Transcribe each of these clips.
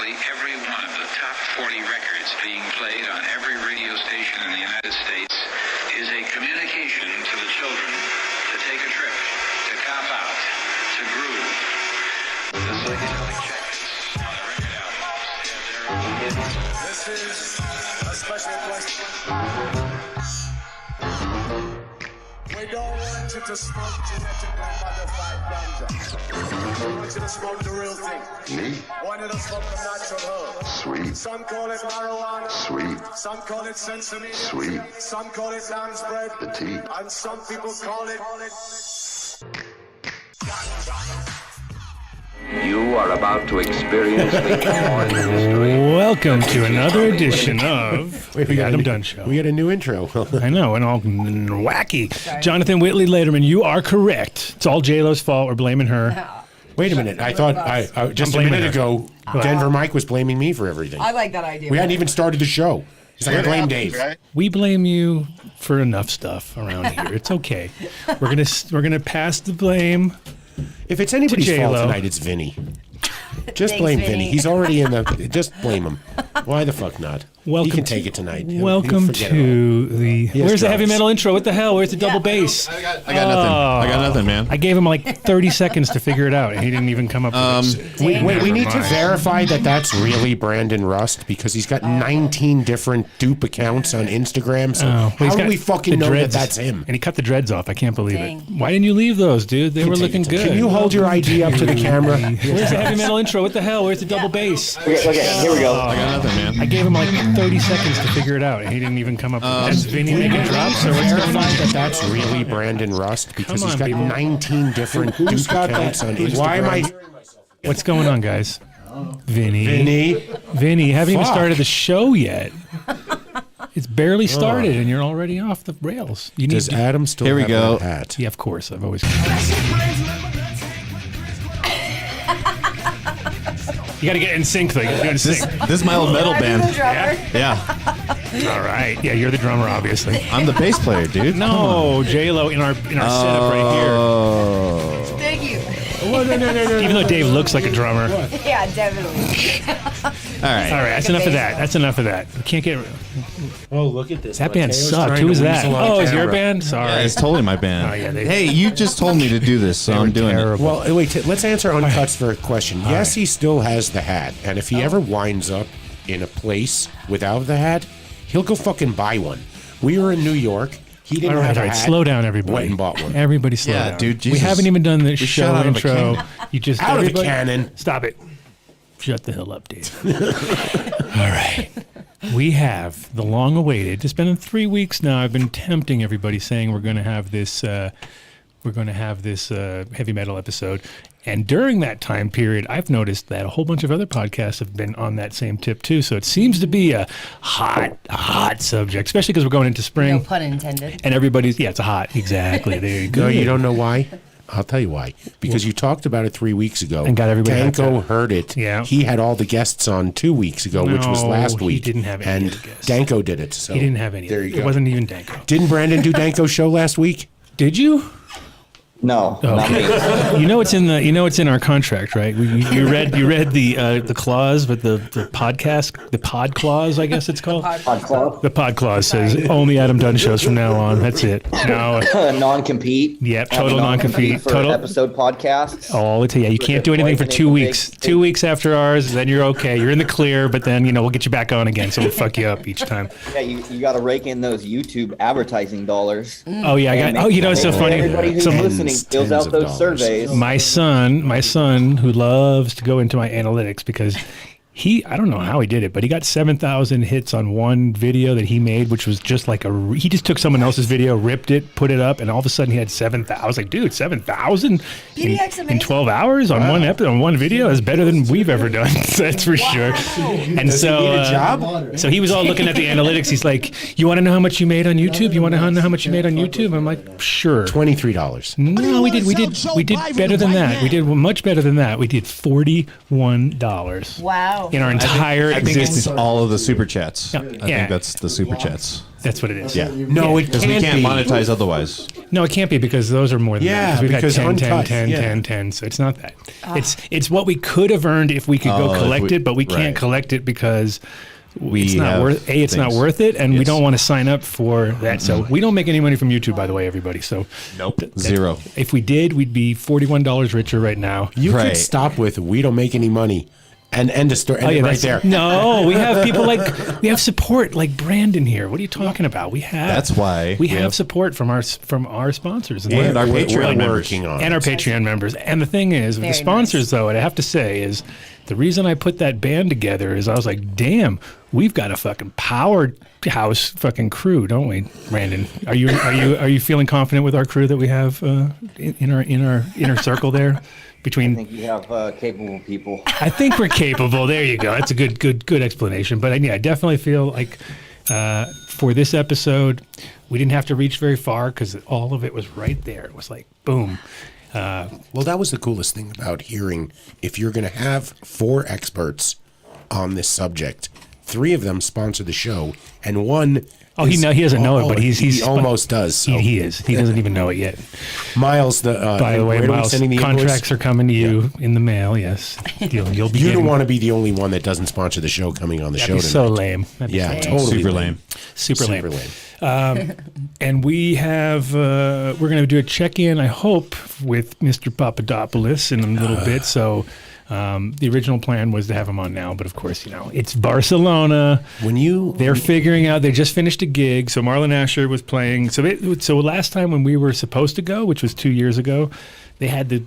Virtually every one of the top 40 records being played on every radio station in the United States is a communication to the children to take a trip, to cop out, to groove. The psychedelic jackets on the record albums have their own hits. This is a special question. We don't want you to smoke genetically modified ganja. We want you to smoke the real thing. Me? Want you to smoke the natural herb. Sweet. Some call it marijuana. Sweet. Some call it sensimilla. Sweet. Some call it lamb's bread. The tea. And some people call it You are about to experience the foreign history. Welcome to another edition of the Adam Dunn Show. We got a new intro. I know, and all wacky. Jonathan Whitley Lederman, you are correct. It's all J-Lo's fault. We're blaming her. Wait a minute. I thought just a minute ago, Denver Mike was blaming me for everything. I like that idea. We hadn't even started the show. He's like, I blame Dave. We blame you for enough stuff around here. It's okay. We're gonna pass the blame. If it's anybody's fault J-Lo. tonight, it's Vinny. Just Thanks, blame Vinny. Vinny. He's already in the. Just blame him. Why the fuck not? Welcome he can to- take it tonight. Welcome Forget it to the. has Where's the heavy drugs. metal intro? What the hell? Where's the double bass? I got nothing. I got nothing, man. I gave him like 30 seconds to figure it out, and he didn't even come up with it. Wait, we need to Never mind. verify that that's really Brandon Rust because he's got 19 different dupe accounts on Instagram. So Well, he's how do got we fucking the know dreads, that that's him? And he cut the dreads off. I can't believe Dang. it. Why didn't you leave those, dude? They were looking good. Can you hold your ID up to the camera? Where's the heavy metal intro? What the hell? Where's the double bass? Okay, here we go. I got nothing, man. I gave him like 30 seconds to figure it out, and he didn't even come up with it. That's Vinny making drops, or what's going Verify on? that that's really Brandon Rust because Come he's on, got people. 19 different dupe accounts on Instagram. Why am I? What's going on, guys? Vinny. Vinny? You haven't even Fuck. started the show yet. It's barely started, and you're already off the rails. You need Does to- Adam still Here we have go. that hat? Yeah, of course. I've always. You got to get in sync, though. You got to do it in sync. This is my old metal band. Yeah, All right. Yeah, you're the drummer, obviously. I'm the bass player, dude. No, J-Lo in our setup right here. Oh. Thank you. Even though Dave looks like a drummer. Yeah, definitely. All right. All right, that's enough of that. That's enough of that. We can't get. Oh, look at this. That band Mateo's sucked. trying Who to was that? weasel on Oh, it's your camera. band? Sorry. Yeah, it's totally my band. Oh, yeah, they- Hey, you just told me to do this, so I'm doing terrible. Well, wait. Let's answer Uncut's first question. Yes, he still has the hat, and if he ever winds up in a place without the hat, he'll go fucking buy one. We were in New York. He didn't All right, have all a right. hat. Slow down, everybody. Went and bought one. Everybody slow Yeah, down. dude, We Jesus. haven't even done the We show shot out of a intro. cannon. You just Out of the everybody- cannon. Stop it. Shut the hell up, Dave. All right. We have the long-awaited. It's been 3 weeks now. I've been tempting everybody, saying we're going to have this. Heavy metal episode, and during that time period, I've noticed that a whole bunch of other podcasts have been on that same tip too. So it seems to be a hot subject, especially because we're going into spring. No pun intended. And everybody's it's a hot. Exactly. There you go. No, you don't know why? I'll tell you why. Because you talked about it 3 weeks ago. And got everybody hyped Danko up. heard it. Yeah. He had all the guests on 2 weeks ago, which was No, last he week. didn't have any And of the guests. Danko did it. So He didn't have any. There you go. It wasn't even Danko. Didn't Brandon do Danko's show last week? Did you? No, not me. You know it's in our contract, right? You read the clause, but the podcast, the pod clause, I guess it's called. Pod Club. The pod clause says only Adam Dunn shows from now on. That's it. No, Non-compete. Yep, Have a total non-compete. For Total- episode podcasts. all it. Yeah, you can't do anything for 2 weeks. 2 weeks after ours, then you're okay. You're in the clear, but then we'll get you back on again. So we'll fuck you up each time. Yeah, you got to rake in those YouTube advertising dollars. Oh yeah, I got. Oh, it's so funny. Everybody who's So listening fills tens out of those dollars. surveys. my son, who loves to go into my analytics because I don't know how he did it, but he got 7,000 hits on one video that he made, which was just like he just took someone else's video, ripped it, put it up, and all of a sudden he had 7,000. I was like, dude, 7,000 in 12 hours on on one video is better than we've ever done. That's for sure. And Does he need a job? So he was all looking at the analytics. He's like, you want to know how much you made on YouTube? You want to know how much you made on YouTube? I'm like, sure. $23. No, we did better than that. We did much better than that. We did $41. Wow. in our entire I think it's existence. all of the super chats. Yeah. I think that's the super chats. That's what it is. Yeah. No, it Because we can't can't be. monetize otherwise. No, it can't be because those are more than Yeah, that. We've because got 10, 10, uncut, 10, yeah. 10, 10, so it's not that. It's what we could have earned if we could Oh, go if collect we- it, but we can't right. collect it because We it's not have worth it's not things. worth it, and we Yes. don't want to sign up for that. So we don't make any money from YouTube, by the way, everybody. So Nope. Zero. if we did, we'd be $41 richer right now. You Right. could stop with "we don't make any money" and end a story. End it right there. No, we have people we have support like Brandon here. What are you talking about? We have That's why we we have have- support from our sponsors And our We're Patreon members. working on and our it. Patreon members. And the thing is, with the Very sponsors, though, what I have to say is the reason I put that band together is I was like, damn, we've got a fucking powerhouse fucking crew, don't we, Brandon? Are you feeling confident with our crew that we have in our inner circle there? I Between, think you have capable people. I think we're capable. There you go. That's a good explanation. But yeah, I definitely feel like for this episode, we didn't have to reach very far because all of it was right there. It was like boom. Well, that was the coolest thing about hearing. If you're going to have 4 experts on this subject, 3 of them sponsor the show, and one. Oh, he doesn't know it, but he's he almost does. So. He is. He doesn't even know it yet. Miles, By the way, where are we Miles, sending the contracts invoice? are coming to you in the mail. Yes, you'll be. You getting, don't want to be the only one that doesn't sponsor the show coming on the That'd show be so tonight. lame. That'd be Yeah, so totally Super lame. Super lame. lame. And we have we're going to do a check-in, I hope, with Mr. Papadopoulos in a little bit. So the original plan was to have him on now, but of course, it's Barcelona. They're figuring out. They just finished a gig, so Marlon Asher was playing. So last time when we were supposed to go, which was 2 years ago, they had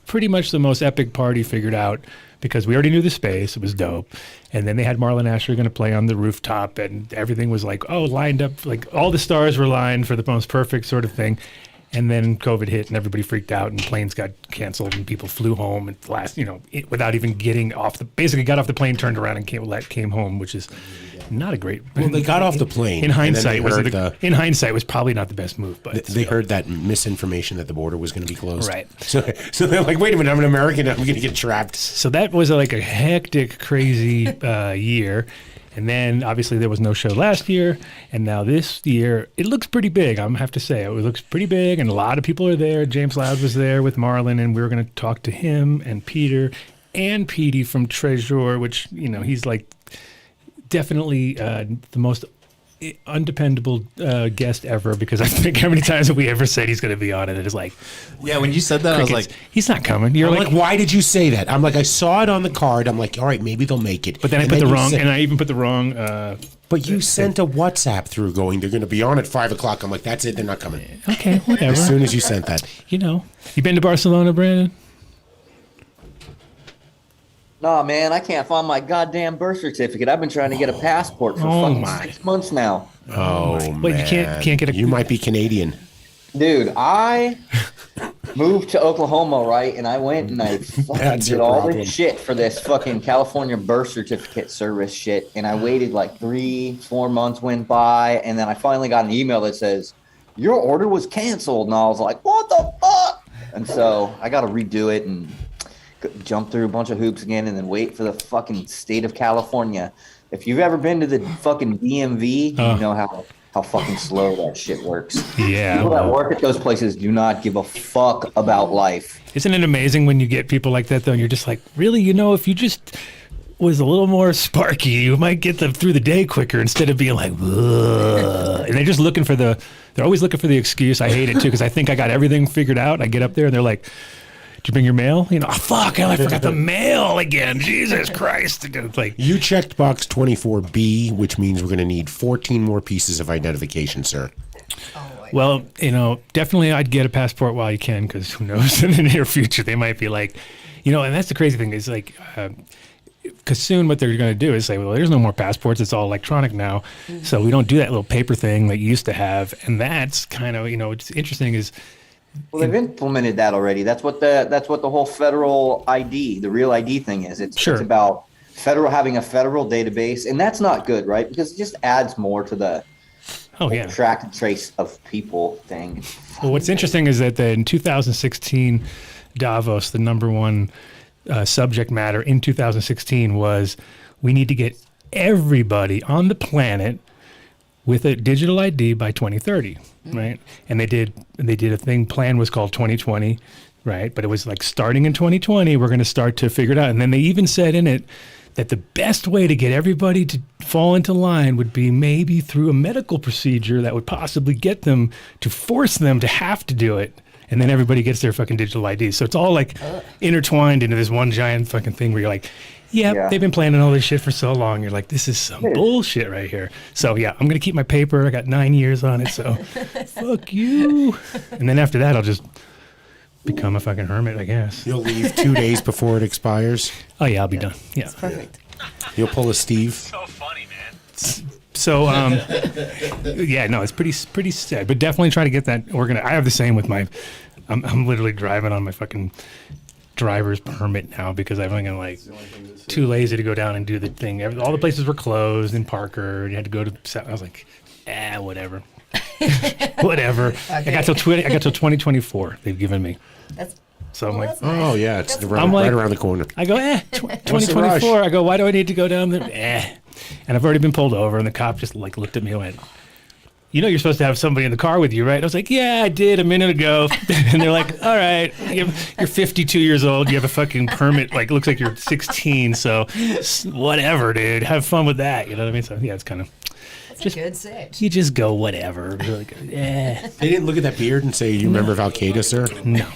pretty much the most epic party figured out because we already knew the space. It was dope. And then they had Marlon Asher going to play on the rooftop, and everything was like, lined up. Like all the stars were lined for the most perfect sort of thing. And then COVID hit, and everybody freaked out, and planes got canceled, and people flew home at the last, without even getting basically got off the plane, turned around, and came home, which is not a great. Well, they got off the plane. In hindsight, and then they in hindsight, was probably not the best move. But they heard that misinformation that the border was going to be closed. Right. So they're like, wait a minute, I'm an American. I'm going to get trapped. So that was like a hectic, crazy year. And then obviously there was no show last year, and now this year it looks pretty big. I'm gonna have to say it looks pretty big, and a lot of people are there. James Loud was there with Marlon, and we were going to talk to him and Peter and Petey from Treasure, which he's like definitely the most undependable guest ever, because I think how many times have we ever said he's going to be on it, and it's like, Yeah, when you said that, I was like, he's not coming. You're I'm like, like, why did you say that? I'm like, I saw it on the card. I'm like, all right, maybe they'll make it. but then I And put the you wrong, said- and I even put the wrong. But you sent a WhatsApp through going, they're going to be on at 5 o'clock. I'm like, that's it. They're not coming. Okay, whatever. As soon as you sent that. You been to Barcelona, Brandon? Nah, man, I can't find my goddamn birth certificate. I've been trying to get a passport for fucking 6 months now. Oh, man. Wait, you can't get a. You might be Canadian. Dude, I moved to Oklahoma, right? And I went and I fucking That's did your all problem. this shit for this fucking California birth certificate service shit. And I waited like 3-4 months went by. And then I finally got an email that says, your order was canceled. And I was like, what the fuck? And so I got to redo it and jump through a bunch of hoops again and then wait for the fucking state of California. If you've ever been to the fucking DMV, you know how fucking slow that shit works. Yeah. People that work at those places do not give a fuck about life. Isn't it amazing when you get people like that, though, and you're just like, really, if you just was a little more sparky, you might get them through the day quicker instead of being like, ugh. And they're just looking for they're always looking for the excuse. I hate it, too, because I think I got everything figured out. I get up there, and they're like, did you bring your mail? Oh, fuck, I forgot the mail again. Jesus Christ. It's like, You checked box 24B, which means we're going to need 14 more pieces of identification, sir. well, definitely I'd get a passport while you can, because who knows, in the near future, they might be like, and that's the crazy thing is like, because soon what they're going to do is say, well, there's no more passports. It's all electronic now. So we don't do that little paper thing that you used to have. And that's kind of, what's interesting is, Well, they've implemented that already. That's what the whole federal ID, the real ID thing is. It's about having a federal database, and that's not good, right? Because it just adds more to the track and trace of people thing. Well, what's interesting is that in 2016, Davos, the number one subject matter in 2016 was we need to get everybody on the planet with a digital ID by 2030, right? And they did a thing. Plan was called 2020, right? But it was like starting in 2020, we're going to start to figure it out. And then they even said in it that the best way to get everybody to fall into line would be maybe through a medical procedure that would possibly get them to force them to have to do it. And then everybody gets their fucking digital ID. So it's all like intertwined into this one giant fucking thing where you're like, yeah, they've been planning all this shit for so long. You're like, this is some bullshit right here. So yeah, I'm going to keep my paper. I got 9 years on it. So fuck you. And then after that, I'll just become a fucking hermit, I guess. You'll leave 2 days before it expires. Oh yeah, I'll be done. Yeah. That's perfect. You'll pull a Steve. So funny, man. So, yeah, no, it's pretty sad, but definitely try to get that organized. I have the same with my, I'm literally driving on my fucking driver's permit now because I'm fucking like too lazy to go down and do the thing. All the places were closed in Parker. You had to go to, I was like, whatever. Whatever. I got till 2024 they've given me. So I'm like, oh yeah, it's right around the corner. I go, 2024. I go, why do I need to go down there? And I've already been pulled over, and the cop just like looked at me and went, you know you're supposed to have somebody in the car with you, right? I was like, yeah, I did a minute ago. And they're like, all right, you're 52 years old. You have a fucking permit. Like, looks like you're 16. So whatever, dude. Have fun with that. You know what I mean? So yeah, it's kind of. That's a good sit. You just go whatever. Like, They didn't look at that beard and say, you remember Al Qaeda, sir? No.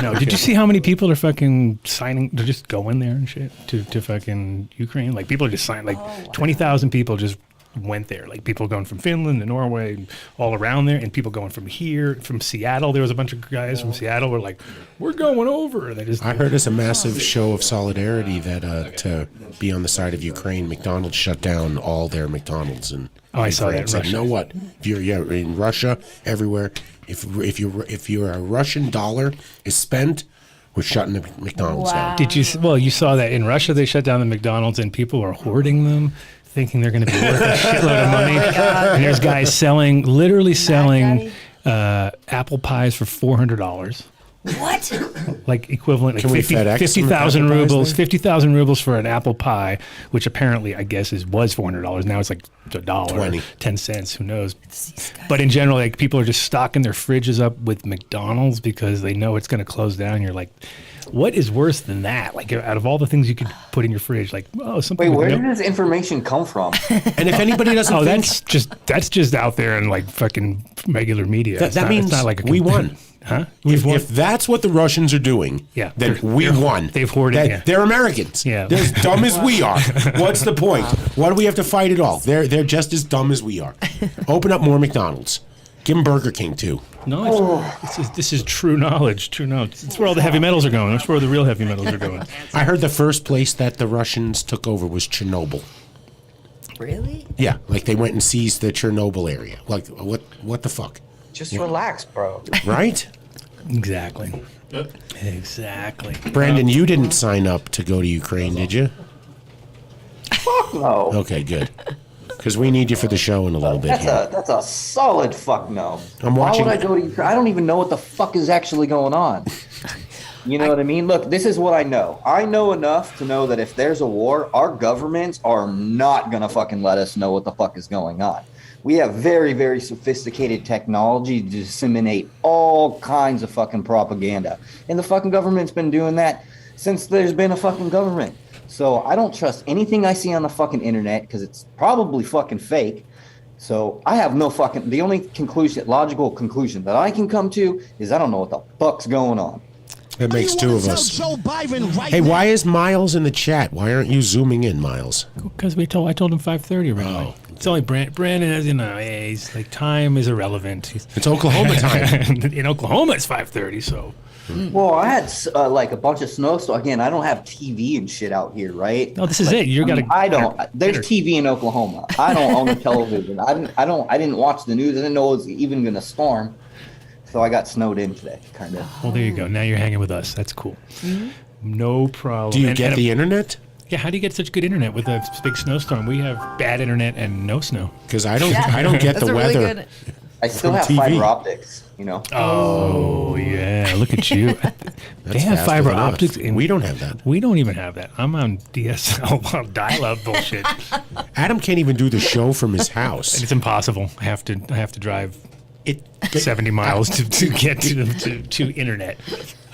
No. Did you see how many people are fucking signing? They're just going there and shit to fucking Ukraine. Like people are just signing. Like 20,000 people just went there. Like people going from Finland to Norway, and all around there, and people going from here, from Seattle. There was a bunch of guys from Seattle who were like, we're going over. And they just. I heard it's a massive show of solidarity that to be on the side of Ukraine, McDonald's shut down all their McDonald's and. Oh, I saw that. Said, you know what? If you're in Russia, everywhere. If your Russian dollar is spent, we're shutting the McDonald's down. Did you? Well, you saw that in Russia they shut down the McDonald's and people are hoarding them, thinking they're going to be worth a shitload of money. And there's guys literally selling apple pies for $400. What? Like equivalent, like Can we FedEx 50,000 some apple pies rubles. then? 50,000 rubles for an apple pie, which apparently I guess was $400. Now it's like $1, 20. 10 cents. Who knows? But in general, like people are just stocking their fridges up with McDonald's because they know it's going to close down. You're like, what is worse than that? Like out of all the things you could put in your fridge, like something. Wait, where did this information come from? And if anybody doesn't think... that's just out there in like fucking regular media. That means it's not like we won. Huh? If that's what the Russians are doing, then we won. They've hoarded. They're Americans. Yeah. They're as dumb as we are. What's the point? Why do we have to fight at all? They're just as dumb as we are. Open up more McDonald's. Give them Burger King too. No, this is true knowledge. True knowledge. It's where all the heavy metals are going. That's where the real heavy metals are going. I heard the first place that the Russians took over was Chernobyl. Really? Yeah, like they went and seized the Chernobyl area. Like what the fuck? Just relax, bro. Right? Exactly. Exactly. Brandon, you didn't sign up to go to Ukraine, did you? Fuck no. Okay, good. Because we need you for the show in a little bit here. That's a solid fuck no. I'm watching. Why would I go to Ukraine? I don't even know what the fuck is actually going on. You know what I mean? Look, this is what I know. I know enough to know that if there's a war, our governments are not going to fucking let us know what the fuck is going on. We have very, very sophisticated technology to disseminate all kinds of fucking propaganda. And the fucking government's been doing that since there's been a fucking government. So I don't trust anything I see on the fucking internet because it's probably fucking fake. So I have no fucking... The only logical conclusion that I can come to is I don't know what the fuck's going on. That makes two of us. Hey, why is Miles in the chat? Why aren't you zooming in, Miles? Because I told him 5:30 originally. It's only Brandon, as you know, he's like time is irrelevant. It's Oklahoma time. In Oklahoma, it's 5:30. So. Well, I had like a bunch of snow, so again, I don't have TV and shit out here, right? No, this is it. You got to. I don't. There's TV in Oklahoma. I don't own a television. I didn't watch the news. I didn't know it was even going to storm. So I got snowed in today, kind of. Well, there you go. Now you're hanging with us. That's cool. Mm-hmm. No problem. Do you get the internet? Yeah. How do you get such good internet with a big snowstorm? We have bad internet and no snow. Because I don't get the weather. I still From have TV. fiber optics, you know. Oh yeah, look at you. They have faster fiber than us. optics, and We don't have that. We don't even have that. I'm on DSL dial-up bullshit, and Adam can't even do the show from his house. it's impossible. I have to drive It 70 miles to get to internet.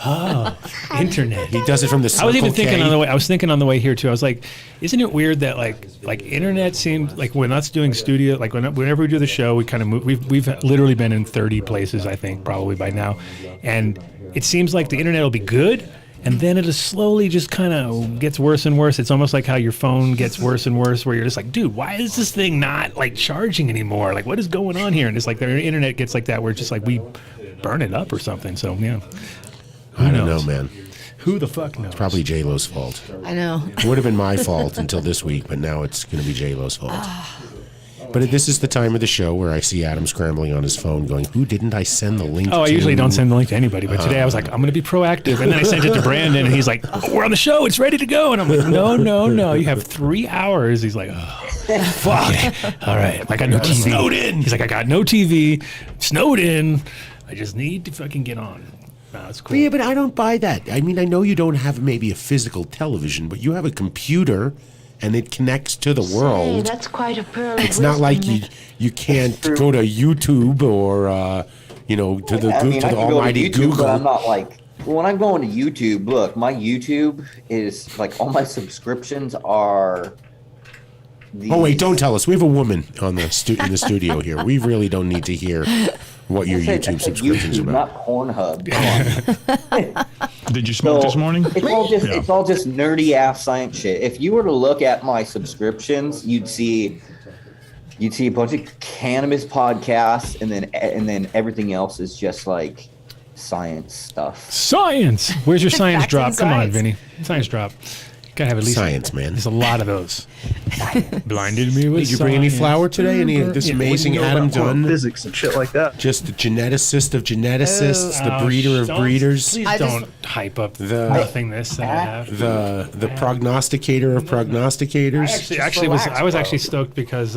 Oh, internet. He does it from the Circle I was even thinking K. on the way. I was thinking on the way here too. I was like, isn't it weird that like internet seems like when us doing studio, like whenever we do the show, we kind of move. We've literally been in 30 places, I think, probably by now, and it seems like the internet will be good, and then it slowly just kind of gets worse and worse. It's almost like how your phone gets worse and worse, where you're just like, dude, why is this thing not like charging anymore? Like, what is going on here? And it's like the internet gets like that, where it's just like we burn it up or something. So yeah. I don't know, man. Who the fuck knows? Probably J-Lo's fault. I know. It would have been my fault until this week, but now it's going to be J-Lo's fault. But this is the time of the show where I see Adam scrambling on his phone going, who didn't I send the link to? Oh, I usually don't send the link to anybody, but today I was like, I'm going to be proactive. And then I sent it to Brandon, and he's like, oh, we're on the show. It's ready to go. And I'm like, no. You have 3 hours. He's like, oh, fuck. All right. I got no TV. Snowed in. He's like, I got no TV. Snowed in. I just need to fucking get on. No, that's cool. Yeah, but I don't buy that. I mean, I know you don't have maybe a physical television, but you have a computer and it connects to the world. That's quite a pearl. It's not like you can't go to YouTube or to the I mean, I can almighty go to YouTube, Google. but I'm not like when I'm going to YouTube. Look, my YouTube is like all my subscriptions are. Oh wait, don't tell us. We have a woman on the in the studio here. We really don't need to hear what your YouTube subscriptions YouTube, are not about. Pornhub. Did you smoke this morning? It's all just nerdy ass science shit. If you were to look at my subscriptions, you'd see a bunch of cannabis podcasts, and then everything else is just like science stuff. Science. Where's your science Facts drop? and Come on, science. Vinny. Science drop. Gotta have at least Science, man. There's a lot of those. Blinded me with Did you bring any science. flour today? Any of this amazing Adam Dunn? Physics and shit like that. Just the geneticist of geneticists, the Oh, breeder of don't- breeders, Please I just- don't hype up The- nothingness that I have. the prognosticator of prognosticators. Actually I was actually stoked because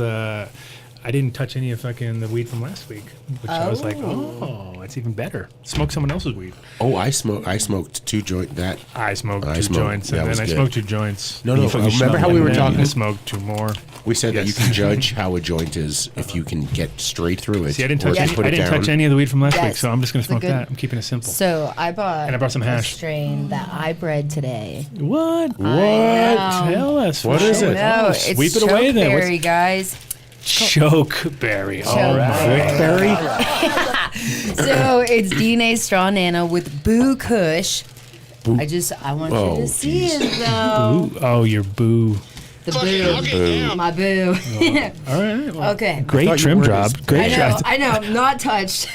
I didn't touch any of fucking the weed from last week, which I was like, oh, it's even better. Smoke someone else's weed. Oh, I smoked 2 joint that. I smoked I 2 smoked- joints, that and was then I good. smoked 2 joints. No, You fucking remember smoked how one, we were and then talking? I smoked 2 more. We said that you Yes. can judge how a joint is if you can get straight through it. See, I didn't or touch if you any, put I it didn't down. touch any of the weed from last week, Yes. so I'm just gonna It's a smoke good- that. I'm keeping it simple. So I bought And I brought some hash. a strain that I bred today. What? What? Tell us. What is it? No, Oh, it's sweep it away then. What's- chokeberry, guys. Chokeberry. Oh my. Chokeberry. So it's DNA straw nano with Boot Kush. I want Oh, you to see geez. it though. Boo. Oh, your boo. The boo. My boo. All right. Well, Okay. great thought you trim were job. his- Great job. I know, not touched.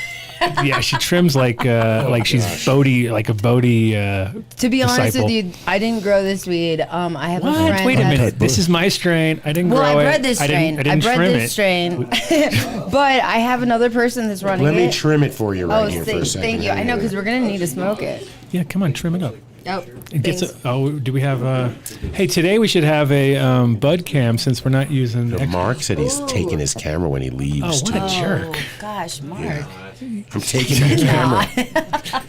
Yeah, she trims like she's Bodhi, like a Bodhi. To be honest Disciple. with you, I didn't grow this weed. I have a What? friend. Wait a that's- minute. This is my strain. I didn't Well, grow I it. bred this strain. I didn't bred trim this it. strain, but I have another person that's running Let it. me trim it for you right Oh, here for a second. thank you. I know because we're gonna need to smoke it. Yeah, come on, trim it up. Oh, It gets thanks. do we have hey, today we should have a bud cam since we're not using Mark said he's taking his camera when he leaves. Oh, what a too. jerk. Oh, gosh, Mark. I'm taking the camera.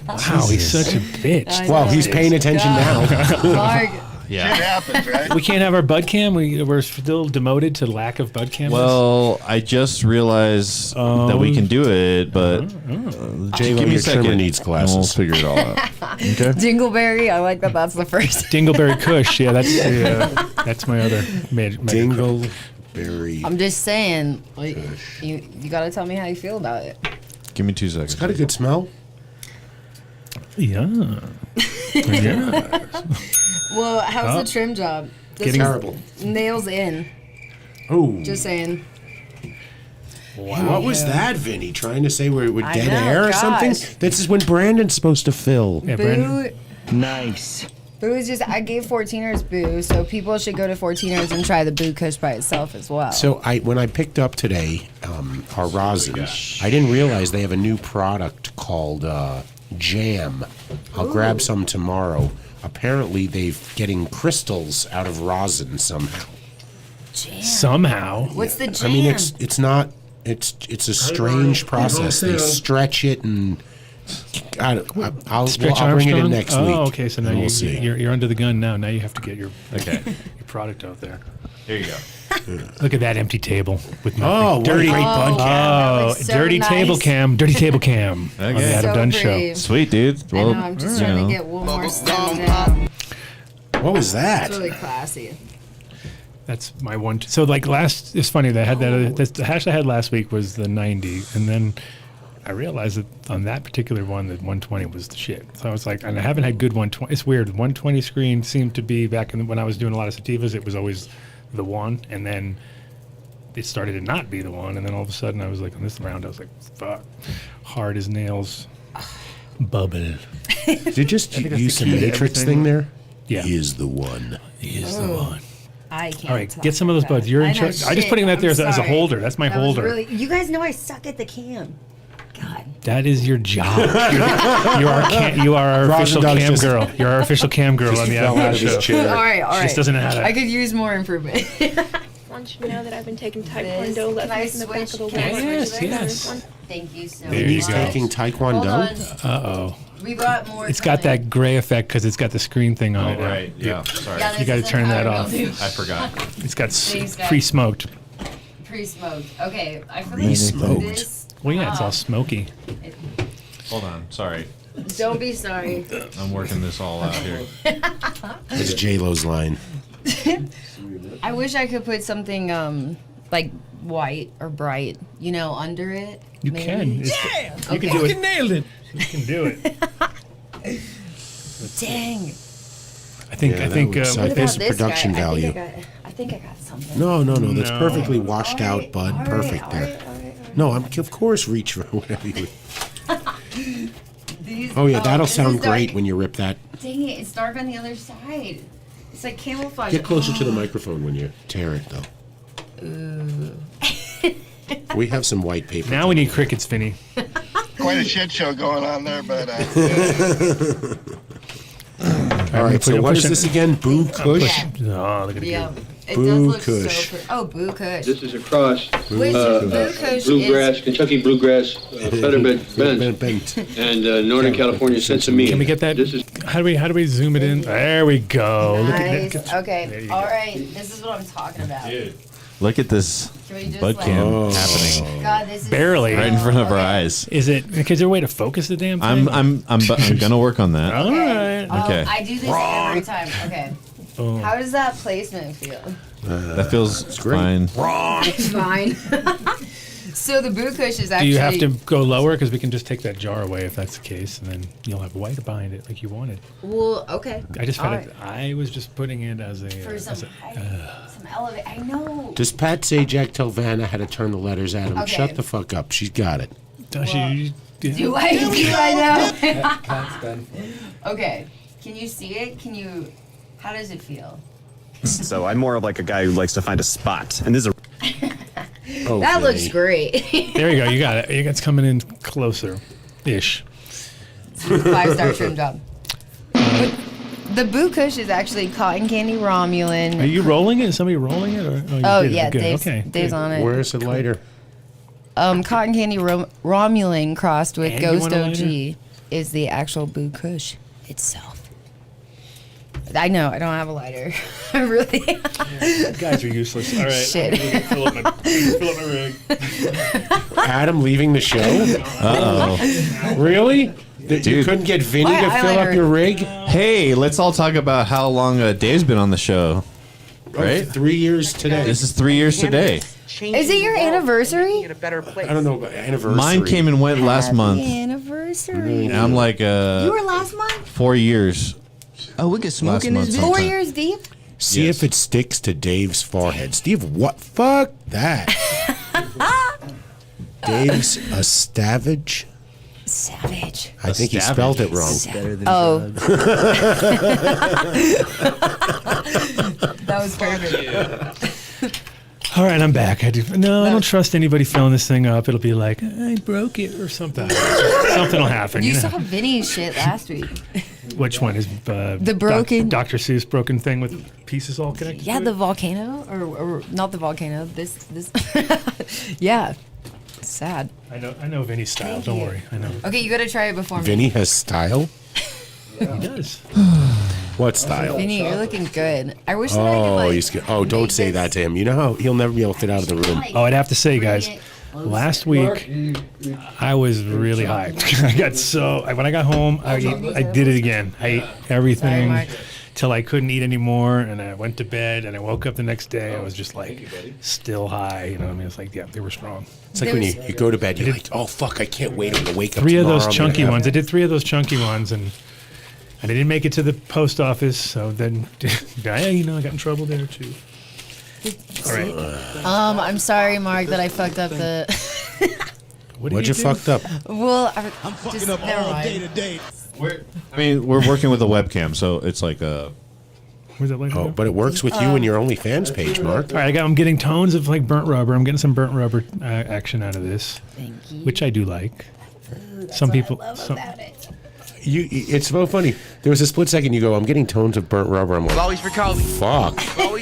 Wow, he's such a bitch. Well, he's paying attention now. Mark. Yeah. happens, right? We can't have our bud cam. We're still demoted to lack of bud cam. Well, I just realized that we can do it, but J-Lo, give me your a second. trimmer needs and we'll glasses. figure it all out. Okay. Dingleberry. I like that. That's the first. Dingleberry Kush. Yeah, that's my other major. Dingleberry. I'm just saying. Like, you got to tell me how you feel about it. Give me 2 seconds. It's got a good smell. Yeah. Yeah. Well, how's Oh. the trim job? This Getting was terrible. Nails in. Oh, Just saying. what was that, Vinny? Trying to say we're I dead know, air or something? gosh. This is when Brandon's supposed to fill. Yeah, Brandon. Boo. Nice. Boo is just. I gave 14ers Boo, so people should go to 14ers and try the Boo Kush by itself as well. So when I picked up today our rosin, I didn't realize they have a new product called Jam. I'll grab some tomorrow. Apparently, they're getting crystals out of rosin somehow. Jam. Somehow. What's the jam? I mean, it's not It's a strange process. They stretch it and I'll Stretch bring it in Armstrong? next Oh, week. okay. So now and we'll see. you're under the gun now. Now you have to get your Okay. your product out there. Here you go. Look at that empty table with nothing. Oh, dirty. what a great bun cam. Oh, looks so dirty nice. table cam. Dirty table cam on the Okay. Adam So Dunn pretty. show. Sweet, dude. I Well, know, I'm just you trying know. to get one more stem down. What was that? It's really classy. That's my one. So like last, it's funny that I had that. The hash I had last week was the 90, and then I realized that on that particular one, the 120 was the shit. So I was like, and I haven't had good 120. It's weird. 120 screen seemed to be back when I was doing a lot of sativas. It was always the one, and then it started to not be the one, and then all of a sudden I was like, on this round, I was like, fuck, hard as nails, bubble. Did you just think that's use the the key to Matrix everything. thing there? Yeah. He is the one. He is the one. I can't. All right, talk get some of those about buds. You're in I know, charge. I'm just shit, putting that there as a sorry. holder. That's my That was holder. really- you guys know I suck at the cam. God. That is your job. You are our official Doug's cam just- girl. You're our official cam girl on the fell Adam out of his show. chair. All right. She just doesn't know how to. I could use more improvement. I want you to know that I've been taking This- Taekwondo can I lessons in the back of the switch? Can I wall. Yes, switch yes. this? Thank you so There much. you He's go. taking Hold Taekwondo. on. Uh-oh. We got more. It's got coming. that gray effect because it's got the screen thing on Oh, it. now. right. Yeah. Sorry. Yeah, You this gotta isn't turn how that I off. do. I forgot. It's got Thanks, guys. pre-smoked. Pre-smoked. Okay, I feel like Pre-smoked. this. Well, yeah, it's all smoky. Hold on. Sorry. Don't be sorry. I'm working this all out here. It's J-Lo's line. I wish I could put something like white or bright, under it. You maybe. can. You Okay. can do it. Nailed it. You can do it. Dang. Yeah, I think. that would suck. What about There's this production guy? value. I think I got something. No. That's No. perfectly washed All out, right, bud. all right, Perfect all there. right, all right. No, of course reach for whatever you. These, Oh yeah, that'll this sound is dark. great when you rip that. Dang it, it's dark on the other side. It's like camouflage. Get closer to the microphone when you tear it, though. We have some white paper. Now we need crickets, Vinny. Quite a shit show going on there, but All right, so what is this again? Boot Kush? Oh, look at it. Yeah, it Boo does look Kush. so pretty. Oh, Boo Kush. This is a cross, Which Boo Kush bluegrass, is. Kentucky bluegrass, featherbed bent, Bent. and Northern California sensimilla. Can we get that? This is How do we zoom it in? There we go. Look Nice. at that. There Okay. you All go. right. This is what I'm talking about. Look at this Can we just bud like? cam happening God, this is Barely. right in front of our okay. eyes. Is it? Is there a way to focus the damn thing? I'm gonna work on that. All right. Oh, Okay. I do this every time. Okay. Boom. How does that placement feel? That feels great. fine. Fine. So the Boo Kush is Do actually. you have to go lower? Because we can just take that jar away if that's the case, and then you'll have white behind it like you wanted. Well, okay. I just All had it. I was just putting it as a. For some as a some elevate. I know. Does Pat Sajak tell Vanna how to turn the letters at him? Okay. Shut the fuck up. She's got it. does Well, she? Do I know? Okay. Can you see it? How does it feel? So I'm more of like a guy who likes to find a spot, and this is That looks great. There you go. You got it. It's coming in closer, ish. 5-star trim job. But the Boo Kush is actually cotton candy Romulan. Are you rolling it? Is somebody rolling it? Or, you Oh did it. yeah, Good. Dave's, Okay. Dave's on it. Where's the lighter? Cotton candy Romulan crossed with And you Ghost want a OG lighter? is the actual Boo Kush itself. I know, I don't have a lighter. I really. You guys are useless. All right. Shit. I'm gonna fill up my rig. Adam leaving the show? Uh-oh. Really? You Dude. couldn't get Vinny My to fill up eyeliner. your rig? Hey, let's all talk about how long Dave's been on the show. Right? 3 years today. This is 3 years today. Is it your anniversary? I don't know about anniversary. Mine came and went last month. Anniversary. And I'm like You were last month? 4 years. oh, we can smoke Last in month this. sometime. 4 years deep? See Yes. if it sticks to Dave's forehead. Steve, what? Fuck that. Dave's a savage. Savage. I think he spelled it wrong. Oh. That was perfect. All right, I'm back. I don't trust anybody filling this thing up. It'll be like I broke it or something. Something will happen. You know? saw Vinny's shit last week. Which one is The broken- Dr. Seuss broken thing with pieces all connected? Yeah, to the it? volcano, or not the volcano. This. Yeah. Sad. I know Vinny's style. Don't worry. I know. Okay, you gotta try it before me. Vinny has style? He does. What style? Vinny, you're looking good. I wish that I could, like, he's good. Oh, don't say that to him. You know how he'll never be able to fit out of the room. Oh, I'd have to say, guys, last week I was really hyped. I got when I got home, I did it again. I ate everything till I couldn't eat anymore, and I went to bed, and I woke up the next day. I was just like still high. You know what I mean? It's like, yeah, they were strong. It's like when you go to bed, you're like, oh fuck, I can't wait to wake up. 3 of tomorrow. those chunky ones. I did 3 of those chunky ones, and I didn't make it to the post office. So then, I got in trouble there too. All right. I'm sorry, Mark, that I fucked up the. What'd you fucked up? Well, I'm fucking up all day today. We're working with a webcam, so it's like a. Where's that later? Oh, but it works with you and your OnlyFans page, Mark. All right, I'm getting tones of like burnt rubber. I'm getting some burnt rubber action out of this, which I do like. Some people. It's so funny. There was a split second you go, I'm getting tones of burnt rubber. I'm like, Always for Kobe. fuck.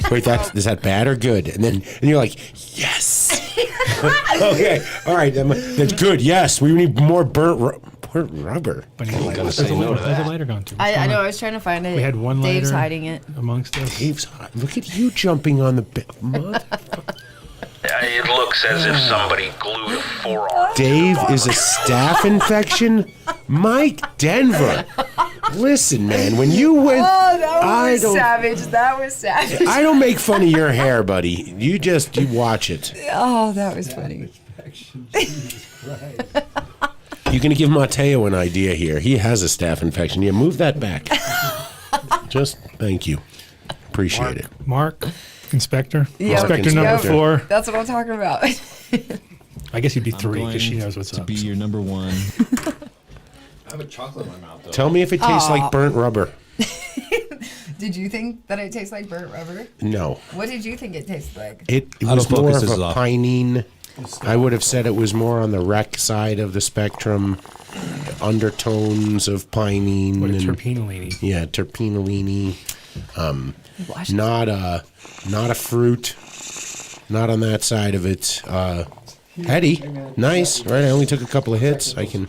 Wait, is that bad or good? And you're like, yes. Okay, all right, that's good. Yes, we need more burnt rubber. But where's the lighter gone to? I know. I was trying to find it. We had one lighter. Dave's hiding it amongst us. Look at you jumping on the It looks as if somebody glued a forearm. Dave is a staph infection? Mike Denver. Listen, man, when you went... Oh, that was savage. That was savage. I don't make fun of your hair, buddy. You watch it. Oh, that was funny. You're going to give Mateo an idea here. He has a staph infection. Yeah, move that back. Just thank you. Appreciate it. Mark, Inspector. Yep. Inspector number 4. That's what I'm talking about. I guess you'd be 3 because she knows what's to up. be your number 1. I have a chocolate in my mouth, though. Tell me if it tastes like burnt rubber. Did you think that it tastes like burnt rubber? No. What did you think it tasted like? It was more of a pinene. I would have said it was more on the rec side of the spectrum. Undertones of pinene. What, terpenolini? Yeah, terpenolini. Not a fruit. Not on that side of it. Heady, nice, right? I only took a couple of hits. I can.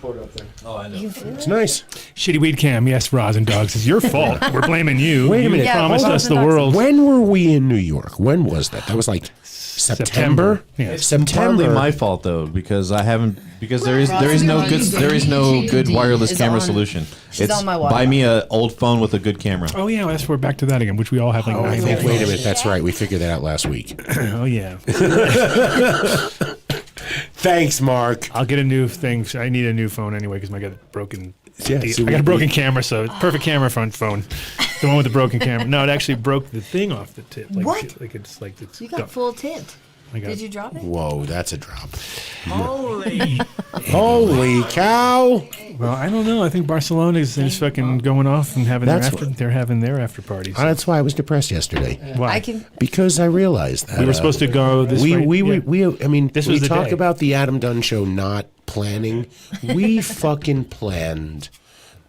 Oh, I know. It's nice. Shitty weed cam, yes, Rosin Dogs. It's your fault. We're blaming you. Wait a minute. You promised us the world. When were we in New York? When was that? That was like September. Yeah. September. Partly my fault though, because I haven't. Because there is no good wireless camera solution. She's on my wall. Buy me an old phone with a good camera. Oh yeah, well, we're back to that again, which we all have like 9. Wait a minute. That's right. We figured that out last week. Oh yeah. Thanks, Mark. I'll get a new thing. I need a new phone anyway because I got a broken. Yeah, I got a broken camera, so it's perfect camera phone. The one with the broken camera. No, it actually broke the thing off the tip. Like, what? It's you got full tipped. Did you drop it? Whoa, that's a drop. Holy. Holy cow. Well, I don't know. I think Barcelona is fucking going off and having they're having their after parties. That's why I was depressed yesterday. Why? Because I realized that we were supposed to go this way. This was the talk day. about the Adam Dunn show not planning. We fucking planned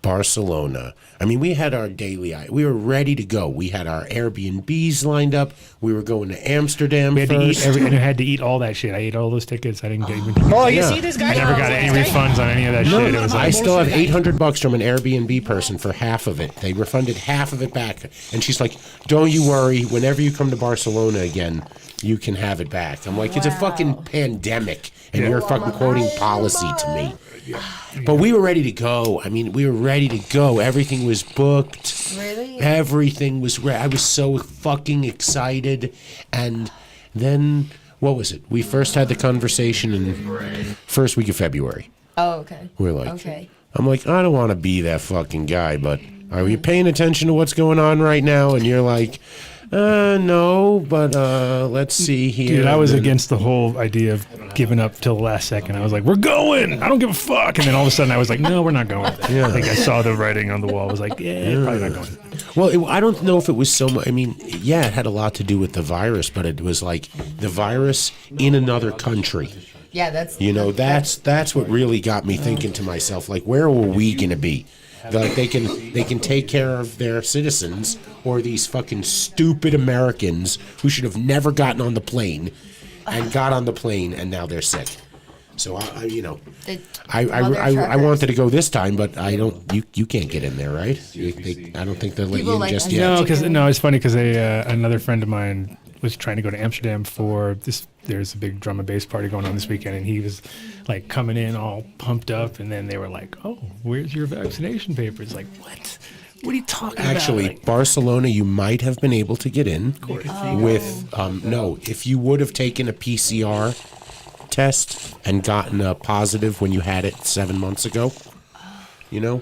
Barcelona. I mean, we had our daily. We were ready to go. We had our Airbnbs lined up. We were going to Amsterdam We had first. to eat and I had to eat all that shit. I ate all those tickets. I didn't get even. Oh, You see this guy? I never got any refunds on any of that shit. It was I like, still have $800 from an Airbnb person for half of it. They refunded half of it back, and she's like, "Don't you worry. Whenever you come to Barcelona again, you can have it back." I'm like, "It's a fucking pandemic, and you're fucking quoting policy to me." But we were ready to go. I mean, we were ready to go. Everything was booked. Really? Everything was ready. I was so fucking excited. And then, what was it? We first had the conversation in first week of February. Oh, okay. We're like, okay. I'm like, I don't want to be that fucking guy, but are you paying attention to what's going on right now? And you're like, no, but let's see here. Dude, I was against the whole idea of giving up till the last second. I was like, we're going. I don't give a fuck. And then all of a sudden I was like, no, we're not going. Yeah. I think I saw the writing on the wall. I was like, yeah, probably not going. Well, I don't know if it was so much. I mean, yeah, it had a lot to do with the virus, but it was like the virus in another country. Yeah, that's. You know, that's what really got me thinking to myself, like, where were we going to be? Like they can take care of their citizens, or these fucking stupid Americans who should have never gotten on the plane and got on the plane and now they're sick. So I you know, The I mother wanted to go this time, but I don't. You can't get in there, right? I don't think they'll let you in just yet. No, because it's funny because another friend of mine was trying to go to Amsterdam for this. There's a big drum and bass party going on this weekend, and he was like coming in all pumped up, and then they were like, "Oh, where's your vaccination papers?" Like, what? What are you talking about? Actually, Barcelona, you might have been able to get in with no. If you would have taken a PCR test and gotten a positive when you had it 7 months ago, you know,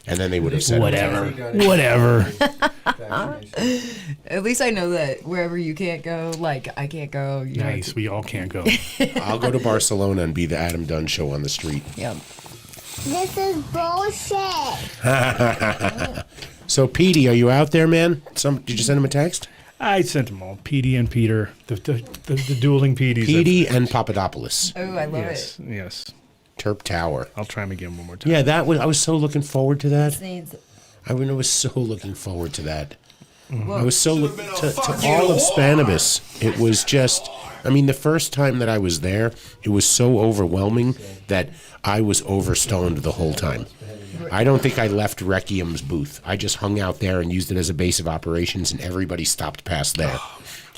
and then they would have said whatever. At least I know that wherever you can't go, like I can't go. Nice, we all can't go. I'll go to Barcelona and be the Adam Dunn show on the street. Yep. This is bullshit. So, Petey, are you out there, man? Did you send him a text? I sent them all. Petey and Peter, the dueling Peteys. Petey and Papadopoulos. Oh, I love it. Yes. Terp Tower. I'll try him again one more time. Yeah, I was so looking forward to that. Needs. I was so looking forward to that. Mm-hmm. I was so to all of Cannabis. It was just. I mean, the first time that I was there, it was so overwhelming that I was overstoned the whole time. I don't think I left Requiem's booth. I just hung out there and used it as a base of operations, and everybody stopped past there.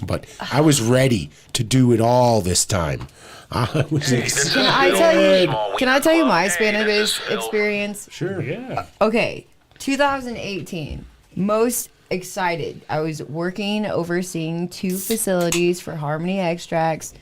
But I was ready to do it all this time. I was excited. Can I tell you my Cannabis experience? Sure. Yeah. Okay, 2018. Most excited. I was overseeing 2 facilities for Harmony Extracts,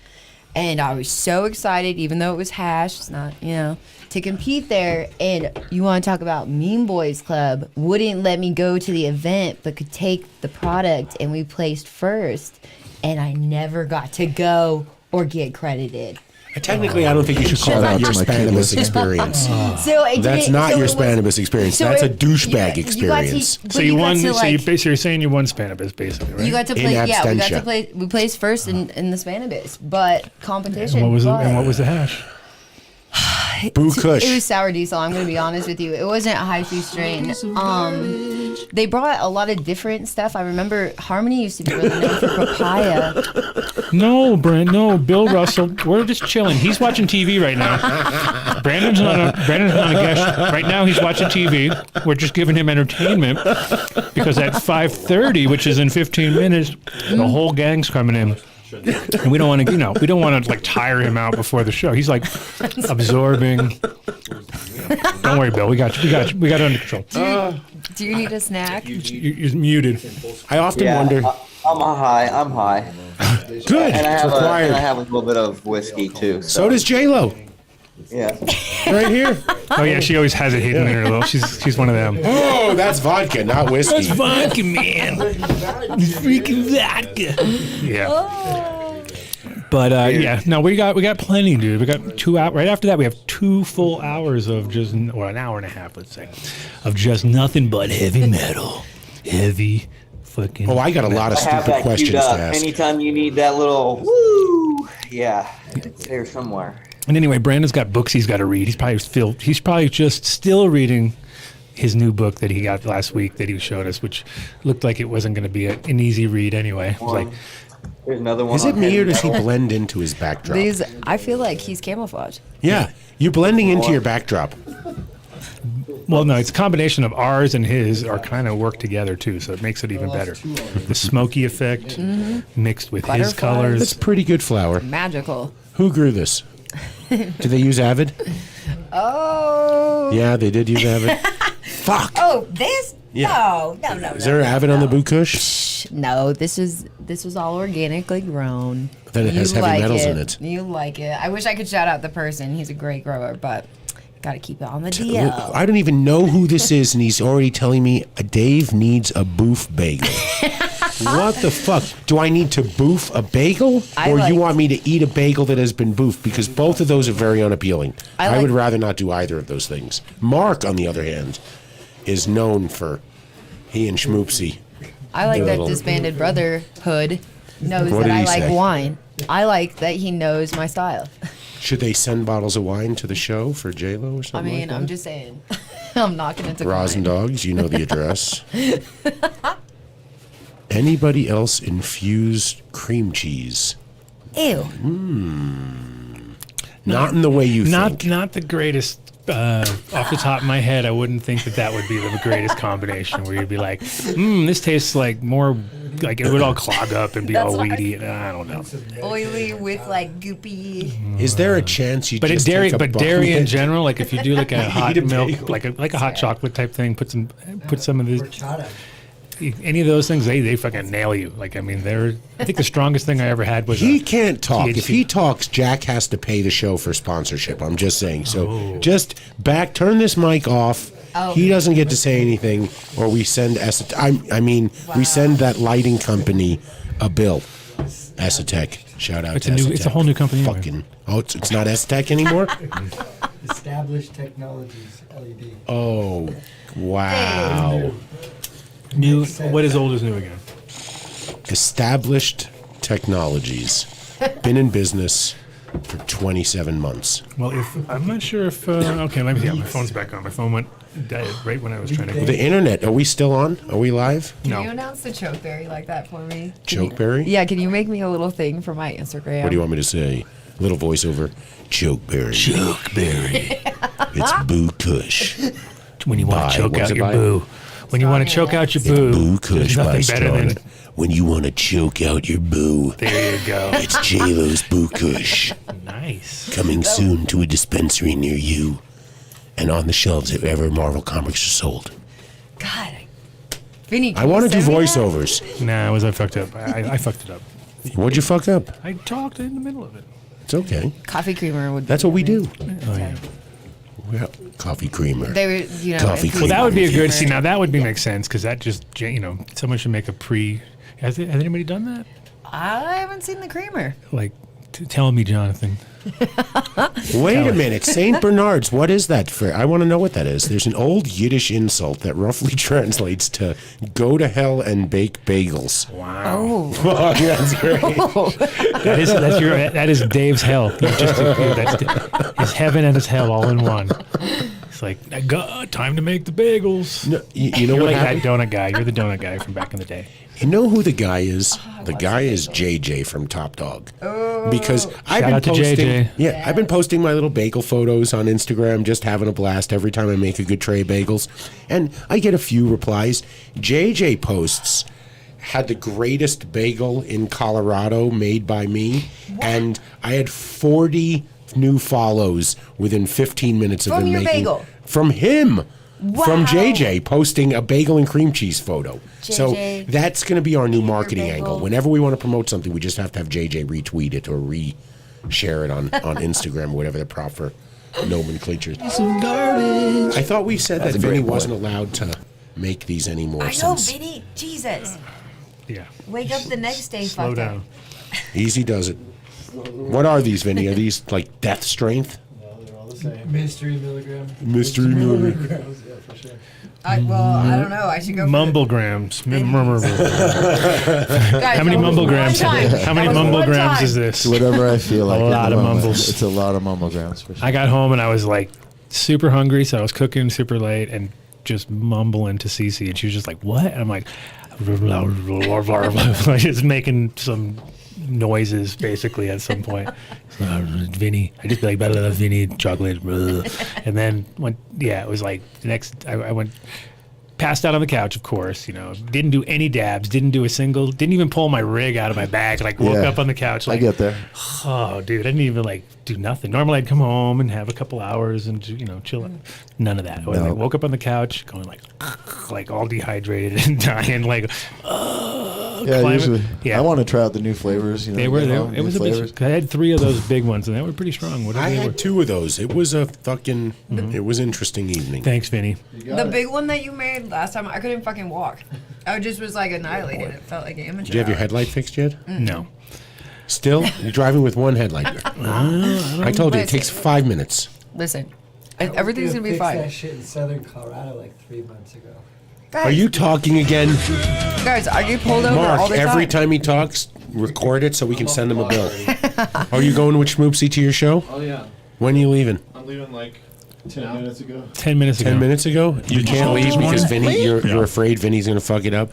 and I was so excited, even though it was hash, it's not, to compete there. And you want to talk about Mean Boys Club, wouldn't let me go to the event, but could take the product, and we placed first, and I never got to go or get credited. Technically, I don't think you should call that your Cannabis experience. That's not your Cannabis experience. That's a douchebag experience. So you won. So you're saying you won Cannabis, basically, right? You got to play. Yeah, we got to play. We placed first in the Cannabis, but competition. And what was the hash? Boot Kush. It was sour diesel. I'm going to be honest with you. It wasn't a high-fee strain. They brought a lot of different stuff. I remember Harmony used to be really known for papaya. No, Brent. No, Bill Russell. We're just chilling. He's watching TV right now. Brandon's not a guest right now. He's watching TV. We're just giving him entertainment because at 5:30, which is in 15 minutes, the whole gang's coming in. And we don't want to, we don't want to like tire him out before the show. He's like absorbing. Don't worry, Bill. We got you. We got it under control. Do you need a snack? You're muted. I often wonder. I'm high. Good. And I have a little bit of whiskey too. So does J-Lo. Yeah. Right here. Oh yeah, she always has it hidden in her little. She's one of them. Oh, that's vodka, not whiskey. That's vodka, man. Freaking vodka. Yeah. But no, we got plenty, dude. We got 2 hours. Right after that, we have 2 full hours of just, or an hour and a half, let's say, of just nothing but heavy metal, heavy fucking. Oh, I got a lot of stupid questions to ask. Anytime you need that little woo, yeah, it's there somewhere. And anyway, Brandon's got books he's got to read. He's probably just still reading his new book that he got last week that he showed us, which looked like it wasn't going to be an easy read anyway. It was like, there's another one. Is it me or does he blend into his backdrop? I feel like he's camouflaged. Yeah, you're blending into your backdrop. Well, no, it's a combination of ours and his are kind of work together too, so it makes it even better. The smoky effect mixed with his colors. That's pretty good flower. Magical. Who grew this? Did they use Avid? Oh. Yeah, they did use Avid. Fuck. Oh, this? Yeah. No. Is there Avid on the Boot Kush? No, this was all organically grown. Then it has heavy metals in it. You like it. I wish I could shout out the person. He's a great grower, but got to keep it on the DL. I don't even know who this is, and he's already telling me Dave needs a boof bagel. What the fuck? Do I need to boof a bagel? Or you want me to eat a bagel that has been boofed? Because both of those are very unappealing. I would rather not do either of those things. Mark, on the other hand, is known for he and Schmoopsy. I like that disbanded brotherhood knows that I like wine. I like that he knows my style. Should they send bottles of wine to the show for J-Lo or something like that? I'm just saying. I'm knocking into Rosin Dogs, you know the address. Anybody else infused cream cheese? Ew. Not in the way you think. Not the greatest. Off the top of my head, I wouldn't think that would be the greatest combination. Where you'd be like, this tastes like more, like it would all clog up and be all weedy. And I don't know. Oily with like goopy. Is there a chance you? But just dairy, take a but dairy in bucket? general, like if you do like a hot Eat a milk, bagel. like a hot chocolate type thing, put some of these. Any of those things, they fucking nail you. Like, I mean, I think the strongest thing I ever had was He can't talk. THC. If he talks, Jack has to pay the show for sponsorship. I'm just saying. So just turn this mic off. Oh. He doesn't get to say anything, or we send we send that lighting company a bill. Esotec. Shout out It's to a new. Esotec. It's a whole new company. Fucking. Oh, it's not Esotec anymore. Established Technologies LED. Oh, wow. New. What is old is new again? Established Technologies. Been in business for 27 months. Well, I'm not sure if. Okay, let me see. My phone's back on. My phone went dead right when I was trying to. The internet. Are we still on? Are we live? Can you announce the chokeberry like that for me? Chokeberry? Yeah, can you make me a little thing for my Instagram? What do you want me to say? Little voiceover. Chokeberry. Chokeberry. It's Boot Kush. When you want to choke What's out it your by? boo. When you want to choke out your boo. Boot Kush there's by nothing better than. Starlet. When you want to choke out your boo. There you go. It's J-Lo's Boot Kush. Nice. Coming soon to a dispensary near you. And on the shelves wherever Marvel comics are sold. God. Vinny, I want to do voiceovers. Nah, I fucked up. I fucked it up. What'd you fuck up? I talked in the middle of it. It's okay. Coffee creamer would be That's what we do. Oh, yeah. Well, coffee creamer. They would, you know. Coffee if we- Well, that would be a good. creamer. See, now that would make sense because that just, someone should make a pre. Has anybody done that? I haven't seen the creamer. Like, tell me, Jonathan. Wait a minute. St. Bernard's. What is that for? I want to know what that is. There's an old Yiddish insult that roughly translates to go to hell and bake bagels. Wow. Oh. Fuck, that's great. That is Dave's hell. That's his heaven and his hell all in one. It's like, God, time to make the bagels. No, you know You're what like that happened? donut guy. You're the donut guy from back in the day. You know who the guy is? The guy is JJ from Top Dog. Because I've been out to posting. JJ. Yeah, I've been posting my little bagel photos on Instagram, just having a blast every time I make a good tray of bagels, and I get a few replies. JJ posts had the greatest bagel in Colorado made by me, and I had 40 new follows within 15 minutes of From him your making bagel? from him. Wow. From JJ posting a bagel and cream cheese photo. So JJ, that's going to be our new marketing bagel. angle. Whenever we want to promote something, we just have to have JJ retweet it or re-share it on Instagram, whatever the proper nomenclature. I thought we said That's that a great Vinny point. wasn't allowed to make these anymore. I know, since Vinny. Jesus. Yeah. Wake up the next day. Slow fucked down. up. Easy does it. What are these, Vinny? Are these like death strength? No, they're all the same. Mystery milligram. Mystery milligram. Milligrams, yeah, for sure. I don't know. I should go. Mumblegrams. Guys, How many that was mumblegrams? one time. How many That was one mumblegrams time. is this? It's whatever I feel like. A at the lot of moment. mumbles. It's a lot of mumblograms for sure. I got home and I was like super hungry, so I was cooking super late and just mumbling to Cece, and she was just like, "What?" And I'm like, just making some noises basically at some point. Vinny, I just be like, "Blah, blah, blah, Vinny, chocolate," blah. And then it was like the next. I went. Passed out on the couch, of course, didn't do any dabs, didn't even pull my rig out of my bag, like woke Yeah. up on the couch. Like, I get there. Oh, dude, I didn't even do nothing. Normally I'd come home and have a couple hours and, chill. None of that. I No. woke up on the couch going like all dehydrated and dying, Yeah, climate. usually. Yeah. I want to try out the new flavors. They were there. It new was a flavors. bit. I had 3 of those big ones and they were pretty strong. Whatever I they were. had 2 of those. It was a fucking, it was interesting evening. Thanks, Vinny. The big one that you made last time, I couldn't fucking walk. I just was like annihilated. It felt like amateur. Did you have your hour. headlight fixed yet? No. Still? You're driving with one headlight. I told you, it takes 5 minutes. Listen, everything's gonna be Fixed fine. that shit in southern Colorado like 3 months ago. Guys, Are you talking again? guys, I get pulled over all Mark, the time. every time he talks, record it so we can send him a bill. Are you going with Schmoopsy to your show? Oh yeah, When are you leaving? I'm leaving like 10 minutes ago. 10 minutes ago. 10 minutes ago? You can't leave because Vinny, you're Yeah. afraid Vinny's going to fuck it up?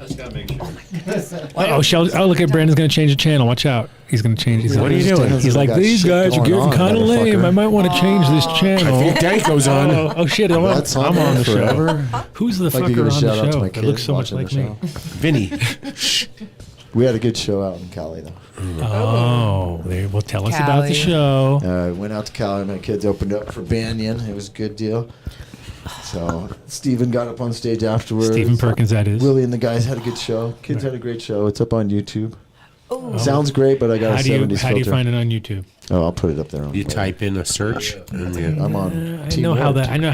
Oh, look at Brandon's going to change the channel. Watch out. He's going to change. He's What are you doing? He's like, these guys are getting kind of lame. I might want to change this channel. I think Danko's on. Oh shit, I'm on the show. Who's the I'd like to give fucker a on shout out the to my show that kids looks so much watching like the me? show. Vinny. We had a good show out in Cali, though. Oh, well, tell us about the show. Went out to Cali. My kids opened up for Banyan. It was a good deal. So Steven got up on stage afterwards. Stephen Perkins, that is. Willie and the guys had a good show. Kids had a great show. It's up on YouTube. Oh. Sounds great, but I got a 70s How do you filter. find it on YouTube? Oh, I'll put it up there. You type in a search. I'm on. I know how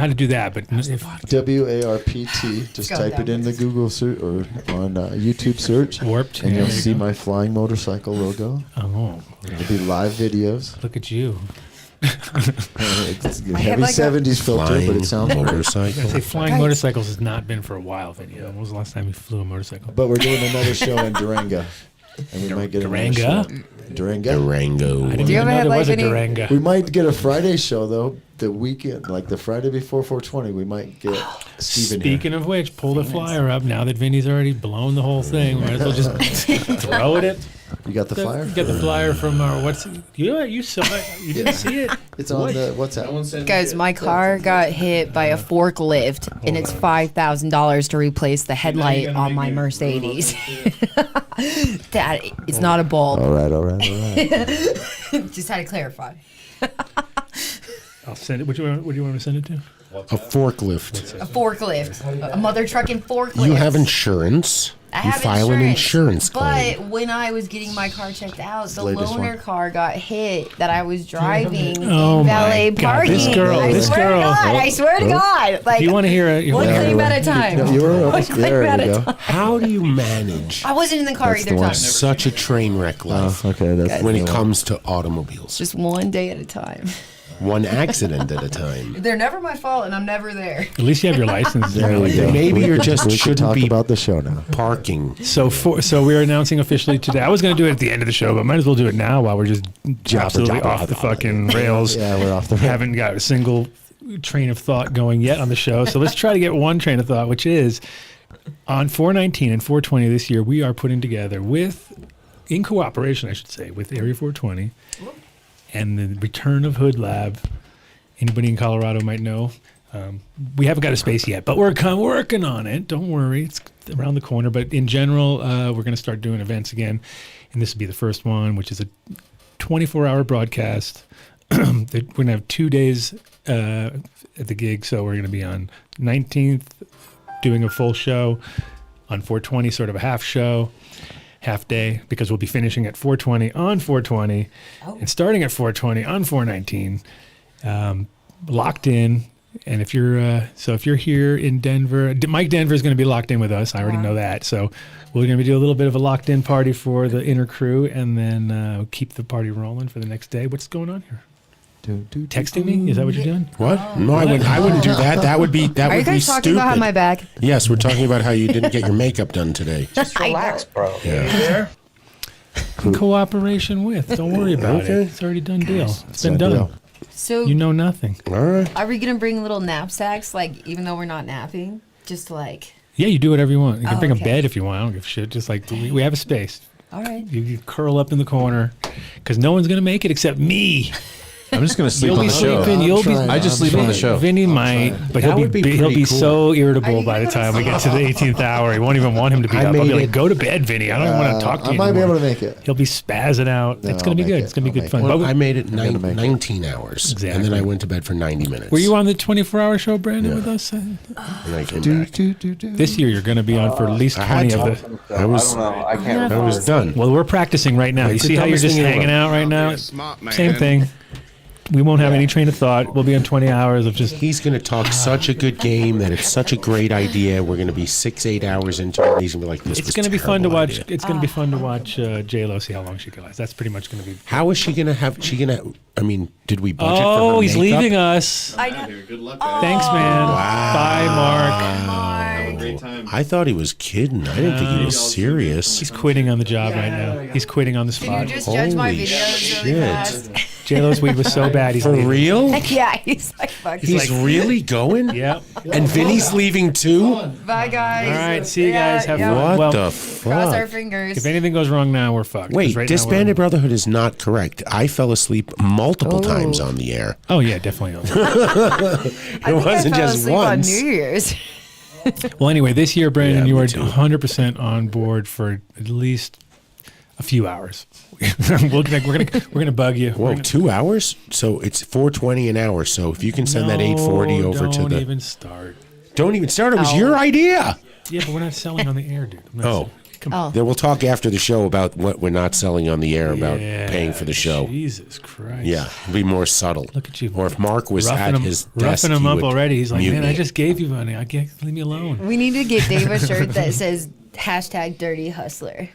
to do that, but if WARPT. Just type it in the Google search or on YouTube search. Warped. And Yeah, you'll there you see go. my flying motorcycle logo. Oh. It'll be live videos. Look at you. It's a I heavy had like a- 70s filter, but it sounds great. I say flying motorcycles has not been for a while, video. When was the last time you flew a motorcycle? But we're doing another show in Durango. And we might get Duranga? Durango. I didn't even know there was a Duranga. We might get a Friday show, though, the weekend, like the Friday before 420. We might get Steven here. Speaking of which, pull the flyer up now that Vinny's already blown the whole thing. Might as well just throw it at. You got the flyer? You got the flyer from our you saw it. You didn't see it. It's on the WhatsApp. Guys, my car got hit by a forklift, and it's $5,000 to replace the headlight on my Mercedes. That it's not a bulb. All right. Just had to clarify. I'll send it. What do you want to send it to? A forklift. A forklift, a mother trucking forklift. You have insurance. I You have file an insurance claim. But when I was getting my car checked out, the latest loaner one. car got hit that I was driving Oh in my valet God, parking. this girl. I swear to God. Like, you want to hear it? one claim at a time. You were One claim at a time. How do you manage I wasn't in the car either time. such a train wreck life okay, that's when it the comes to automobiles? Just one day at a time. One accident at a time. They're never my fault, and I'm never there. At least you have your license. There we go. Maybe you're just we can shouldn't talk be about the show now. parking. So we're announcing officially today. I was going to do it at the end of the show, but might as well do it now while we're just absolutely off the fucking rails. Yeah, we're off the rails. Haven't got a single train of thought going yet on the show. So let's try to get one train of thought, which is on 419 and 420 this year, we are putting together in cooperation, I should say, with Area 420 and the return of Hood Lab. Anybody in Colorado might know. We haven't got a space yet, but we're working on it. Don't worry. It's around the corner. But in general, we're going to start doing events again. And this will be the first one, which is a 24-hour broadcast. We're going to have 2 days at the gig. So we're going to be on 19th doing a full show, on 420 sort of a half show, half day, because we'll be finishing at 420 on 420 and starting at 420 on 419. Locked in, and if you're here in Denver, Mike Denver is going to be locked in with us. I already know that. So we're going to do a little bit of a locked in party for the inner crew, and then keep the party rolling for the next day. What's going on here? Texting me? Is that what you're doing? What? No, I wouldn't do that. That would be Are you be guys talking stupid. behind my back? Yes, we're talking about how you didn't get your makeup done today. Just relax, bro. Yeah. In cooperation with. Don't worry about it. It's already done deal. It's been done. So You know nothing. All right. are we gonna bring little knapsacks, like even though we're not napping, just to like? Yeah, you do whatever you want. You can Oh, bring a okay. bed if you want. I don't give a shit. Just like we have a space. All right. You curl up in the corner because no one's going to make it except me. I'm just going to sleep You'll on be the show. sleeping. I just sleep on the show. Vinny might, but That would be he'll pretty be cool. so irritable by the time we get to the 18th hour. He won't even want him to be I up. I'll be made like, it- go to bed, Vinny. I don't even want to talk to I you might be anymore. able to make it. He'll be spazzing out. No, It's going to be I'll make good. it. It's going to be I'll good make fun. it. But I made it gonna make it. 19 hours, and then Exactly. I went to bed for 90 minutes. were you on the 24-hour show, Brandon, with us? And I came back. This year, you're going to be on for at least I had 20 of to. the. I was. I don't know. I can't I was done. Well, we're practicing right now. You It's the see how you're dumbest just thing in the hanging world. out right now? Smart man. Same thing. We won't have any train of thought. We'll be on 20 hours of just. He's going to talk such a good game that it's such a great idea. We're going to be 6-8 hours into it. And he's going to be like, "This It's was going to be fun to terrible watch. idea." It's going to be fun to watch J-Lo see how long she can last. That's pretty much going to be. How is she going to have? She going to? I mean, did we budget for her Oh, he's makeup? leaving us. I know. Good luck, Thanks, man. Bye, Mark. Great time. I thought he was kidding. I didn't think he was serious. He's quitting on the job right now. He's quitting on the Can spot. you just judge my Holy videos shit. really fast? J-Lo's weed was so bad. He's For leaving. real? Yeah, he's like, fuck. He's really going? Yeah. And Vinny's leaving too? Bye, guys. All right, see you guys. Have fun. What Well, the Cross our fuck? fingers. if anything goes wrong now, we're fucked. 'Cause Wait, right now Disbanded Brotherhood is not correct. I fell asleep multiple times on the air. Oh yeah, definitely. It wasn't I fell just asleep once. on New Year's. Well, anyway, this year, Brandon, Yeah, you me are too. 100% on board for at least a few hours. we're gonna bug you. Whoa, 2 hours? So it's $4.20 an hour. So if you can send that $8.40 over to the. Don't even start. Don't even start. It was your idea. Yeah, but we're not selling on the air, dude. I'm not Oh. selling. Come on. Then we'll talk after the show about what we're not selling on the air about Yeah, paying for the show. Jesus Christ. Yeah, it'll be more subtle. Look at you. Or if Mark was roughing at him, his desk, roughing him he up would already. He's like, mute man, me. I just gave you money. I can't leave me alone. We need to get Dave a shirt that says #dirty hustler.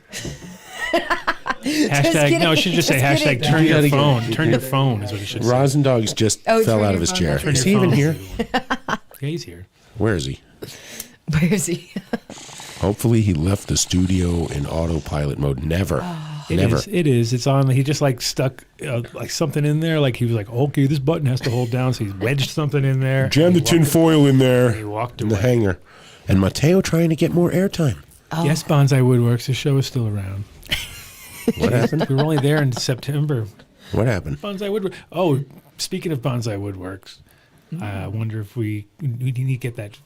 Hashtag, no, it should just say Just hashtag kidding. turn your Gotta phone. get- Turn your phone is what it should say. Rosin Dogs just Oh, fell turn out your of his phone, chair. that's Turn Is your he even phone. here? Yeah, he's here. Where is he? Where is he? Hopefully he left the studio in autopilot mode. Never. Never. It is. It's on. He just like stuck like something in there. Like he was like, okay, this button has to hold down. So he wedged something in there. Jam the tin foil in there. He walked in the away. hanger. And Mateo trying to get more airtime. Yes, Bonsai Woodworks. The show is still around. What happened? We were only there in September. What happened? Bonsai Woodworks. Oh, speaking of Bonsai Woodworks, I wonder if we need to get that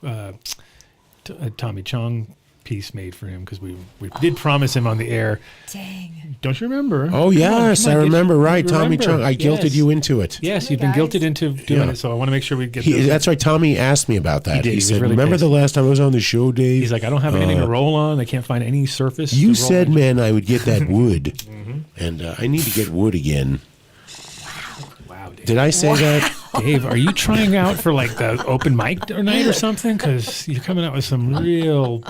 Tommy Chong piece made for him because we did promise him on the air. Dang. Don't you remember? Oh, yes, I remember. Right, Tommy Remember. Chung. I guilted Yes. you into it. Yes, you've been guilted into doing it, so I want to make sure we get those. That's right. Tommy asked me about that. He did. He was said, really remember pissed. the last time I was on the show, Dave? He's like, I don't have anything to roll on. I can't find any surface. You to roll said, into." man, I would get that wood. And I need to get wood again. Wow, Dave. Did I say that? Dave, are you trying out for like the open mic night or something? Because you're coming out with some real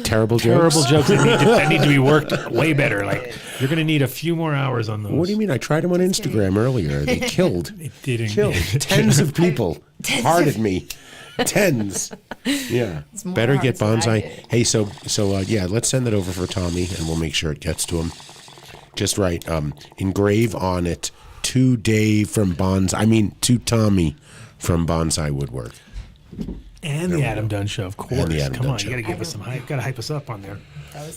Terrible jokes jokes? that need to be worked way better. Like you're going to need a few more hours on those. What do you mean? I tried them on Instagram earlier. They killed. It didn't. Killed. Tens of people hearted me. Tens. Yeah. It's more Better get hearts than I bonsai. did. Hey, so yeah, let's send that over for Tommy, and we'll make sure it gets to him. Just right. Engrave on it to Dave from Bonsai. I mean, to Tommy from Bonsai Woodwork. And There the we Adam go. Dunn show, of course. And the Adam Come Dunn on, show. you got to give us some hype. Got to hype us up on there.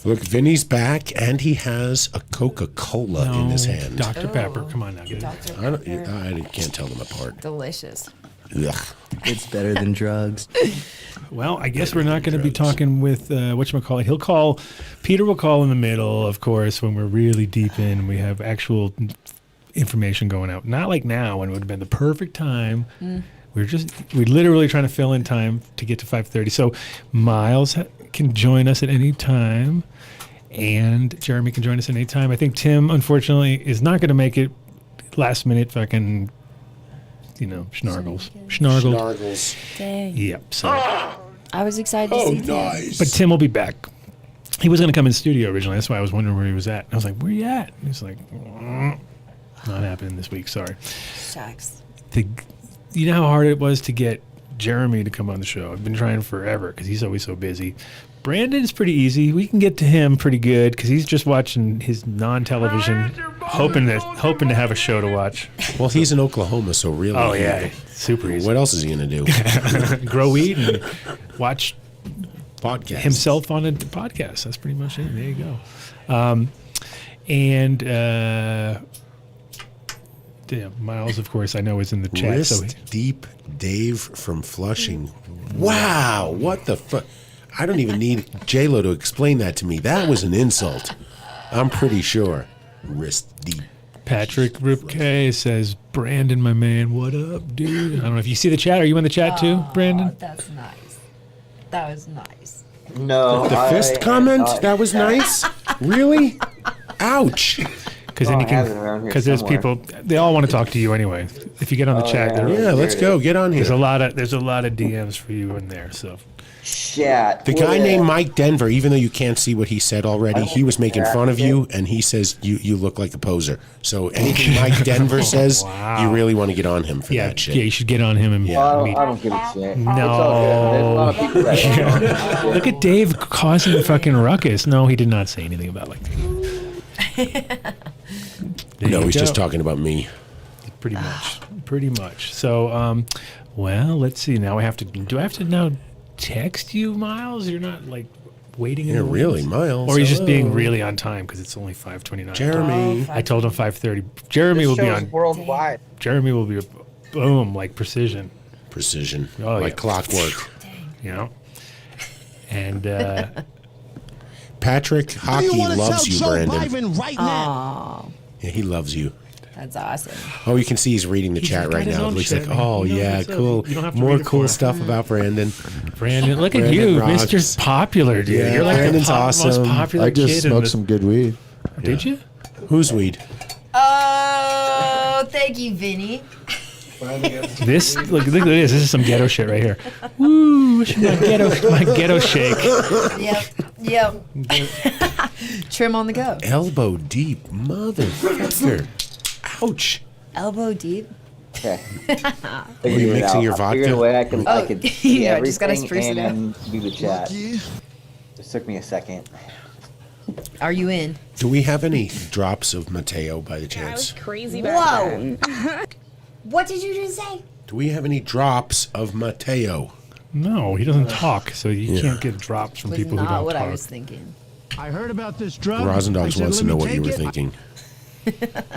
Look, Vinny's back, and he has a Coca-Cola in his hand. Dr. Pepper. Come on now, get it. I can't tell them apart. Delicious. Ugh. It's better than drugs. Well, I guess we're not going to be talking with whatchamacallit. He'll call. Peter will call in the middle, of course, when we're really deep in. We have actual information going out. Not like now, when it would have been the perfect time. We're literally trying to fill in time to get to 5:30. So Miles can join us at any time, and Jeremy can join us at any time. I think Tim, unfortunately, is not going to make it last minute. Fucking, snargled. Dang. Yep. So. I was excited to see Tim. But Tim will be back. He was going to come in studio originally. That's why I was wondering where he was at. And I was like, where you at? And he's like, not happening this week. Sorry. Shucks. You know how hard it was to get Jeremy to come on the show? I've been trying forever because he's always so busy. Brandon is pretty easy. We can get to him pretty good because he's just watching his non-television, hoping to have a show to watch. Well, he's in Oklahoma, so really. Oh, yeah. Super easy. What else is he going to do? Grow weed and watch podcast himself on a podcast. That's pretty much it. There you go. Miles, of course, I know is in the chat. Wrist deep Dave from Flushing. Wow, what the fuck? I don't even need J-Lo to explain that to me. That was an insult. I'm pretty sure. Wrist deep. Patrick Ripke says, Brandon, my man, what up, dude? I don't know if you see the chat. Are you in the chat too, Brandon? That's nice. That was nice. No. The fist comment? That was nice? Really? Ouch. Because then you can, because there's people, they all want to talk to you anyway. If you get on the chat, Yeah, let's go. Get on here. there's a lot of DMs for you in there. So Shit. The guy named Mike Denver, even though you can't see what he said already, he was making fun of you, and he says you look like a poser. So anything Mike Denver says, you really want to get on him for that shit. Yeah, you should get on him and meet. I don't give a shit. No. It's all good. There's a lot of people that don't give a shit. Look at Dave causing a fucking ruckus. No, he did not say anything about like. No, he's just talking about me. Pretty much. So, well, let's see. Now do I have to now text you, Miles? You're not like waiting in the really, wings? Miles. Or he's just being really on time because it's only 5:29. Jeremy. I told him 5:30. Jeremy will be on worldwide. Jeremy will be boom, like precision. Oh, like clockwork. You know? And Patrick Hockey loves you, Brandon. Oh, Yeah, he loves you. that's awesome. Oh, you can see he's reading the chat right now. He's like, oh, yeah, cool. More cool stuff about Brandon. Brandon, look at Brandon you, rocks. Mr. Popular, dude. Yeah, You're like Brandon's the awesome. most popular I just kid in smoked the- some good weed. Did you? Whose weed? Oh, thank you, Vinny. This look at this. This is some ghetto shit right here. Woo! This is my ghetto shake. Yep. Trim on the go. Elbow deep, motherfucker. Ouch. Elbow deep. Okay. Are you mixing your vodka? Figured a way I could see yeah, I just gotta everything spruce it up. and do the chat. Just took me a second. Are you in? Do we have any drops of Mateo by the chance? Crazy Whoa! What did you just say? Do we have any drops of Mateo? No, he doesn't talk, so you can't get drops from Was people who not don't what talk. I was thinking. I heard about this drug. Rosendogs wants to know what you were thinking.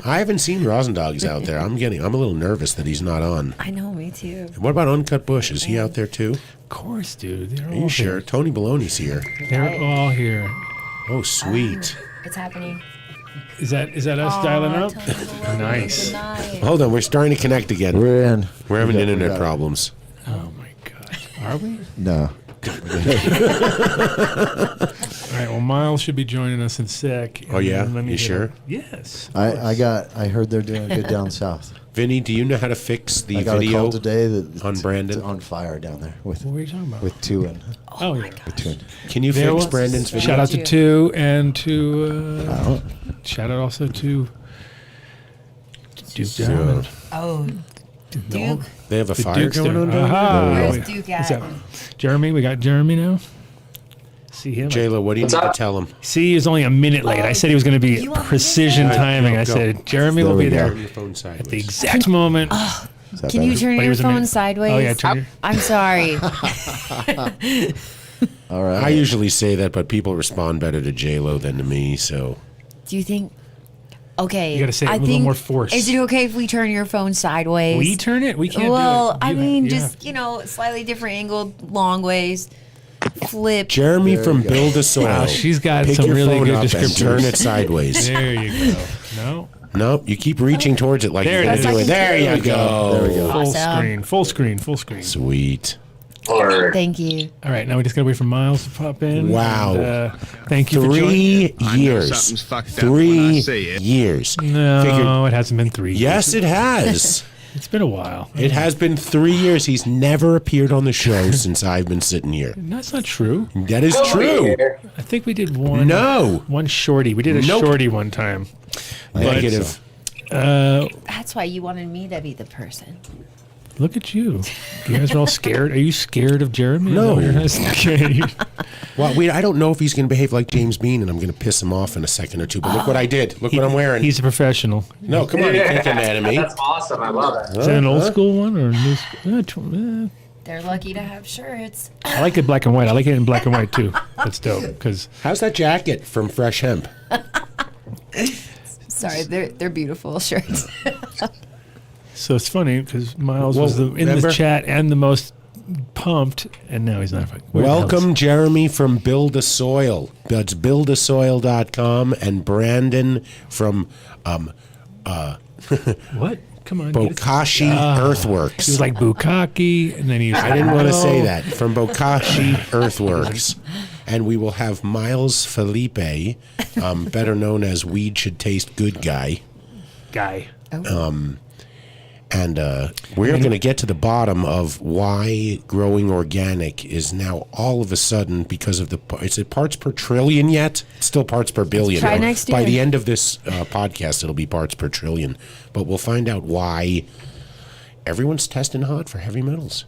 I haven't seen Rosendogs out there. I'm a little nervous that he's not on. I know, me too. What about Uncut Bush? Is he out there too? Of course, dude. They're Are all you sure? here. Tony Baloney's here. They're all here. Oh, sweet. It's happening. Is that us dialing up? Nice. Hold on, we're starting to connect again. We're in. We're having We internet got it. problems. Oh my god. Are we? No. All right. Well, Miles should be joining us in sec. Oh, yeah? Let me You get sure? him. Yes. I heard they're doing good down south. Vinny, do you know how to fix the I got a video call today that on Brandon? it's on fire down there with What were you talking about? with two in. Oh, yeah. With two in. Can you There fix was- Brandon's video? Shout out to two and to shout out also to Duke Diamond. Oh, Duke. They have a The fire Duke's going there. on down Aha. there? Where's Duke What's at? that? Jeremy, we got Jeremy now. See him. J-Lo, what do you need to tell him? See, he was only a minute late. I said he was going to be You want me to precision say? timing. I Go. said Jeremy There will we be go. there Turn your phone sideways. at the exact moment. Is that Can you better? turn But he your was a phone minute. sideways? Oh yeah, turn your. I'm sorry. All right. I usually say that, but people respond better to J-Lo than to me, so... Do you think? Okay. You gotta say it I with a little think- more force. Is it okay if we turn your phone sideways? We turn it. We can't Well, do it. I You mean, have- just slightly different angled, long ways. Flip. Jeremy There from you go. Build a Soil. Wow, she's got Pick some your really phone good up and descriptors. turn it sideways. There you go. No. Nope, you keep reaching towards it like There you're it gonna is. do it. There you go. There we go. Full Awesome. screen. Full screen. Full screen. Sweet. Thank you. All right, now we just gotta wait for Miles to pop in. Wow. And, thank you for joining. 3 years. 3 years. No, Figured- it hasn't been 3 years. Yes, it has. It's been a while. It has been 3 years. He's never appeared on the show since I've been sitting here. That's not true. That is true. I think we did one. No. One shorty. We did a Nope. shorty one time. Negative. That's why you wanted me to be the person. Look at you. You guys are all scared. Are you scared of Jeremy? No. Okay. Well, I don't know if he's going to behave like James Bean, and I'm going to piss him off in a second or two. But look what I did. Look what I'm wearing. He's a professional. No, come on. You can't get mad at me. That's awesome. I love it. Is that an old school one or a new school? They're lucky to have shirts. I like it black and white. I like it in black and white too. That's dope. Because How's that jacket from Fresh Hemp? Sorry, they're beautiful shirts. so it's funny because Miles was in remember? the chat and the most pumped, and now he's not. Where the hell is- Welcome, Jeremy from Build a Soil. That's buildasoil.com, and Brandon from What? Come on. Bokashi Earthworks. He was like Bukaki, and then he was I didn't want to say that. From Bokashi Earthworks. And we will have Miles Felipe, better known as Weed Should Taste Good Guy. And we're going to get to the bottom of why growing organic is now all of a sudden, because of is it parts per trillion yet? It's still parts per billion. Try next year. By the end of this podcast, it'll be parts per trillion. But we'll find out why everyone's testing hot for heavy metals.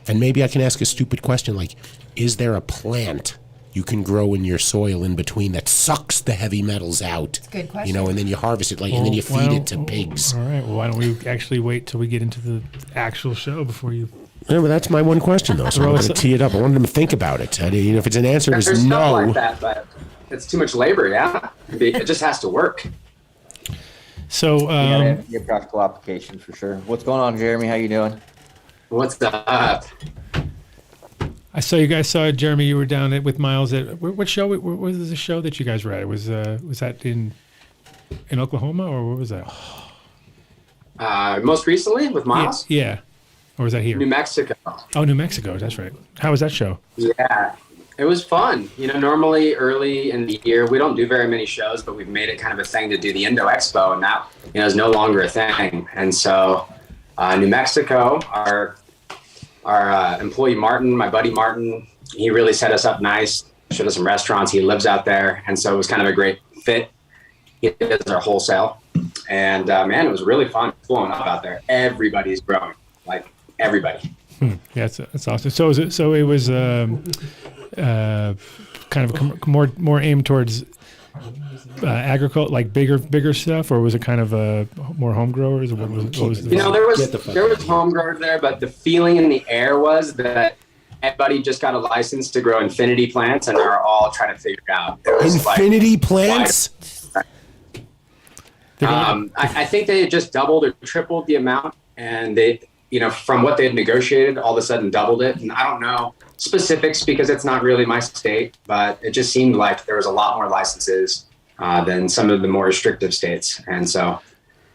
And maybe I can ask a stupid question like, is there a plant you can grow in your soil in between that sucks the heavy metals out? Good question. You know, and then you harvest it and then you feed it to pigs. All right. Well, why don't we actually wait till we get into the actual show before you? Yeah, but that's my one question though. So I'm going to tee it up. I wanted them to think about it. If it's an answer, There's is stuff no. like that, but it's too much labor. Yeah, it just has to work. So your practical application for sure. What's going on, Jeremy? How you doing? What's up? I saw you guys saw Jeremy. You were down with Miles at what show? What was the show that you guys were at? Was that in Oklahoma or what was that? Most recently with Miles. Yeah. Or was that here? New Mexico. Oh, New Mexico. That's right. How was that show? Yeah, it was fun. Normally early in the year, we don't do very many shows, but we've made it kind of a thing to do the Indo Expo, and that is no longer a thing. And so New Mexico, our employee Martin, my buddy Martin, he really set us up nice, showed us some restaurants. He lives out there, and so it was kind of a great fit. He does our wholesale, and man, it was really fun blowing up out there. Everybody's growing, like everybody. Yeah, that's awesome. So it was kind of more aimed towards agriculture, like bigger stuff, or was it kind of more home growers? Or what was there was home growers there, but the feeling in the air was that everybody just got a license to grow infinity plants and are all trying to figure it out. Infinity plants? I think they had just doubled or tripled the amount, and they, from what they had negotiated, all of a sudden doubled it. And I don't know specifics because it's not really my state, but it just seemed like there was a lot more licenses than some of the more restrictive states. And so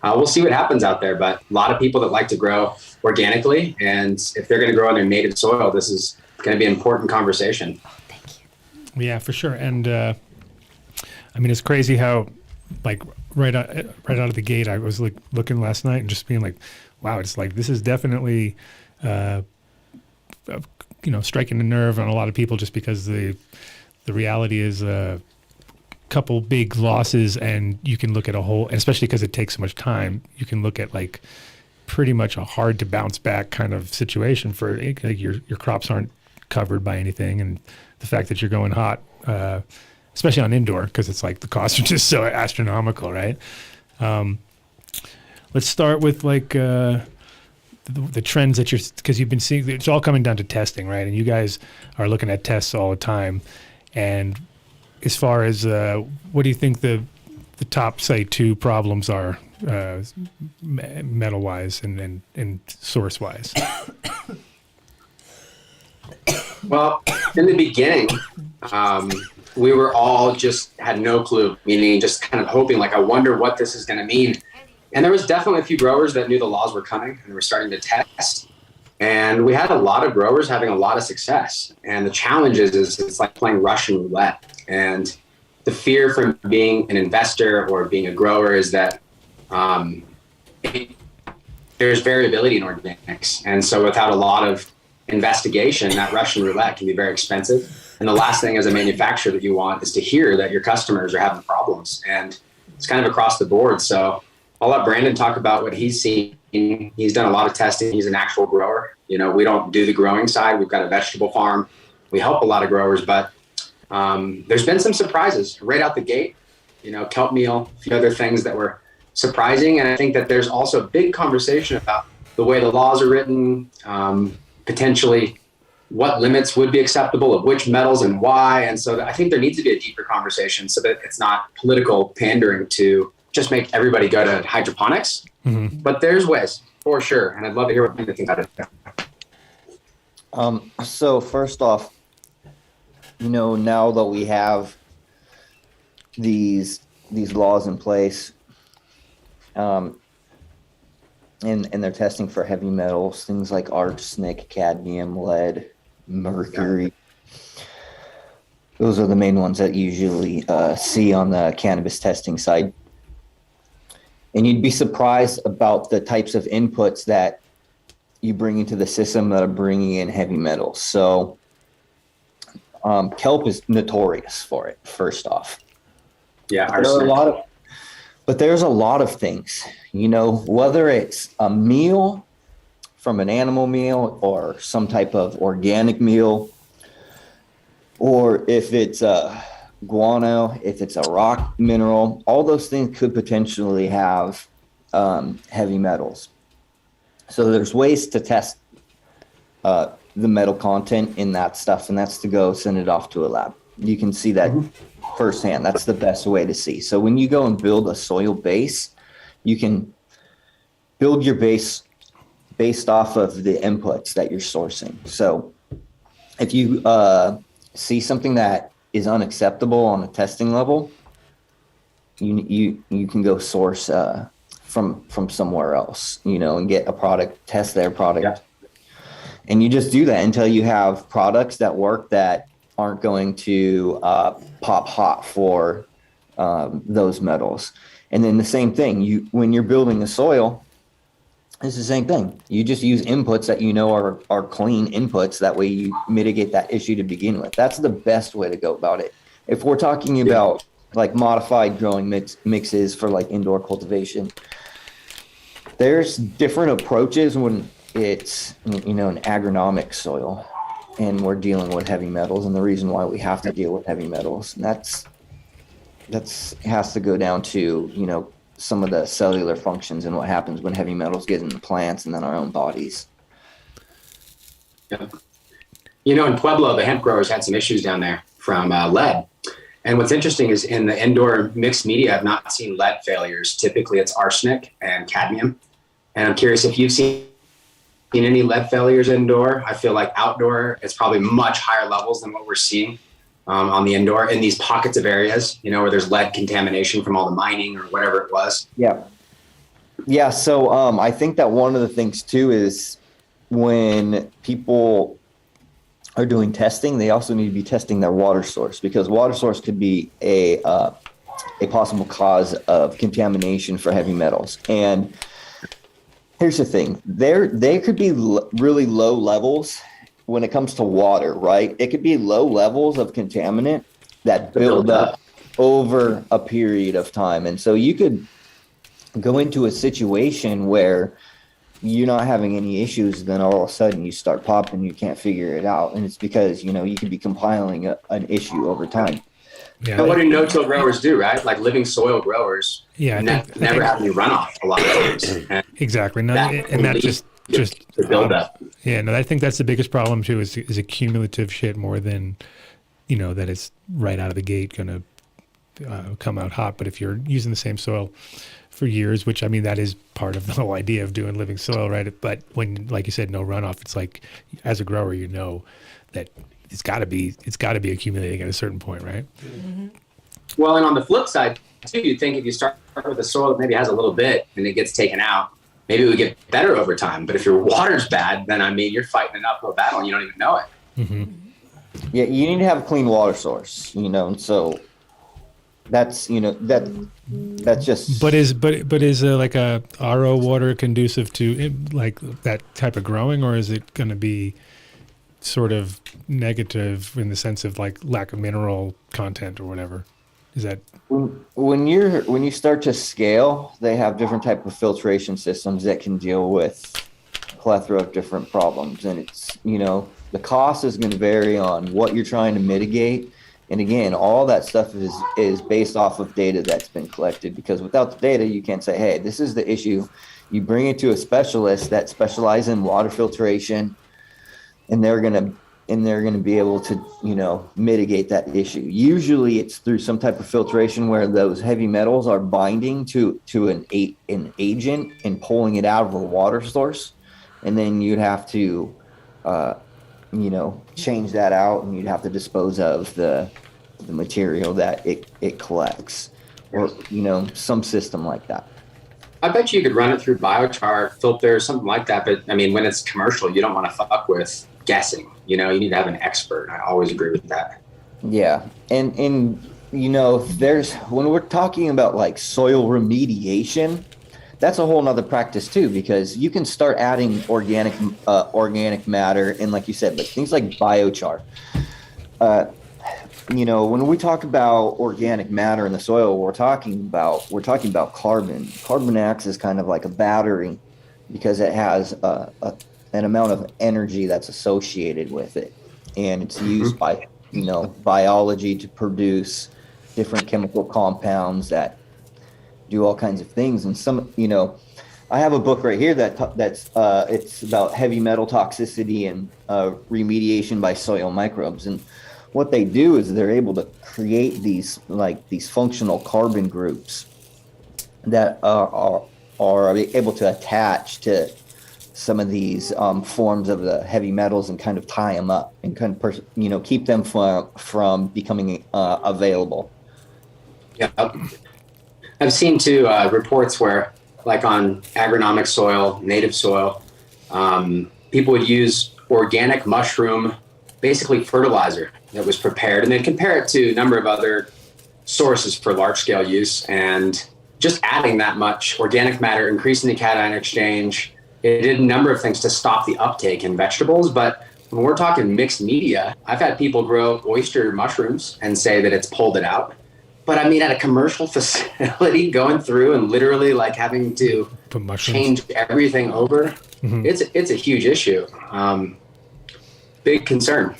we'll see what happens out there. But a lot of people that like to grow organically, and if they're going to grow on their native soil, this is going to be an important conversation. Oh, thank you. Yeah, for sure. And I mean, it's crazy how, like, right out of the gate, I was like looking last night and just being like, wow, it's like this is definitely, striking a nerve on a lot of people, just because the reality is a couple big losses, and you can look at a whole, especially because it takes so much time. You can look at like pretty much a hard to bounce back kind of situation for like your crops aren't covered by anything, and the fact that you're going hot. Especially on indoor, because it's like the costs are just so astronomical, right? Let's start with like the trends that because you've been seeing. It's all coming down to testing, right? And you guys are looking at tests all the time. And as far as what do you think the top, say, two problems are, metal wise and source wise? Well, in the beginning, we were all just had no clue, meaning just kind of hoping, like, I wonder what this is going to mean. And there was definitely a few growers that knew the laws were coming and they were starting to test. And we had a lot of growers having a lot of success. And the challenge is it's like playing Russian roulette. And the fear from being an investor or being a grower is that there's variability in organics. And so without a lot of investigation, that Russian roulette can be very expensive. And the last thing as a manufacturer that you want is to hear that your customers are having problems. And it's kind of across the board. So I'll let Brandon talk about what he's seen. He's done a lot of testing. He's an actual grower. We don't do the growing side. We've got a vegetable farm. We help a lot of growers, but there's been some surprises right out the gate. Kelp meal, a few other things that were surprising. And I think that there's also a big conversation about the way the laws are written, potentially what limits would be acceptable of which metals and why. And so I think there needs to be a deeper conversation so that it's not political pandering to just make everybody go to hydroponics. Mm-hmm. But there's ways, for sure. And I'd love to hear what you think about it. So first off, now that we have these laws in place, and they're testing for heavy metals, things like arsenic, cadmium, lead, mercury. Those are the main ones that you usually see on the cannabis testing side. And you'd be surprised about the types of inputs that you bring into the system that are bringing in heavy metals. So kelp is notorious for it, first off. Yeah, there's a lot of things, whether it's a meal from an animal meal or some type of organic meal, or if it's guano, if it's a rock mineral, all those things could potentially have heavy metals. So there's ways to test the metal content in that stuff, and that's to go send it off to a lab. You can see that firsthand. That's the best way to see. So when you go and build a soil base, you can build your base based off of the inputs that you're sourcing. So if you see something that is unacceptable on a testing level, you can go source from somewhere else, and get a product, test their product. Yeah. And you just do that until you have products that work that aren't going to pop hot for those metals. And then the same thing, when you're building a soil, it's the same thing. You just use inputs that are clean inputs. That way you mitigate that issue to begin with. That's the best way to go about it. If we're talking about like modified growing mixes for like indoor cultivation, there's different approaches when it's, an agronomic soil and we're dealing with heavy metals, and the reason why we have to deal with heavy metals, and that's has to go down to, some of the cellular functions and what happens when heavy metals get in the plants and then our own bodies. Yeah. In Pueblo, the hemp growers had some issues down there from lead. And what's interesting is in the indoor mixed media, I've not seen lead failures. Typically it's arsenic and cadmium. And I'm curious if you've seen any lead failures indoor. I feel like outdoor, it's probably much higher levels than what we're seeing on the indoor in these pockets of areas, where there's lead contamination from all the mining or whatever it was. Yeah. Yeah. So I think that one of the things too is when people are doing testing, they also need to be testing their water source, because water source could be a possible cause of contamination for heavy metals. And here's the thing, there could be really low levels when it comes to water, right? It could be low levels of contaminant that build up over a period of time. And so you could go into a situation where you're not having any issues, then all of a sudden you start popping, you can't figure it out. And it's because, you could be compiling an issue over time. Yeah. But what do no-till growers do, right? Like living soil growers, never have any runoff a lot of times. Exactly. No, and that just the buildup. Yeah, no, I think that's the biggest problem too, is a cumulative shit more than, that it's right out of the gate going to come out hot. But if you're using the same soil for years, which that is part of the whole idea of doing living soil, right? But when, like you said, no runoff, it's like as a grower, that it's got to be accumulating at a certain point, right? Mm-hmm. Well, and on the flip side too, you think if you start with a soil that maybe has a little bit and it gets taken out, maybe it would get better over time. But if your water's bad, then you're fighting an uphill battle and you don't even know it. Mm-hmm. Yeah, you need to have a clean water source, and so that's that's just. But is like a RO water conducive to like that type of growing, or is it going to be sort of negative in the sense of like lack of mineral content or whatever? Is that when you start to scale, they have different type of filtration systems that can deal with a plethora of different problems, and it's the cost is going to vary on what you're trying to mitigate. And again, all that stuff is based off of data that's been collected, because without the data, you can't say, hey, this is the issue. You bring it to a specialist that specializes in water filtration, and they're going to be able to, mitigate that issue. Usually it's through some type of filtration where those heavy metals are binding to an agent and pulling it out of a water source. And then you'd have to, change that out, and you'd have to dispose of the material that it collects, or, some system like that. I bet you could run it through biochar filter, something like that. But when it's commercial, you don't want to fuck with guessing. You need to have an expert. I always agree with that. Yeah. And there's, when we're talking about like soil remediation, that's a whole nother practice too, because you can start adding organic matter, and like you said, like things like biochar. When we talk about organic matter in the soil, we're talking about carbon. Carbon acts as kind of like a battery, because it has an amount of energy that's associated with it, and it's used by biology to produce different chemical compounds that do all kinds of things. And some, I have a book right here that's it's about heavy metal toxicity and remediation by soil microbes. And what they do is they're able to create these functional carbon groups that are able to attach to some of these forms of the heavy metals and kind of tie them up and kind of keep them from becoming available. Yeah, I've seen too reports where, like on agronomic soil, native soil, people would use organic mushroom, basically fertilizer that was prepared, and they'd compare it to a number of other sources for large scale use, and just adding that much organic matter, increasing the cation exchange. It did a number of things to stop the uptake in vegetables. But when we're talking mixed media, I've had people grow oyster mushrooms and say that it's pulled it out. But I mean, at a commercial facility, going through and literally like having to change everything over, it's a huge issue. Big concern,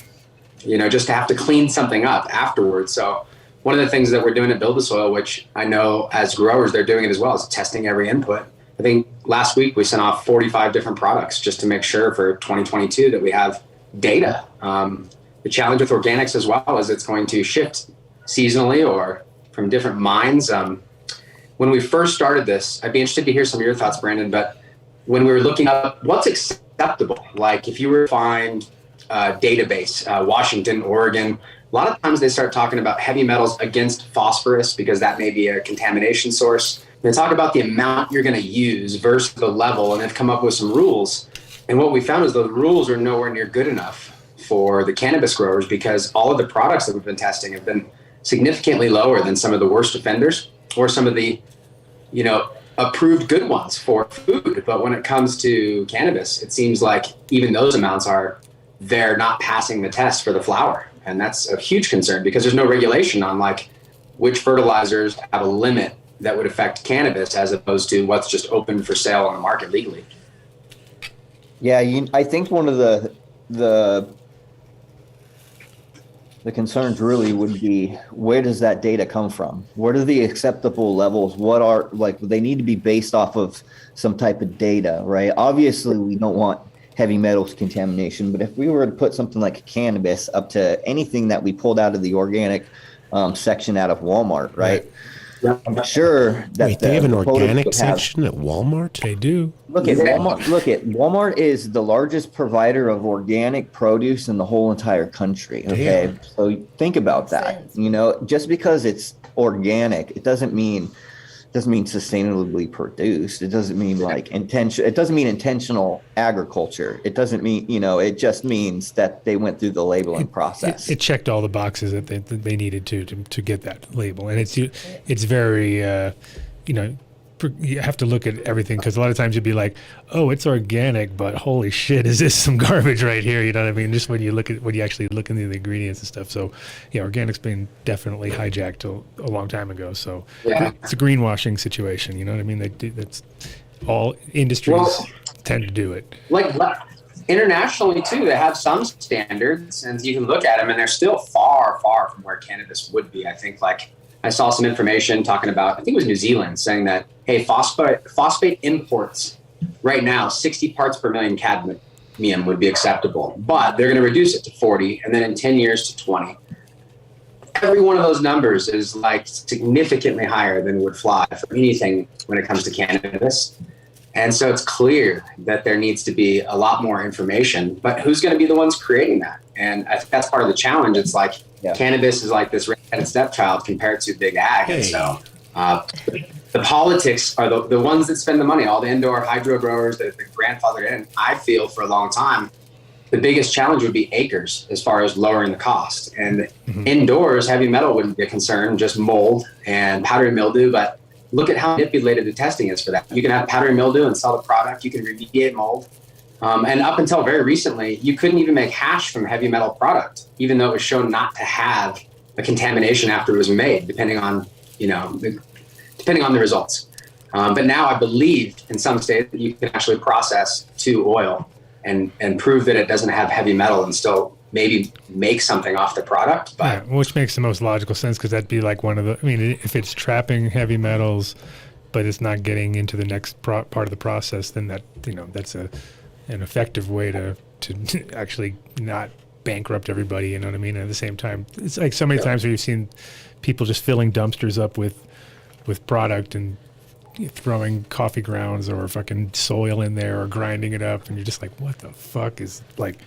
just to have to clean something up afterwards. So one of the things that we're doing at Build the Soil, which I know as growers, they're doing it as well, is testing every input. I think last week we sent off 45 different products just to make sure for 2022 that we have data. The challenge with organics as well is it's going to shift seasonally or from different mines. When we first started this, I'd be interested to hear some of your thoughts, Brandon, but when we were looking up what's acceptable, like if you were to find a database, Washington, Oregon, a lot of times they start talking about heavy metals against phosphorus because that may be a contamination source. They talk about the amount you're going to use versus the level, and they've come up with some rules. And what we found is those rules are nowhere near good enough for the cannabis growers because all of the products that we've been testing have been significantly lower than some of the worst offenders or some of the, approved good ones for food. But when it comes to cannabis, it seems like even those amounts they're not passing the test for the flower. And that's a huge concern because there's no regulation on like which fertilizers have a limit that would affect cannabis as opposed to what's just open for sale on the market legally. Yeah, I think one of the concerns really would be, where does that data come from? What are the acceptable levels? They need to be based off of some type of data, right? Obviously, we don't want heavy metals contamination, but if we were to put something like cannabis up to anything that we pulled out of the organic section out of Walmart, right? I'm sure that they have an organic section at Walmart. They do. Look at Walmart is the largest provider of organic produce in the whole entire country. Okay, so think about that. Just because it's organic, it doesn't mean sustainably produced. It doesn't mean It doesn't mean intentional agriculture. It doesn't mean It just means that they went through the labeling process. It checked all the boxes that they needed to get that label, and it's very you have to look at everything because a lot of times you'd be like, oh, it's organic, but holy shit, is this some garbage right here? You know what I mean? Just when you actually look into the ingredients and stuff. So yeah, organic's been definitely hijacked a long time ago. So it's a greenwashing situation. You know what I mean? That's all industries tend to do it. Like internationally too, they have some standards, and you can look at them, and they're still far, far from where cannabis would be. I think I saw some information talking about, I think it was New Zealand, saying that, hey, phosphate imports right now, 60 parts per million cadmium would be acceptable, but they're going to reduce it to 40, and then in 10 years to 20. Every one of those numbers is significantly higher than would fly for anything when it comes to cannabis. And so it's clear that there needs to be a lot more information, but who's going to be the ones creating that? And I think that's part of the challenge. It's cannabis is like this redheaded stepchild compared to big ag. Hey. And so the politics are the ones that spend the money, all the indoor hydro growers that are grandfathered in. I feel for a long time, the biggest challenge would be acres as far as lowering the cost. And indoors, heavy metal wouldn't be a concern, just mold and powdery mildew. But look at how manipulated the testing is for that. You can have powdery mildew and sell the product. You can remediate mold. And up until very recently, you couldn't even make hash from heavy metal product, even though it was shown not to have a contamination after it was made, depending on the results. But now I believe in some states that you can actually process to oil and prove that it doesn't have heavy metal and still maybe make something off the product. But yeah, which makes the most logical sense, because that'd be like one of the, I mean, if it's trapping heavy metals, but it's not getting into the next part of the process, then that, that's an effective way to actually not bankrupt everybody, you know what I mean? And at the same time, it's like so many times where you've seen people just filling dumpsters up with product and throwing coffee grounds or fucking soil in there or grinding it up, and you're just like, what the fuck is, like,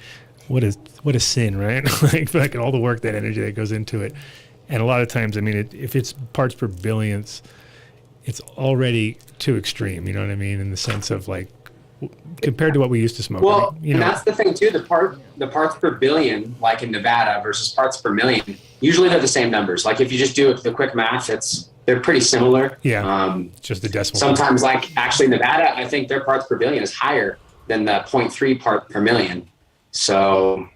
what a sin, right? like all the work, that energy that goes into it. And a lot of times, I mean, if it's parts per billionths, it's already too extreme, you know what I mean? In the sense of, like, compared to what we used to smoke. Well, right? And that's the thing too. The parts per billion, like in Nevada, versus parts per million, usually they're the same numbers. Like if you just do the quick math, they're pretty similar. Yeah. Just the decimal. Sometimes, like actually Nevada, I think their parts per billion is higher than the 0.3 part per million. So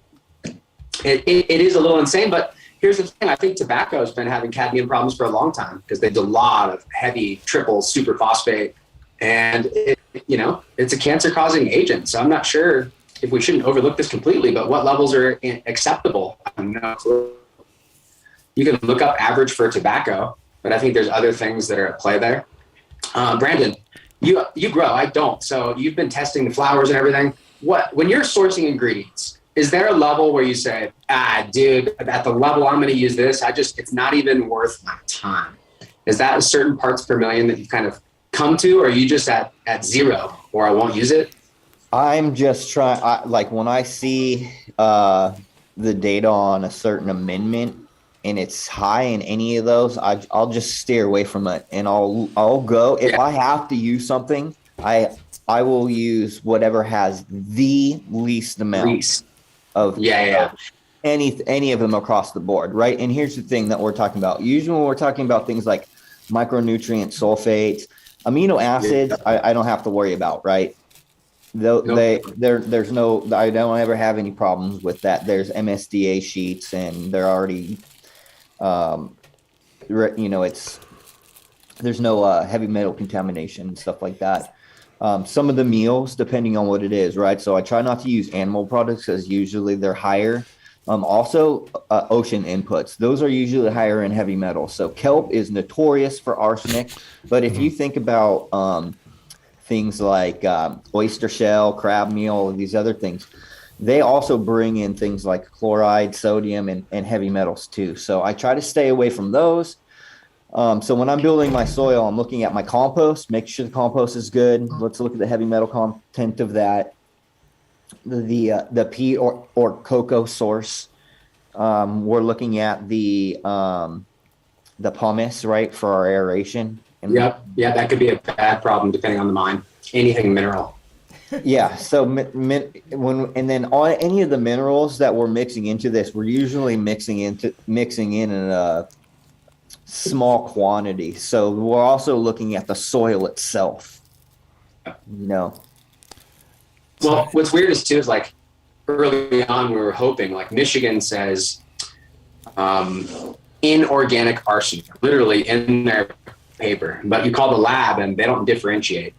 it is a little insane. But here's the thing: I think tobacco has been having cadmium problems for a long time because they do a lot of heavy triple superphosphate. And it's a cancer-causing agent. So I'm not sure if we shouldn't overlook this completely, but what levels are acceptable? I have no clue. You can look up average for tobacco, but I think there's other things that are at play there. Brandon, you grow, I don't. So you've been testing the flowers and everything. When you're sourcing ingredients, is there a level where you say, dude, at the level I'm going to use this, it's not even worth my time? Is that a certain parts per million that you've kind of come to, or are you just at zero, or I won't use it? I'm just trying, like when I see the data on a certain amendment and it's high in any of those, I'll just steer away from it, and I'll go, if I have to use something, I will use whatever has the least amount of any of them across the board, right? And here's the thing that we're talking about. Usually when we're talking about things like micronutrient sulfates, amino acids, I don't have to worry about, right? There's no, I don't ever have any problems with that. There's MSDA sheets, and they're already, there's no heavy metal contamination and stuff like that. Some of the meals, depending on what it is, right? So I try not to use animal products because usually they're higher. Also, ocean inputs. Those are usually higher in heavy metals. So kelp is notorious for arsenic. But if you think about things like oyster shell, crab meal, these other things, they also bring in things like chloride, sodium, and heavy metals too. So I try to stay away from those. So when I'm building my soil, I'm looking at my compost, make sure the compost is good. Let's look at the heavy metal content of that. The peat or cocoa source. We're looking at the pumice, right, for our aeration. And that could be a bad problem depending on the mine. Anything mineral. Yeah. So then on any of the minerals that we're mixing into this, we're usually mixing in a small quantity. So we're also looking at the soil itself. Well, what's weird is like early on we were hoping, like Michigan says, inorganic arsenic, literally in their paper, but you call the lab and they don't differentiate,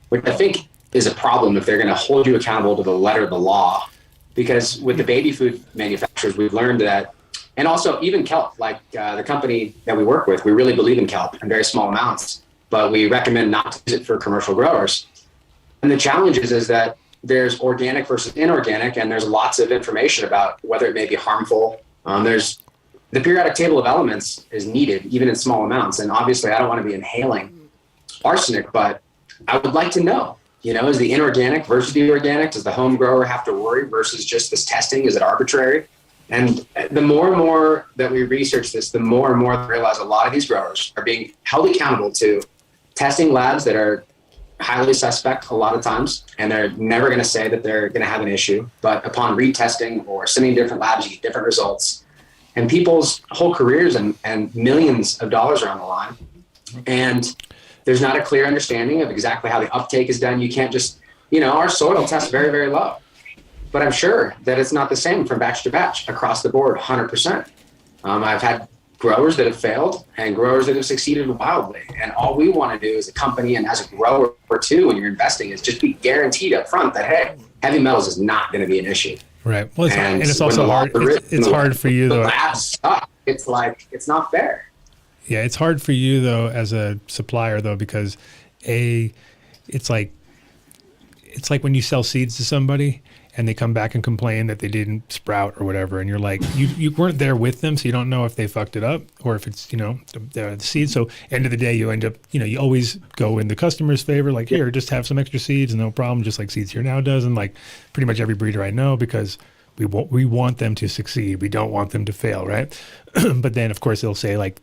which I think is a problem if they're going to hold you accountable to the letter of the law. Because with the baby food manufacturers, we've learned that, and also even kelp, like the company that we work with, we really believe in kelp in very small amounts, but we recommend not to use it for commercial growers. And the challenge is that there's organic versus inorganic, and there's lots of information about whether it may be harmful. There's the periodic table of elements is needed, even in small amounts. And obviously, I don't want to be inhaling arsenic, but I would like to know, is the inorganic versus the organic? Does the home grower have to worry versus just this testing? Is it arbitrary? And the more and more that we research this, the more and more I realize a lot of these growers are being held accountable to testing labs that are highly suspect a lot of times, and they're never going to say that they're going to have an issue. But upon retesting or sending different labs, you get different results. And people's whole careers and millions of dollars are on the line. And there's not a clear understanding of exactly how the uptake is done. You can't just, our soil tests very, very low. But I'm sure that it's not the same from batch to batch across the board, 100%. I've had growers that have failed and growers that have succeeded wildly. And all we want to do as a company and as a grower too, when you're investing, is just be guaranteed up front that, hey, heavy metals is not going to be an issue. Right. Well, and it's when also the hard. laws are It's hard for you the though. labs suck. It's like, it's not fair. Yeah, it's hard for you though as a supplier though, because it's like when you sell seeds to somebody and they come back and complain that they didn't sprout or whatever, and you're like, you weren't there with them, so you don't know if they fucked it up or if it's the seeds. So end of the day, you end up you always go in the customer's favor, like here, just have some extra seeds, no problem, just like Seeds Here Now does, and like pretty much every breeder I know, because we want them to succeed. We don't want them to fail, right? But then, of course, they'll say like,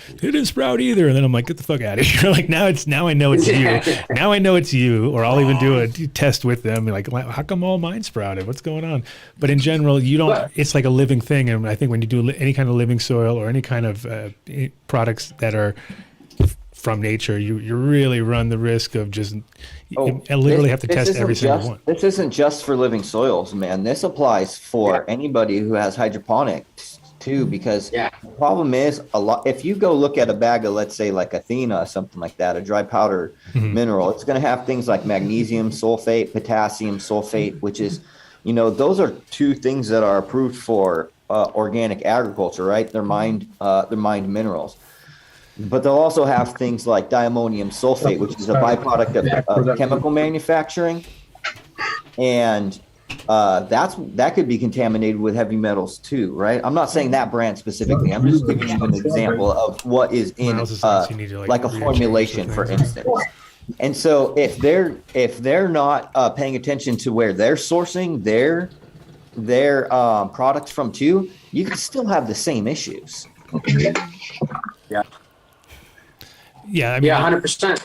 "It didn't sprout either," and then I'm like, "Get the fuck out of here!" Like now I know it's you. Now I know it's you, or I'll even do a test with them. Like, how come all mine sprouted? What's going on? But in general, you don't. It's like a living thing, and I think when you do any kind of living soil or any kind of products that are from nature, you really run the risk of just you literally have to test every single one. This isn't just for living soils, man. This applies for anybody who has hydroponics too, because the problem is if you go look at a bag of, let's say, like Athena, something like that, a dry powder mineral, it's going to have things like magnesium sulfate, potassium sulfate, which is, those are two things that are approved for organic agriculture, right? They're mined minerals. But they'll also have things like diammonium sulfate, which is a byproduct of chemical manufacturing, and that could be contaminated with heavy metals too, right? I'm not saying that brand specifically. I'm just giving you an example of what is in like a formulation, for instance. And so if they're not paying attention to where they're sourcing their products from too, you can still have the same issues. Yeah. Yeah, I mean, 100%.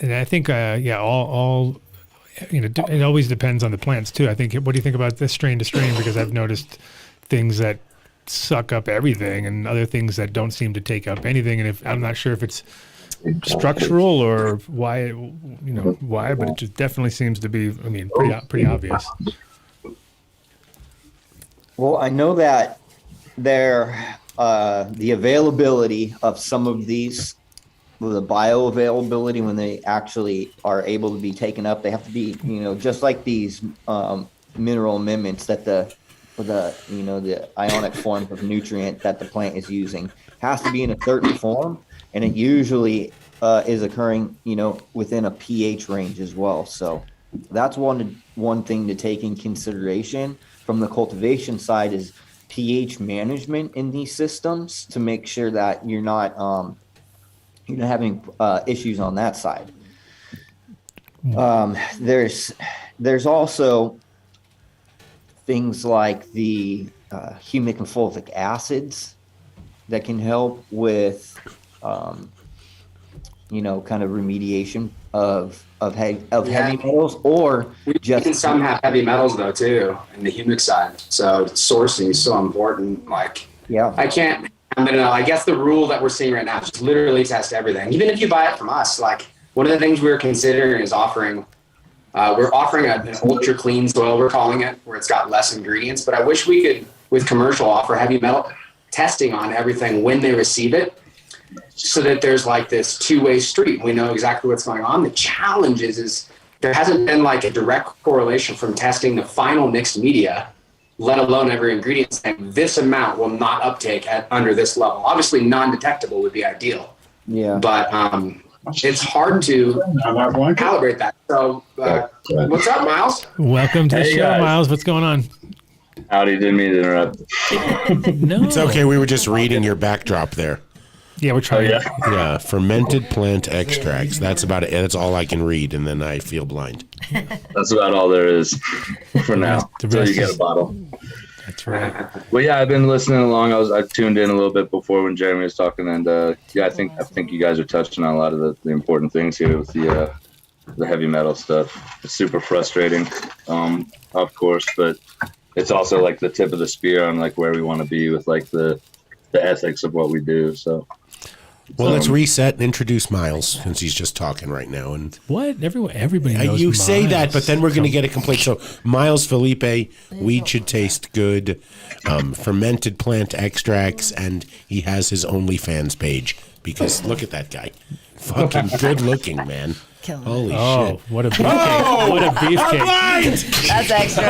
And I think, all it always depends on the plants too. I think. What do you think about this strain to strain? Because I've noticed things that suck up everything, and other things that don't seem to take up anything. And I'm not sure if it's structural or why, but it just definitely seems to be. I mean, pretty obvious. Well, I know that the availability of some of these, the bioavailability, when they actually are able to be taken up, they have to be, just like these mineral amendments that the ionic form of nutrient that the plant is using has to be in a certain form, and it usually is occurring, within a pH range as well. So that's one thing to take in consideration from the cultivation side is pH management in these systems to make sure that you're not having issues on that side. There's also things like the humic and fulvic acids that can help with kind of remediation of heavy metals, or just some have heavy metals though too in the humic side. So sourcing is so important. Like, I guess the rule that we're seeing right now is just literally test everything. Even if you buy it from us, like one of the things we're considering is offering an ultra clean soil, we're calling it, where it's got less ingredients. But I wish we could, with commercial, offer heavy metal testing on everything when they receive it, so that there's like this two-way street. We know exactly what's going on. The challenge is there hasn't been like a direct correlation from testing the final mixed media, let alone every ingredient, saying this amount will not uptake at under this level. Obviously non-detectable would be ideal. Yeah. But it's hard to calibrate that. So what's up, Miles? Welcome to the show, guys. Miles. What's going on? Howdy, didn't mean to interrupt. No. It's okay. We were just reading your backdrop there. Yeah, we're trying. Yeah, fermented plant extracts. That's about it. That's all I can read, and then I feel blind. That's about all there is for now. Until you get a bottle. That's right. Well, yeah, I've been listening along. I tuned in a little bit before when Jeremy was talking, and I think you guys are touching on a lot of the important things here with the heavy metal stuff. It's super frustrating, of course, but it's also like the tip of the spear on like where we want to be with like the ethics of what we do. So. Well, let's reset and introduce Miles, since he's just talking right now. And what? Everybody knows you Miles. say that, but then we're going to get a complaint. So, Miles Filipeli, weed should taste good, fermented plant extracts, and he has his OnlyFans page. Because look at that guy. Fucking good looking, man. killing it. Holy Oh, shit. what a beefcake. What a beefcake. That's extra.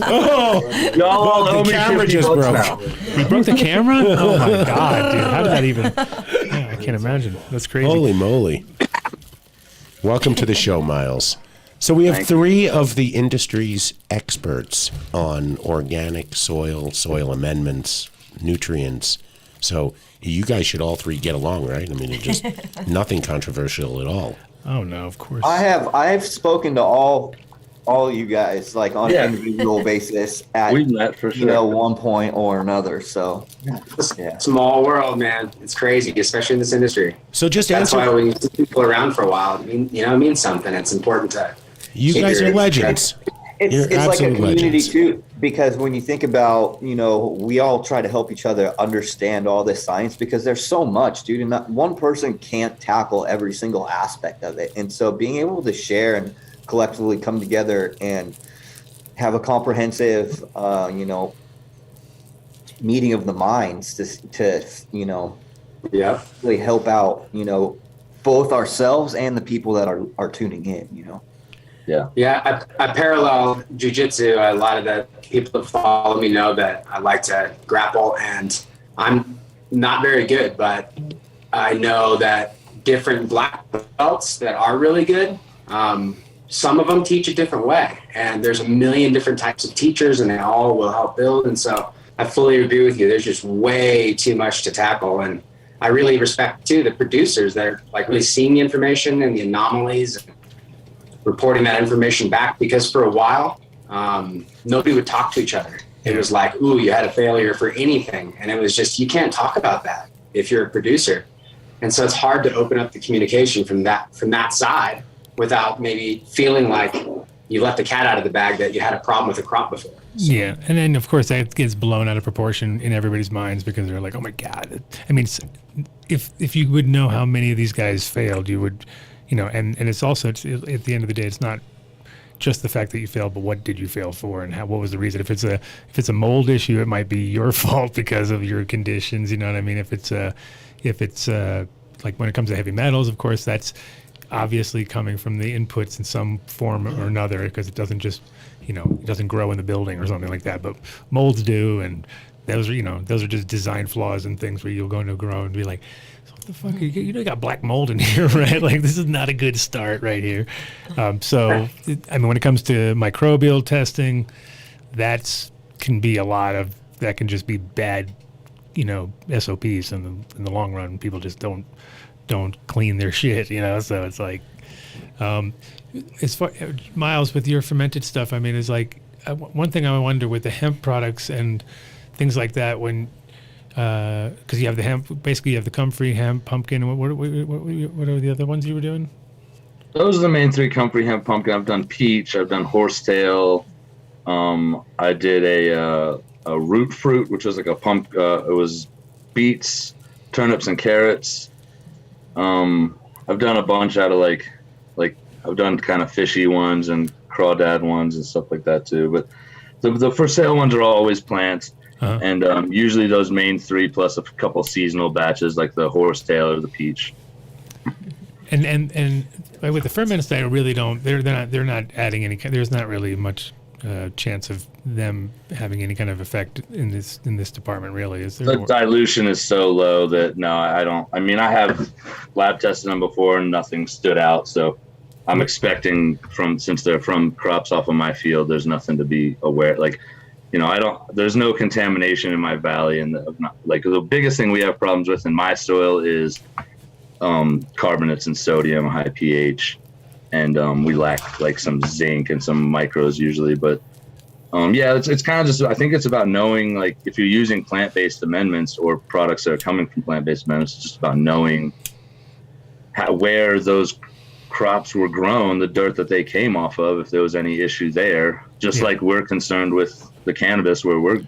Oh, the camera just broke. You broke the camera? Oh my God, dude. How did that even... Yeah, I can't imagine. That's crazy. Holy moly. Welcome to the show, Miles. So we have three of the industry's experts on organic soil, soil amendments, nutrients. So you guys should all three get along, right? I mean, it's just nothing controversial at all. Oh, no, of course. I have spoken to all you guys like on an individual basis at We've met for sure. one point or another. So Small world, man. It's crazy, especially in this industry. So just that's answer. why when you see people around for a while, it means something. It's important to. You guys are legends. It's like a community too, because when you think about, we all try to help each other understand all this science because there's so much, dude, and not one person can't tackle every single aspect of it. And so being able to share and collectively come together and have a comprehensive, meeting of the minds to really help out, both ourselves and the people that are tuning in, Yeah, I parallel jujitsu. A lot of the people that follow me know that I like to grapple, and I'm not very good, but I know that different black belts that are really good, some of them teach a different way, and there's a million different types of teachers, and they all will help build. And so I fully agree with you. There's just way too much to tackle, and I really respect too the producers that are like really seeing the information and the anomalies and reporting that information back, because for a while nobody would talk to each other. It was like, ooh, you had a failure for anything, and it was just, you can't talk about that if you're a producer. And so it's hard to open up the communication from that side without maybe feeling like you let the cat out of the bag, that you had a problem with a crop before. Yeah, and then of course that gets blown out of proportion in everybody's minds because they're like, "Oh my God!" I mean, if you would know how many of these guys failed, you would, and it's also at the end of the day, it's not just the fact that you failed, but what did you fail for, and what was the reason? If it's a mold issue, it might be your fault because of your conditions. You know what I mean? If it's like when it comes to heavy metals, of course, that's obviously coming from the inputs in some form or another, because it doesn't just, it doesn't grow in the building or something like that, but molds do, and those are just design flaws and things where you'll go into a grow and be like, what the fuck, you got black mold in here, right? Like, this is not a good start right here. So when it comes to microbial testing, that can be that can just be bad, SOPs in the long run. People just don't clean their shit, so it's like, as far, Miles, with your fermented stuff, I mean, it's like, one thing I wonder with the hemp products and things like that, when, because you have the hemp, basically you have the comfrey, hemp, pumpkin, what are the other ones you were doing? Those are the main three: comfrey, hemp, pumpkin. I've done peach, I've done horsetail, I did a root fruit, which was like a it was beets, turnips, and carrots. I've done a bunch out of like I've done kind of fishy ones and crawdad ones and stuff like that too. But the for sale ones are always plants, and usually those main three plus a couple seasonal batches like the horsetail or the peach. And with the ferments, they really don't. They're not adding any. There's not really much chance of them having any kind of effect in this department, really, is there? The dilution is so low that no, I don't. I mean, I have lab tested them before and nothing stood out. So I'm expecting since they're from crops off of my field, there's nothing to be aware. Like, there's no contamination in my valley, and the biggest thing we have problems with in my soil is carbonates and sodium, high pH. And we lack like some zinc and some micros usually, but it's kind of just, I think it's about knowing, like, if you're using plant-based amendments or products that are coming from plant-based amendments, it's just about knowing where those crops were grown, the dirt that they came off of, if there was any issue there. Just like we're concerned with the cannabis, where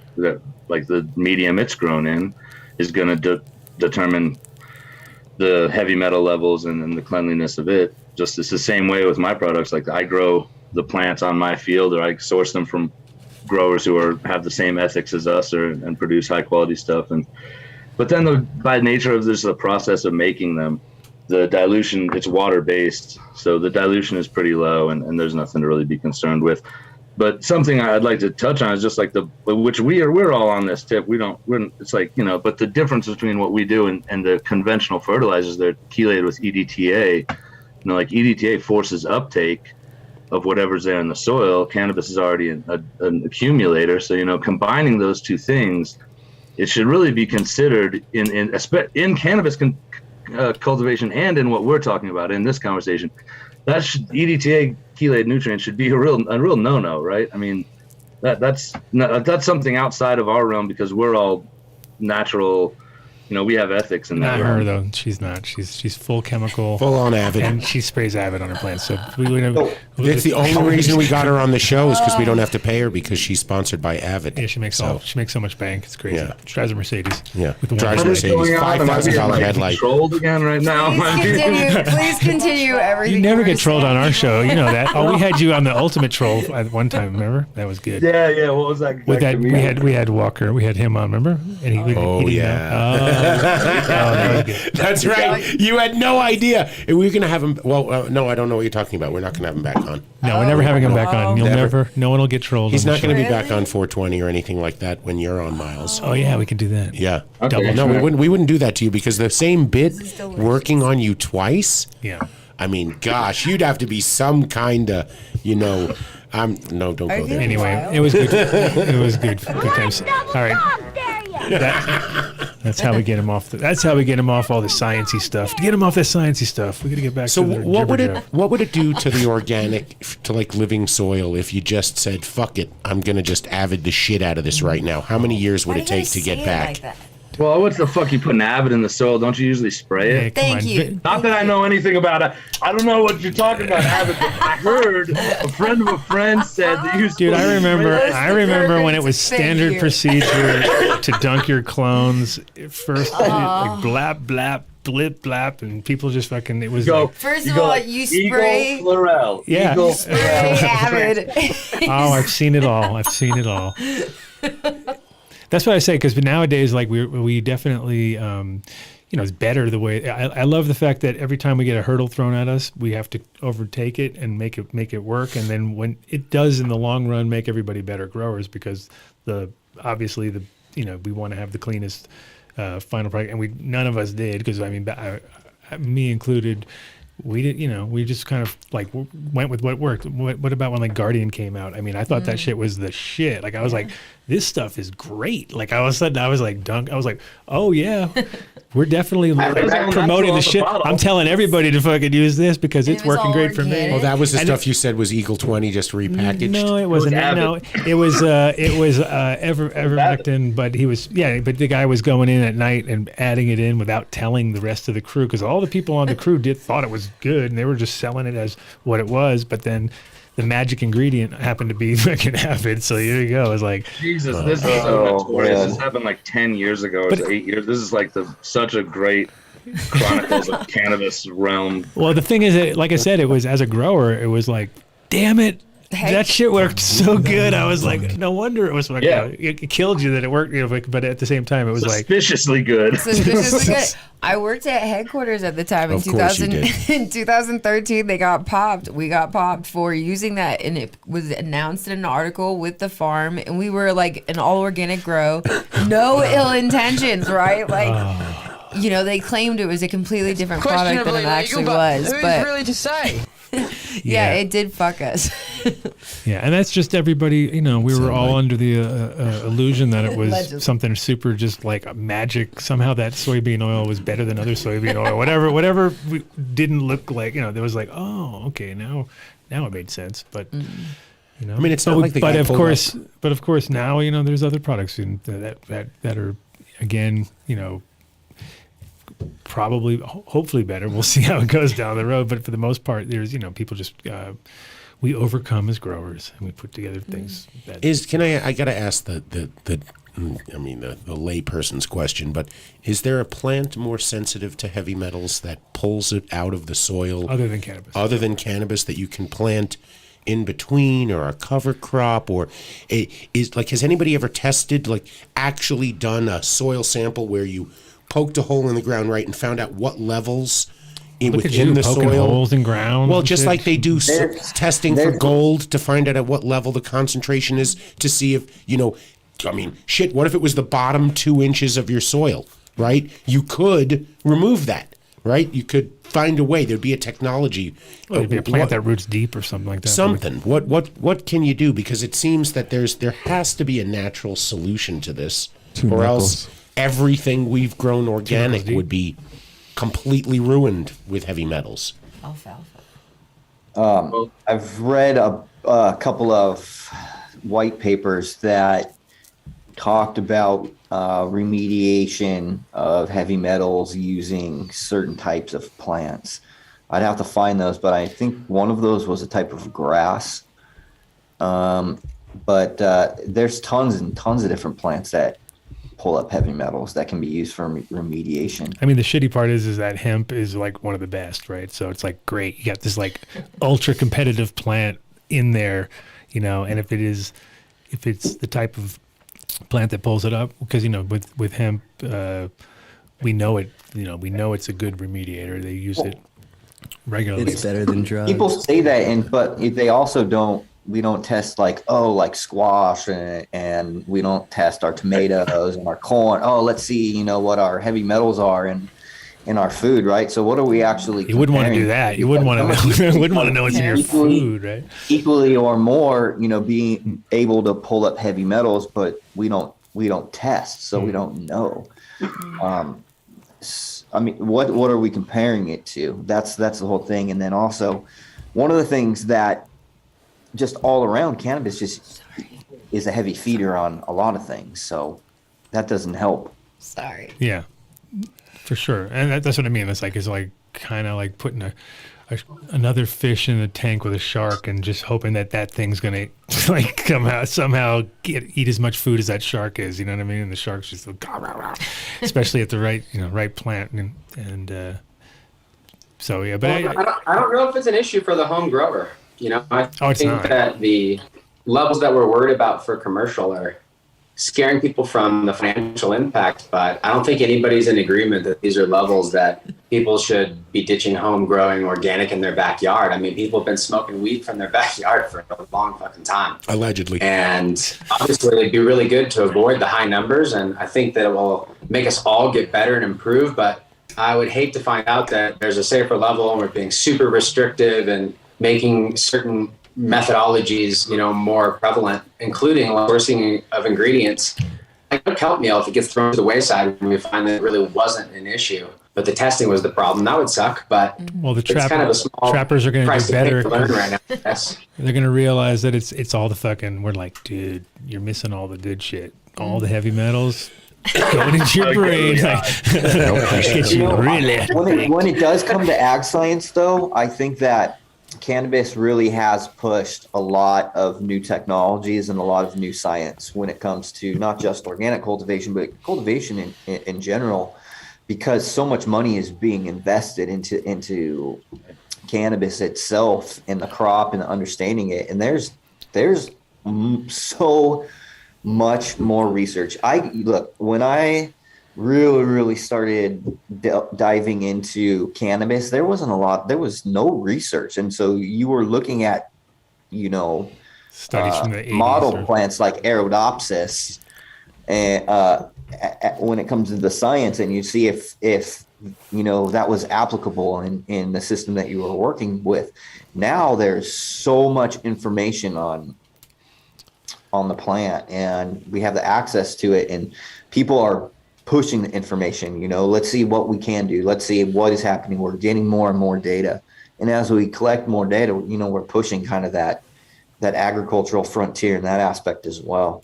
like the medium it's grown in is going to determine the heavy metal levels and the cleanliness of it. Just it's the same way with my products. Like, I grow the plants on my field, or I source them from growers who have the same ethics as us, and produce high quality stuff. But then by nature of this, the process of making them, the dilution, it's water based, so the dilution is pretty low, and there's nothing to really be concerned with. But something I'd like to touch on is just like we're all on this tip. It's like, but the difference between what we do and the conventional fertilizers, they're chelated with EDTA. Like EDTA forces uptake of whatever's there in the soil. Cannabis is already an accumulator. So, combining those two things, it should really be considered in cannabis cultivation and in what we're talking about in this conversation. That EDTA chelated nutrient should be a real no-no, right? I mean, that's something outside of our realm because we're all natural. We have ethics in that. Not her though. She's not. She's full chemical, full on Avid, and she sprays Avid on her plants. So it's the only reason we got her on the show is because we don't have to pay her because she's sponsored by Avid. Yeah, she makes so much bank. It's crazy. Yeah. She drives a Mercedes. Yeah, with drives a Mercedes. $5,000 headlight. Trolled again right now. Please continue everything. You never get trolled on our show. You know that. Oh, we had you on the ultimate troll at one time. Remember? That was good. Yeah. What was that? With that, we had Walker. We had him on. Remember? And he that was good. That's right. You had no idea. We were going to have him. Well, no, I don't know what you're talking about. We're not going to have him back on. No, we're never having him back on. You'll never. No one will get trolled. He's not going to be back on 420 or anything like that when you're on, Miles. Oh yeah, we can do that. Yeah. Okay. No, we wouldn't do that to you because the same bit working on you twice. Yeah. I mean, gosh, you'd have to be some kind of, no, don't go there. Anyway, it was good. It was good. Good times. All right. That's how we get him off. That's how we get him off all the sciencey stuff. To get him off that sciencey stuff, we got to get back. So to the what would it do to the organic, to like living soil if you just said, "Fuck it, I'm gonna just Avid the shit out of this right now"? How many years would it take to get back? Well, what's the fuck? You putting Avid in the soil? Don't you usually spray it? Thank you. Not that I know anything about it. I don't know what you're talking about, Avid. But I heard a friend of a friend said that you. Dude, I remember when it was standard procedure to dunk your clones first, like blap blap. Blip blap, and people just fucking. It was like, first of all, you spray. Eagle Florel. Yeah. Eagle Spray Avid. Oh, I've seen it all. That's what I say, because nowadays, like we definitely, it's better the way. I love the fact that every time we get a hurdle thrown at us, we have to overtake it and make it work. And then when it does in the long run, make everybody better growers, because obviously we want to have the cleanest final product, and none of us did, because me included. We did, we just kind of like went with what worked. What about when like Guardian came out? I mean, I thought that shit was the shit. Like I was like, this stuff is great. Like all of a sudden I was like, oh yeah, we're definitely promoting the shit. I'm telling everybody to fucking use this because it's working great for me. Oh, that was the stuff you said was Eagle 20 just repackaged. No, it wasn't. It was Evermectin, but but the guy was going in at night and adding it in without telling the rest of the crew, because all the people on the crew thought it was good and they were just selling it as what it was, but then the magic ingredient happened to be fucking Avid, so here you go. It's like, Jesus, this is so notorious. This happened like 10 years ago. It's 8 years. This is like such a great chronicles of cannabis realm. Well, the thing is that, like I said, it was, as a grower, it was like, damn it, that shit worked so good. I was like, no wonder it was fucking. Yeah. It killed you that it worked, but at the same time, it was suspiciously good. Suspiciously good. I worked at headquarters at the time in 2013. They got popped. We got popped for using that, and it was announced in an article with the farm, and we were like an all organic grow, no ill intentions, right? Like, they claimed it was a completely different product than it actually was. But really to say. Yeah, it did fuck us. Yeah, and that's just everybody. We were all under the illusion that it was something super, just like magic. Somehow that soybean oil was better than other soybean oil. Whatever didn't look like. There was like, oh, okay, now it made sense. But I mean, it's not like the but of course now there's other products that are, again, probably, hopefully better. We'll see how it goes down the road. But for the most part, there's, people just, we overcome as growers, and we put together things. I gotta ask the layperson's question, but is there a plant more sensitive to heavy metals that pulls it out of the soil? Other than cannabis. That you can plant in between, or a cover crop, or has anybody ever tested, actually done a soil sample where you poked a hole in the ground, right, and found out what levels within the poking soil. holes in ground. Well, just like they do testing for gold to find out at what level the concentration is to see if, I mean, shit, what if it was the bottom 2 inches of your soil, right? You could remove that, right? You could find a way. There'd be a technology. Well, there'd be a plant that roots deep or something like that. Something. What can you do? Because it seems that there has to be a natural solution to this, or else everything we've grown organic would be completely ruined with heavy metals. I've read a couple of white papers that talked about remediation of heavy metals using certain types of plants. I'd have to find those, but I think one of those was a type of grass. But there's tons and tons of different plants that pull up heavy metals that can be used for remediation. I mean, the shitty part is that hemp is like one of the best, right? So it's like great. You got this like ultra competitive plant in there, and if it's the type of plant that pulls it up, because with hemp, we know it's a good remediator. They use it regularly. It's better than drugs. People say that, but they also don't. We don't test like squash and we don't test our tomatoes and our corn. Let's see, what our heavy metals are in our food, right? So what are we actually? You wouldn't want to do that. You wouldn't want to. Wouldn't want to know what's in your food, right? Equally or more, being able to pull up heavy metals, but we don't test, so we don't know. I mean, what are we comparing it to? That's the whole thing. And then also, one of the things that just all around cannabis just is a heavy feeder on a lot of things, so that doesn't help. Sorry. Yeah, for sure, and that's what I mean. It's like kind of like putting another fish in a tank with a shark and just hoping that thing's gonna like come out somehow eat as much food as that shark is. You know what I mean? And the shark's just like, especially at the right plant and so yeah. But I don't know if it's an issue for the home grower. I think that the levels that we're worried about for commercial are scaring people from the financial impact, but I don't think anybody's in agreement that these are levels that people should be ditching home growing organic in their backyard. I mean, people have been smoking weed from their backyard for a long fucking time. Allegedly. And obviously it'd be really good to avoid the high numbers, and I think that it will make us all get better and improve, but I would hate to find out that there's a safer level and we're being super restrictive and making certain methodologies, more prevalent, including sourcing of ingredients. Like a kelp meal, if it gets thrown to the wayside, we find that it really wasn't an issue, but the testing was the problem. That would suck, but well, it's kind of a small trappers are going to do better. To learn right now. Yes. They're going to realize that it's all the fucking. We're like, dude, you're missing all the good shit, all the heavy metals. Going into your brain, when it does come to ag science, though, I think that cannabis really has pushed a lot of new technologies and a lot of new science when it comes to not just organic cultivation, but cultivation in general, because so much money is being invested into cannabis itself and the crop and understanding it. And there's so much more research. When I really started diving into cannabis, there was no research, and so you were looking at studies from the 80s model plants like Arabidopsis, and when it comes to the science, and you see if that was applicable in the system that you were working with. Now there's so much information on the plant, and we have the access to it, and people are pushing the information. Let's see what we can do. Let's see what is happening. We're getting more and more data, and as we collect more data, we're pushing kind of that agricultural frontier in that aspect as well.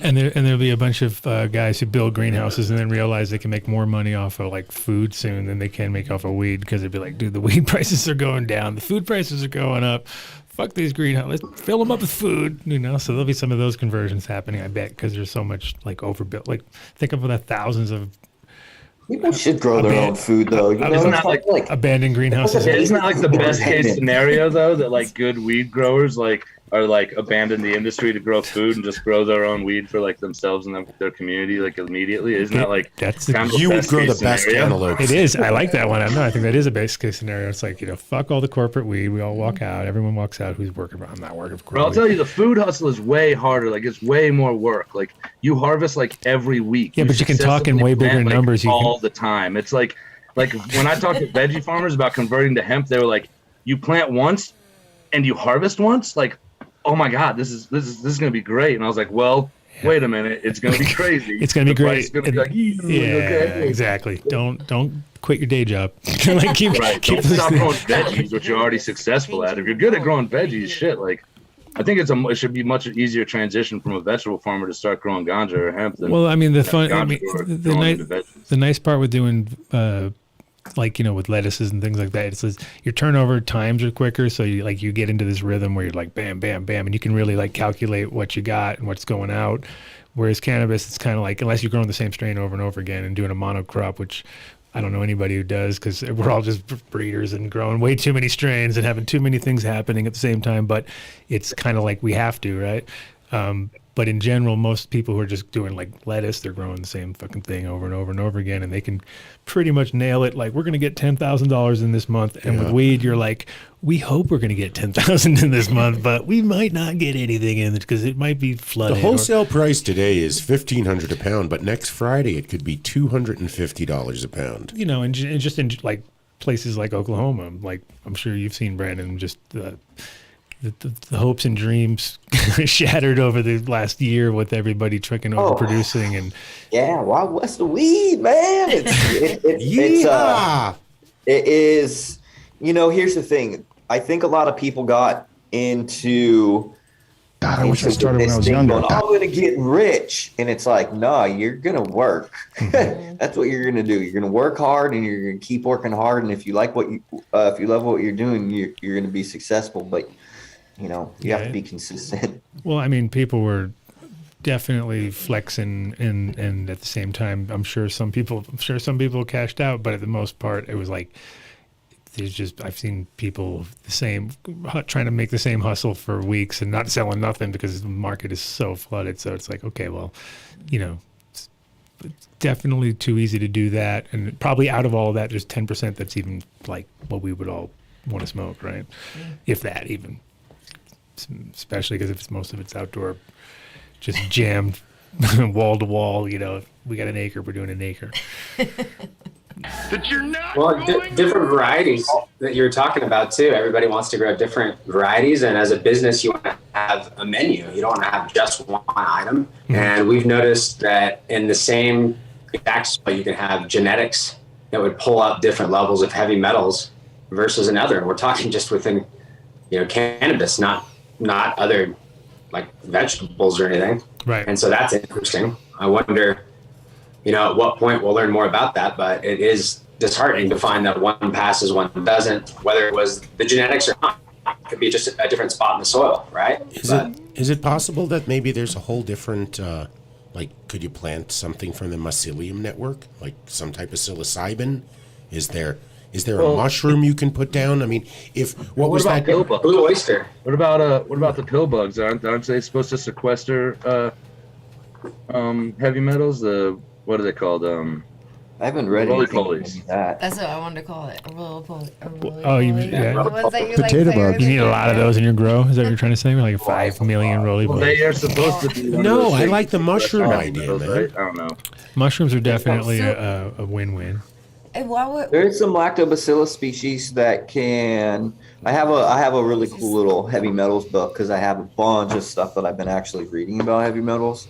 And there'll be a bunch of guys who build greenhouses and then realize they can make more money off of like food soon than they can make off of weed, because they'd be like, dude, the weed prices are going down, the food prices are going up. Fuck these greenhouses, let's fill them up with food, So there'll be some of those conversions happening, I bet, because there's so much like overbuilt. Like think of the thousands of people should grow their own food, though. Isn't that like abandoned greenhouses? Isn't that like the best case scenario, though, that like good weed growers like are like abandon the industry to grow food and just grow their own weed for like themselves and their community like immediately? Isn't that like you would grow the best cantaloupe? It is. I like that one. I think that is a best case scenario. It's like, fuck all the corporate weed. We all walk out. Everyone walks out. Who's working? I'm not working for. But I'll tell you, the food hustle is way harder. Like it's way more work. Like you harvest like every week. Yeah, but you can talk in way bigger plant, numbers. Like, all the time. It's like when I talked to veggie farmers about converting to hemp, they were like, you plant once and you harvest once. Like, oh my God, this is going to be great. And I was like, well, wait a minute, it's going to be crazy. It's going to be great. Gonna be like, okay. Exactly. Don't quit your day job. Like keep Don't stop growing veggies, which you're already successful at. If you're good at growing veggies, shit, like I think it should be much easier transition from a vegetable farmer to start growing ganja or hemp. Than well, I mean the nice part with doing with lettuces and things like that, it's your turnover times are quicker, so you get into this rhythm where you're like bam, bam, bam, and you can really like calculate what you got and what's going out. Whereas cannabis, it's kind of like unless you're growing the same strain over and over again and doing a monocrop, which I don't know anybody who does because we're all just breeders and growing way too many strains and having too many things happening at the same time. But it's kind of like we have to, right? But in general, most people who are just doing like lettuce, they're growing the same fucking thing over and over and over again, and they can pretty much nail it. Like, we're going to get $10,000 in this month. And with weed, you're like, we hope we're going to get $10,000 in this month, but we might not get anything in it because it might be flooded. The wholesale price today is $1,500 a pound, but next Friday it could be $250 a pound. And just in like places like Oklahoma, like I'm sure you've seen, Brandon, just the hopes and dreams shattered over the last year with everybody tricking overproducing and Wild West of weed, man. It is. Here's the thing. I think a lot of people got into. God, I wish I started when I was younger. I'm going to get rich, and it's like, no, you're going to work. That's what you're going to do. You're going to work hard, and you're going to keep working hard. And if you like if you love what you're doing, you're going to be successful. But you have to be consistent. Well, I mean, people were definitely flexing, and at the same time, I'm sure some people cashed out, but at the most part, it was like I've seen people trying to make the same hustle for weeks and not selling nothing because the market is so flooded. So it's like, okay, well, it's definitely too easy to do that, and probably out of all of that, there's 10% that's even like what we would all want to smoke, right? If that even. Especially because if most of it's outdoor, just jammed wall to wall. We got an acre, we're doing an acre. But you're not different varieties that you're talking about too. Everybody wants to grow different varieties, and as a business, you want to have a menu. You don't want to have just one item. Mm-hmm. And we've noticed that in the same exact soil, you can have genetics that would pull up different levels of heavy metals versus another. And we're talking just within, cannabis, not other like vegetables or anything. Right. And so that's interesting. I wonder, at what point we'll learn more about that, but it is disheartening to find that one passes, one doesn't, whether it was the genetics or not. It could be just a different spot in the soil, right? Is it possible that maybe there's a whole different, could you plant something from the mycelium network, like some type of psilocybin? Is there a mushroom you can put down? I mean, what about pill bugs? Blue oyster. What about the pill bugs? Aren't they supposed to sequester heavy metals? What are they called? I haven't read anything like that. That's what I wanted to call it. A roly-poly. You mean The ones that you potato like bugs. You need a lot of those in your grow? Is that what you're trying to say? Like 5 million roly Well, poly. they are supposed to be. No, I like the mushroom idea, man. Right? I don't know. Mushrooms are definitely a win-win. There's some lactobacillus species that can. I have a really cool little heavy metals book because I have a bunch of stuff that I've been actually reading about heavy metals.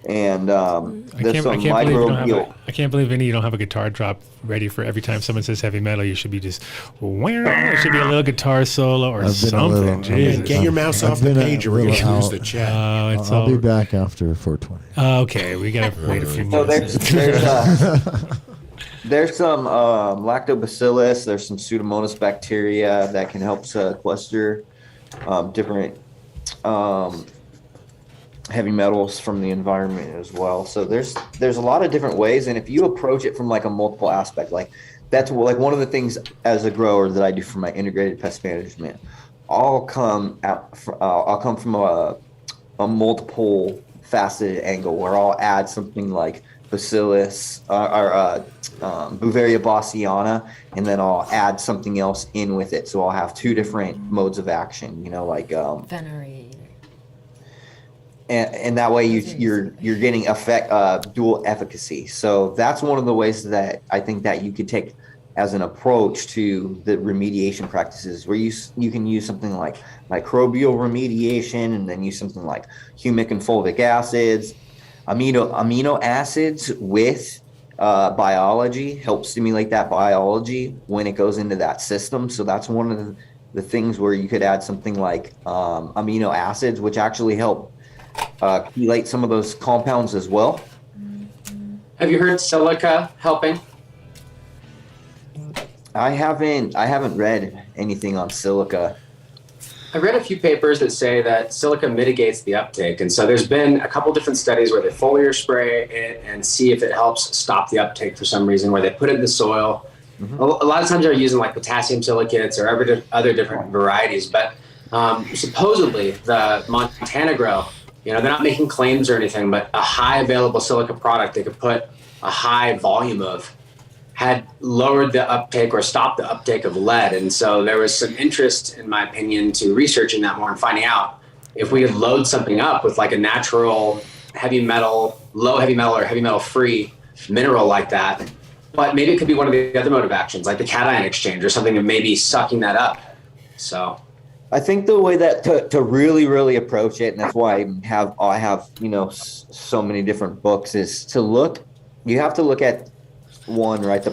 And there's some microbial. I can't believe you don't have a guitar drop ready for every time someone says heavy metal. You should be just, there should be a little guitar solo or something. Get your mouse off the page or we're going to lose the chat. I'll be back after 420. Okay, we got to wait a few So minutes. there's some lactobacillus. There's some Pseudomonas bacteria that can help sequester different heavy metals from the environment as well. So there's a lot of different ways, and if you approach it from like a multiple aspect, like that's like one of the things as a grower that I do for my integrated pest management. I'll come from a multiple faceted angle where I'll add something like Bacillus or Bouveria bassiana, and then I'll add something else in with it. So I'll have two different modes of action, like Venerate. And that way you're getting dual efficacy. So that's one of the ways that I think that you could take as an approach to the remediation practices, where you can use something like microbial remediation, and then use something like humic and fulvic acids, amino acids with biology, help stimulate that biology when it goes into that system. So that's one of the things where you could add something like amino acids, which actually help chelate some of those compounds as well. Have you heard silica helping? I haven't read anything on silica. I read a few papers that say that silica mitigates the uptake. And so there's been a couple different studies where they foliar spray it and see if it helps stop the uptake for some reason, where they put it in the soil. Mm-hmm. A lot of times they're using like potassium silicates or other different varieties. But supposedly the Montana grow, they're not making claims or anything, but a high available silica product they could put a high volume of had lowered the uptake or stopped the uptake of lead. And so there was some interest, in my opinion, to researching that more and finding out if we could load something up with like a natural heavy metal, low heavy metal or heavy metal free mineral like that. But maybe it could be one of the other mode of actions, like the cation exchange or something, that may be sucking that up. So I think the way that to really, really approach it, and that's why I have so many different books, is you have to look at one, right, the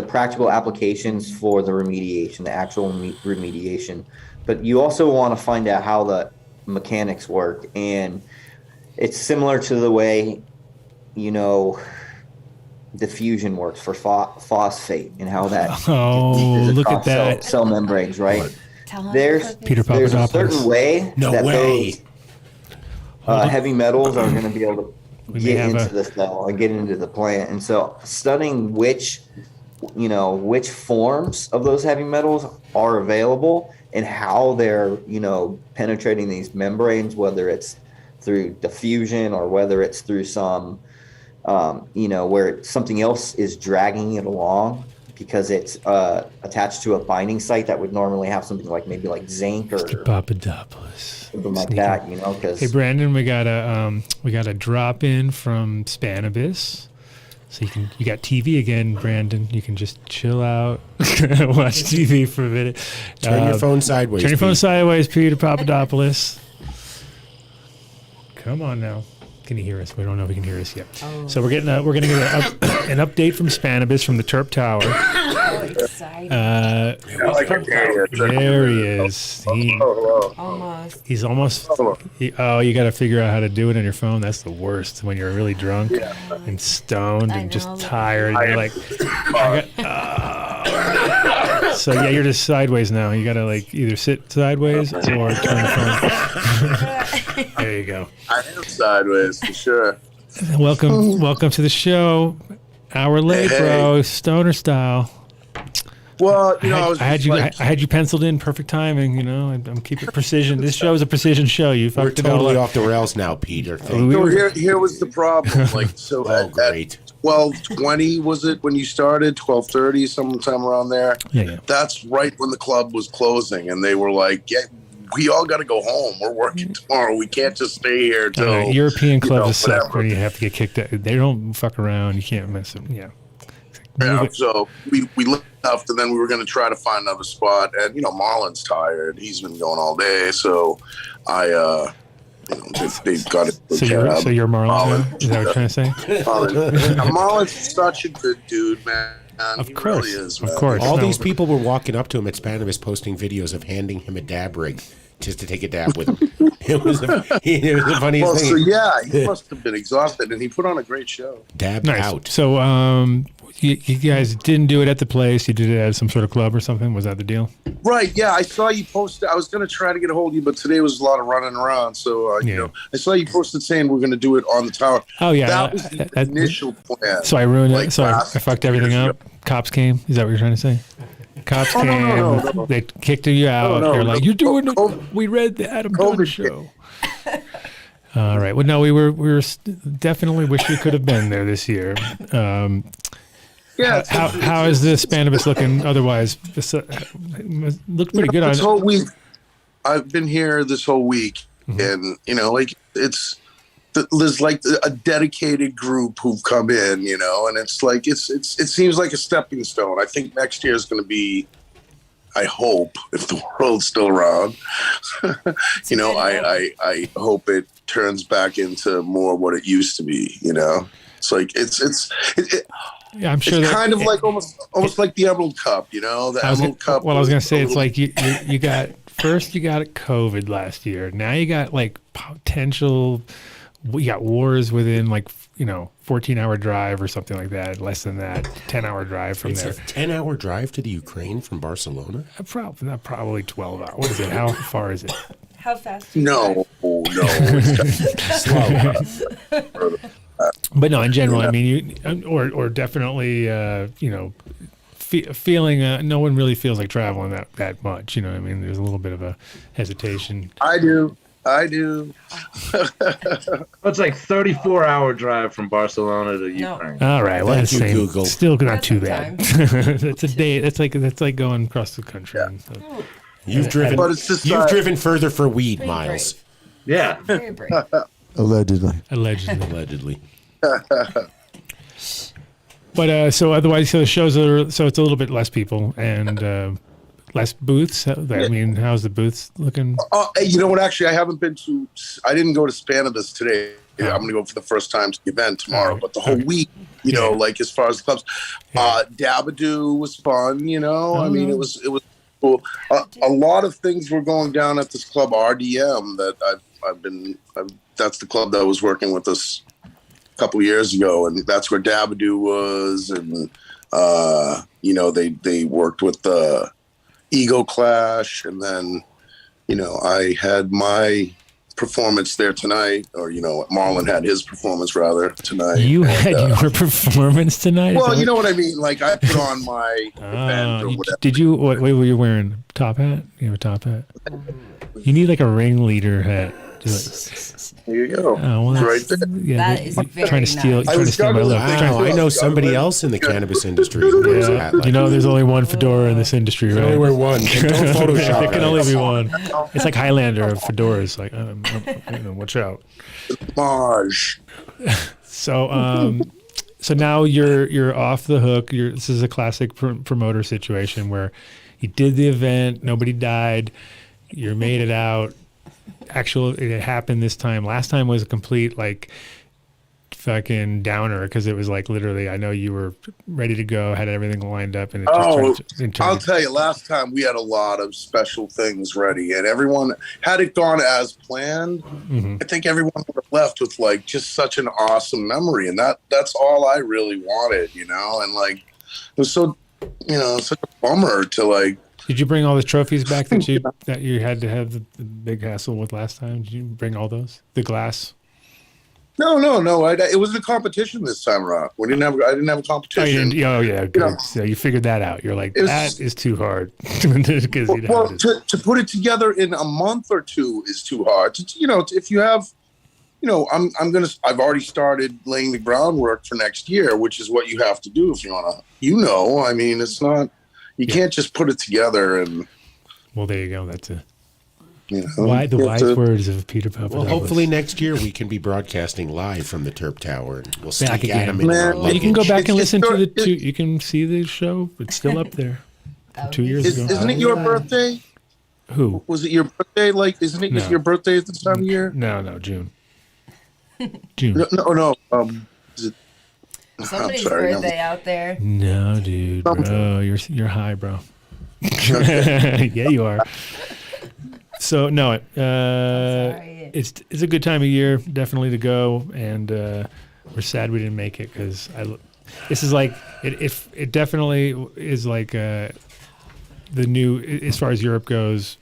practical applications for the remediation, the actual remediation, but you also want to find out how the mechanics work. And it's similar to the way diffusion works for phosphate, and how that look at that cell membranes, right? There's Peter a certain way those heavy metals are going to be able to get into the cell and get into the plant. And so studying which forms of those heavy metals are available and how they're penetrating these membranes, whether it's through diffusion or whether it's through some where something else is dragging it along because it's attached to a binding site that would normally have something like maybe like zinc or Papadopoulos, something like that, because hey Brandon, we got a drop in from Cannabis, so you got TV again, Brandon. You can just chill out, watch TV for a minute. Turn your phone sideways. Turn your phone sideways, Peter Papadopoulos. Come on now. Can you hear us? We don't know if he can hear us yet. Oh. So we're gonna get an update from Cannabis from the Terp Tower. Oh, exciting! There he is. He's almost. You got to figure out how to do it on your phone. That's the worst when you're really drunk and stoned and just tired. And you're like, so yeah, you're just sideways now. You got to either sit sideways or turn the phone. There you go. I am sideways for sure. Welcome to the show. Hour late, bro. Stoner style. Well, I had you penciled in, perfect timing. I'm keeping precision. This show is a precision show. We're totally off the rails now, Peter. So here was the problem. At 12:20 was it when you started? 12:30, sometime around there. Yeah. That's right when the club was closing, and they were like, "Yeah, we all got to go home. We're working tomorrow. We can't just stay here till." European clubs suck where you have to get kicked out. They don't fuck around. You can't mess them. Yeah. Yeah, so we left, and then we were going to try to find another spot. And Marlon's tired; he's been going all day. So they've got it. So you're Marlon. Is that what you're trying to say? Marlon's such a good dude, man. Of course, really is, of course. All these people were walking up to him at Cannabis, posting videos of handing him a dab rig just to take a dab with him. It was the funniest thing. So yeah, he must have been exhausted, and he put on a great show. Dabbed out. So you guys didn't do it at the place. You did it at some sort of club or something. Was that the deal? Right. Yeah, I saw you posted. I was going to try to get a hold of you, but today was a lot of running around. So I saw you posted saying we're going to do it on the tower. Oh yeah, that was the initial plan. So I ruined it. So I fucked everything up. Cops came. Is that what you're trying to say? cops Oh, came. no. They kicked you out. They're like, "You're doing it." We read the Adam Dunn show. All right. Well, no, we were definitely wish we could have been there this year. Yeah. How is the Cannabis looking? Otherwise, looked pretty good. This whole week, I've been here this whole week, and like there's like a dedicated group who've come in, and it's like it seems like a stepping stone. I think next year is going to be, I hope, if the world's still around, I hope it turns back into more what it used to be. It's like yeah, I'm sure it's kind of like almost like the Emerald Cup, the Emerald Cup. Well, I was going to say it's like you got COVID last year. Now you got like potential. We got wars within 14-hour drive or something like that. Less than that, 10-hour drive from there. It's a 10-hour drive to the Ukraine from Barcelona. Probably 12 hours. What is it? How far is it? How fast? No. Slow. But no, in general, I mean, or definitely, feeling. No one really feels like traveling that much. You know what I mean? There's a little bit of a hesitation. I do. It's like 34-hour drive from Barcelona to Ukraine. All right, well, that's Google. Still not too bad. That's a day. That's like going across the country. Yeah. You've driven further for weed, Miles. Yeah. Very brave. Allegedly. But so otherwise, so the shows are it's a little bit less people and less booths. I mean, how's the booths looking? You know what? Actually, I didn't go to Cannabis today. I'm going to go for the first time to the event tomorrow. But the whole week, like as far as the clubs, Dabadoo was fun. I mean, it was cool. A lot of things were going down at this club RDM that that's the club that was working with us a couple years ago, and that's where Dabadoo was, and they worked with the Ego Clash, and then I had my performance there tonight, or Marlon had his performance rather tonight. You had your performance tonight? Well, you know what I mean. Like I put on my event or whatever. Did you? What were you wearing? Top hat? You have a top hat? You need like a ringleader hat. There you go. Oh, well, right there. Yeah, That is very trying to steal. nice. Trying to steal my look. Wow, I know somebody else in the cannabis industry who wears a hat like there's only one fedora in this industry, right? only wear one. And don't Photoshop There can it. only be one. It's like Highlander of fedoras. Like, watch out. Marge. So now you're off the hook. This is a classic promoter situation where you did the event, nobody died, you made it out. It happened this time. Last time was a complete fucking downer because it was like literally. I know you were ready to go, had everything lined up, and it just I'll tell you. Last time we had a lot of special things ready, and everyone had it gone as planned. I think everyone would have left with just such an awesome memory, and that's all I really wanted, and it was so, such a bummer to Did you bring all the trophies back that you had to have the big hassle with last time? Did you bring all those? The glass? No. It was a competition this time around. I didn't have a competition. Good. So you figured that out. You're like, that is too hard. To put it together in a month or two is too hard. If you have, I've already started laying the groundwork for next year, which is what you have to do if you want to. I mean, it's not. You can't just put it together and. Well, there you go. That's the wise words of Peter Papadopoulos. Well, hopefully next year we can be broadcasting live from the Terp Tower, and we'll back sneak again. Adam in our You can go back and listen to the two. You can see the show. It's still up there from 2 years ago. Isn't it your birthday? Who was it? Your birthday? Isn't it your birthday at this time of year? No, June. June. No. Is it? Somebody's birthday out there. No, dude, bro, you're high, bro. Yeah, you are. So no, it's a good time of year, definitely to go, and we're sad we didn't make it because this is like it definitely is like the new as far as Europe goes.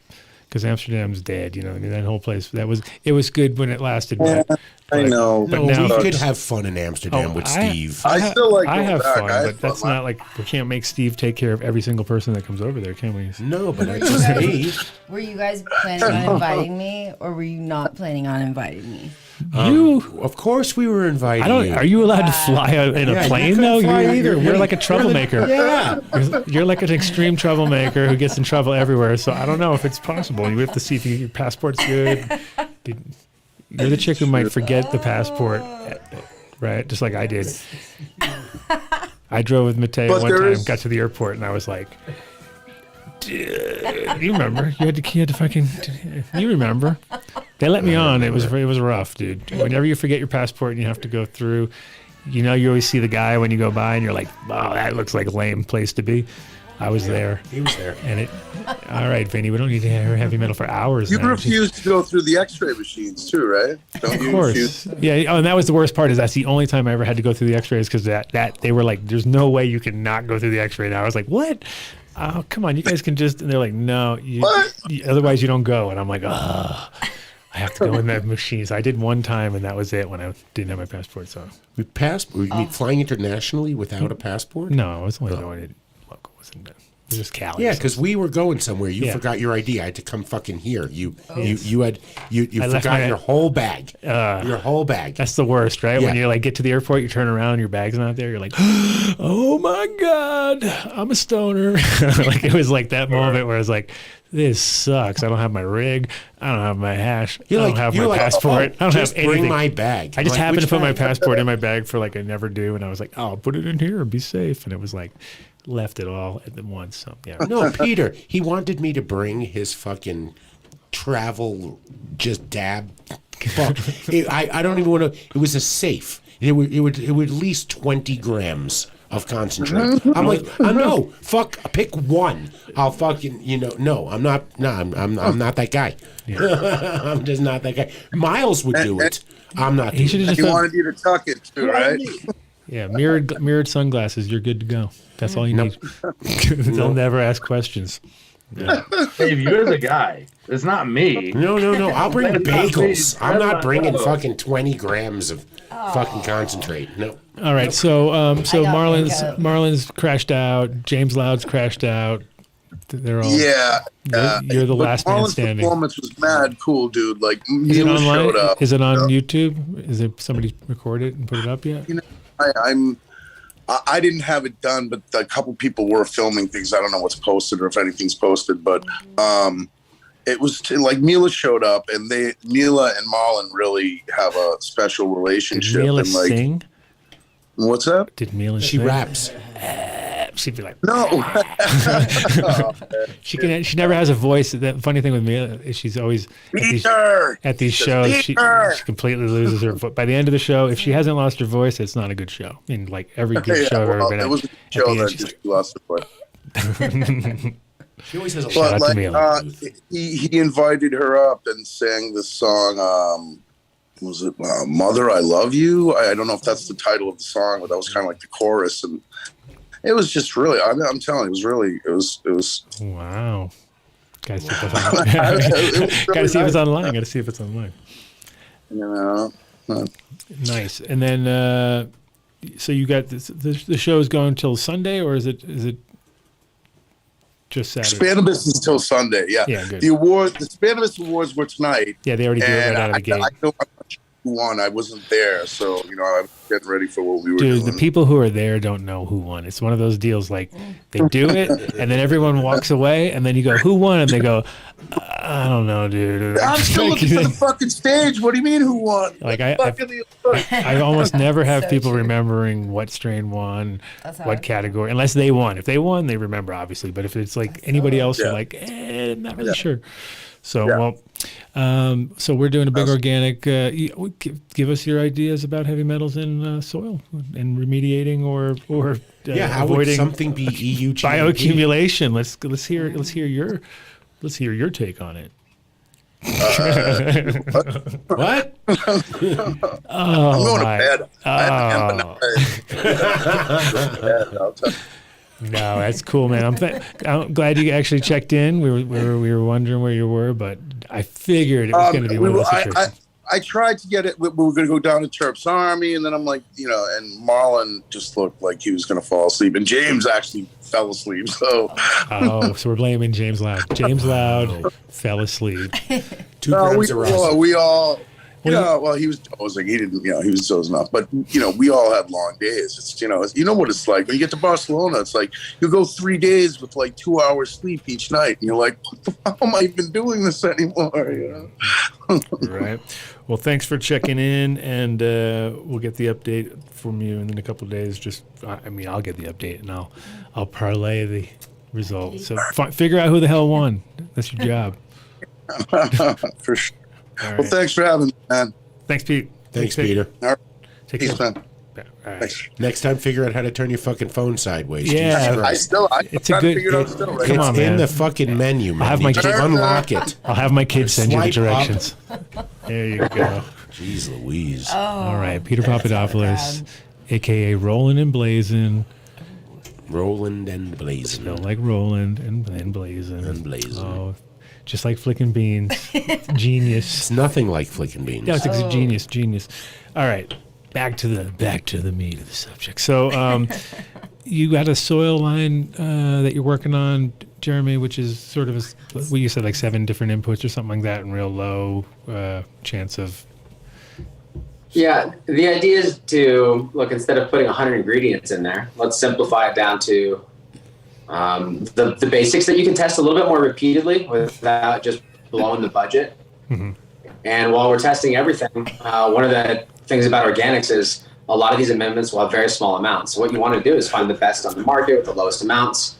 because Amsterdam's dead. You know, I mean, that whole place. It was good when it lasted. But, I know. But No, now we could have fun in Amsterdam with Steve. I still like I going have back. fun, I but have fun that's not like we can't make Steve take care of every single person that comes over there, can we? No, but it's just me. Were you guys planning on inviting me, or were you not planning on inviting me? Of course, we were invited. Are you allowed to fly in a plane though? You're like a troublemaker. Yeah. You're like an extreme troublemaker who gets in trouble everywhere. So I don't know if it's possible. You have to see if your passport's good. You're the chick who might forget the passport, right? Just like I did. I drove with Mateo one time, got to the airport, and I was like, you remember? You had to fucking. You remember? They let me on. It was rough, dude. Whenever you forget your passport and you have to go through, you know, you always see the guy when you go by, and you're like, "Oh, that looks like a lame place to be." I was there. He was there. And all right, Vinny, we don't need to hear heavy metal for hours. You now. refuse to go through the X-ray machines too, right? Don't you Of course. refuse? Yeah. Oh, and that was the worst part. Is that's the only time I ever had to go through the X-rays because that they were like, "There's no way you can not go through the X-ray." Now I was like, "What? Oh, come on, you guys can just." And they're like, "No, otherwise you don't go." And I'm like, "Oh, I have to go in that machine." So I did one time, and that was it when I didn't have my passport. So flying internationally without a passport? No, I was only going to local. Wasn't it? It was just Cali. Yeah, because we were going somewhere. You forgot your ID. I had to come fucking here. You forgot your whole bag. Your whole bag. That's the worst, right? Yeah. When you like get to the airport, you turn around, your bag's not there. You're like, oh my god, I'm a stoner. Like it was like that moment where I was like, this sucks. I don't have my rig. I don't have my hash. I don't have my passport. I don't have anything. Bring my bag. I just like, happened to put my bag? passport in my bag for like I never do, and I was like, oh, I'll put it in here. Be safe. And it was like. Left it all at once. So yeah. No, Peter. He wanted me to bring his fucking travel just dab. I don't even want to. It was a safe. It would at least 20 grams of concentrate. I'm like, no, pick one. I'll fucking no. I'm not. No, I'm not that guy. Yeah. I'm just not that guy. Miles would do it. I'm not. He should have just. He wanted you to tuck it too, right? Yeah, mirrored sunglasses. You're good to go. That's all you need. They'll never ask questions. Yeah. Hey, you're the guy. It's not me. No. I'll bring bagels. I'm not bringing fucking 20 grams of fucking concentrate. No. All right. So Marlon's crashed out. James Loud's crashed out. They're all. Yeah. You're the last man Marlon's standing. Performance was mad cool, dude. Like, Is it Mila online? showed up. Is it on YouTube? Is it somebody recorded and put it up yet? You know, I didn't have it done, but a couple people were filming things. I don't know what's posted or if anything's posted, but it was like Mila showed up, and Mila and Marlon really have a special relationship. Did Mila and like, sing? What's up? Did Mila? She sing? raps. She'd be like, no. She never has a voice. The funny thing with Mila is she's always at these shows. She completely loses her voice. By the end of the show, if she hasn't lost her voice, it's not a good show. In like every good show I've ever been at. It was a show that just lost her voice. She always has a Shout out to Mila. He invited her up and sang the song. Was it "Mother, I Love You"? I don't know if that's the title of the song, but that was kind of like the chorus, and it was just really. I'm telling you, it was. Wow. Gotta see if it's online. Gotta see if it's online. You know. Nice. And then, so you got the show's going until Sunday, or is it just Saturday? Cannabis is until Sunday. Yeah. Yeah. Good. The Cannabis Awards were tonight. Yeah, they already do it right out of the gate. I'm not sure who won. I wasn't there, so I'm getting ready for what we were doing. Dude, the people who are there don't know who won. It's one of those deals like they do it, and then everyone walks away, and then you go, "Who won?" And they go, "I don't know, dude." I'm still looking for the fucking stage. What do you mean, who won? Like I almost never have people remembering what strain won, what category, unless they won. If they won, they remember obviously. But if it's like anybody else, they're like, I'm not really sure. So so we're doing a big organic. Give us your ideas about heavy metals in soil and remediating or how avoiding would something be EU bioaccumulation. Let's hear your take on it. What? I'm going to bed. Oh. No, that's cool, man. I'm glad you actually checked in. We were wondering where you were, but I figured it was going to be one of those situations. I tried to get it. We were going to go down to Terp's Army, and then I'm like, and Marlon just looked like he was going to fall asleep, and James actually fell asleep. So, so we're blaming James Loud. James Loud fell asleep. 2 grams of rosin. We all. He was dozing. He didn't, he was dozing off. But, we all had long days. It's, you know what it's like. When you get to Barcelona, it's like you go 3 days with like 2 hours sleep each night. And you're like, how am I even doing this anymore? Right. Well, thanks for checking in. And we'll get the update from you in a couple of days. I'll get the update and I'll parlay the results. So figure out who the hell won. That's your job. For sure. Right. Well, thanks for having me, man. Thanks, Pete. Thanks, Peter. All right. Take Peace, care. man. All right. Thanks. Next time, figure out how to turn your fucking phone sideways. Yeah, it's a good. Come on, man. In the fucking menu, man. I'll have my Just unlock it. I'll have my kids send you the Swipe directions. There you go. Jeez Louise. All right, Peter Papadopoulos, a.k.a. Roland and Blazin. Roland and Blazin. Spelled like Roland and Blazin. And Blazin. Oh, just like flicking beans. Genius. It's nothing like flicking beans. Yeah, it's genius. All right, back to the meat of the subject. So, you got a soil line that you're working on, Jeremy, which is sort of what you said, like 7 different inputs or something like that, and real low chance of. Yeah, the idea is to look, instead of putting 100 ingredients in there, let's simplify it down to the basics that you can test a little bit more repeatedly without just blowing the budget. Mm-hmm. And while we're testing everything, one of the things about organics is a lot of these amendments will have very small amounts. So what you want to do is find the best on the market with the lowest amounts.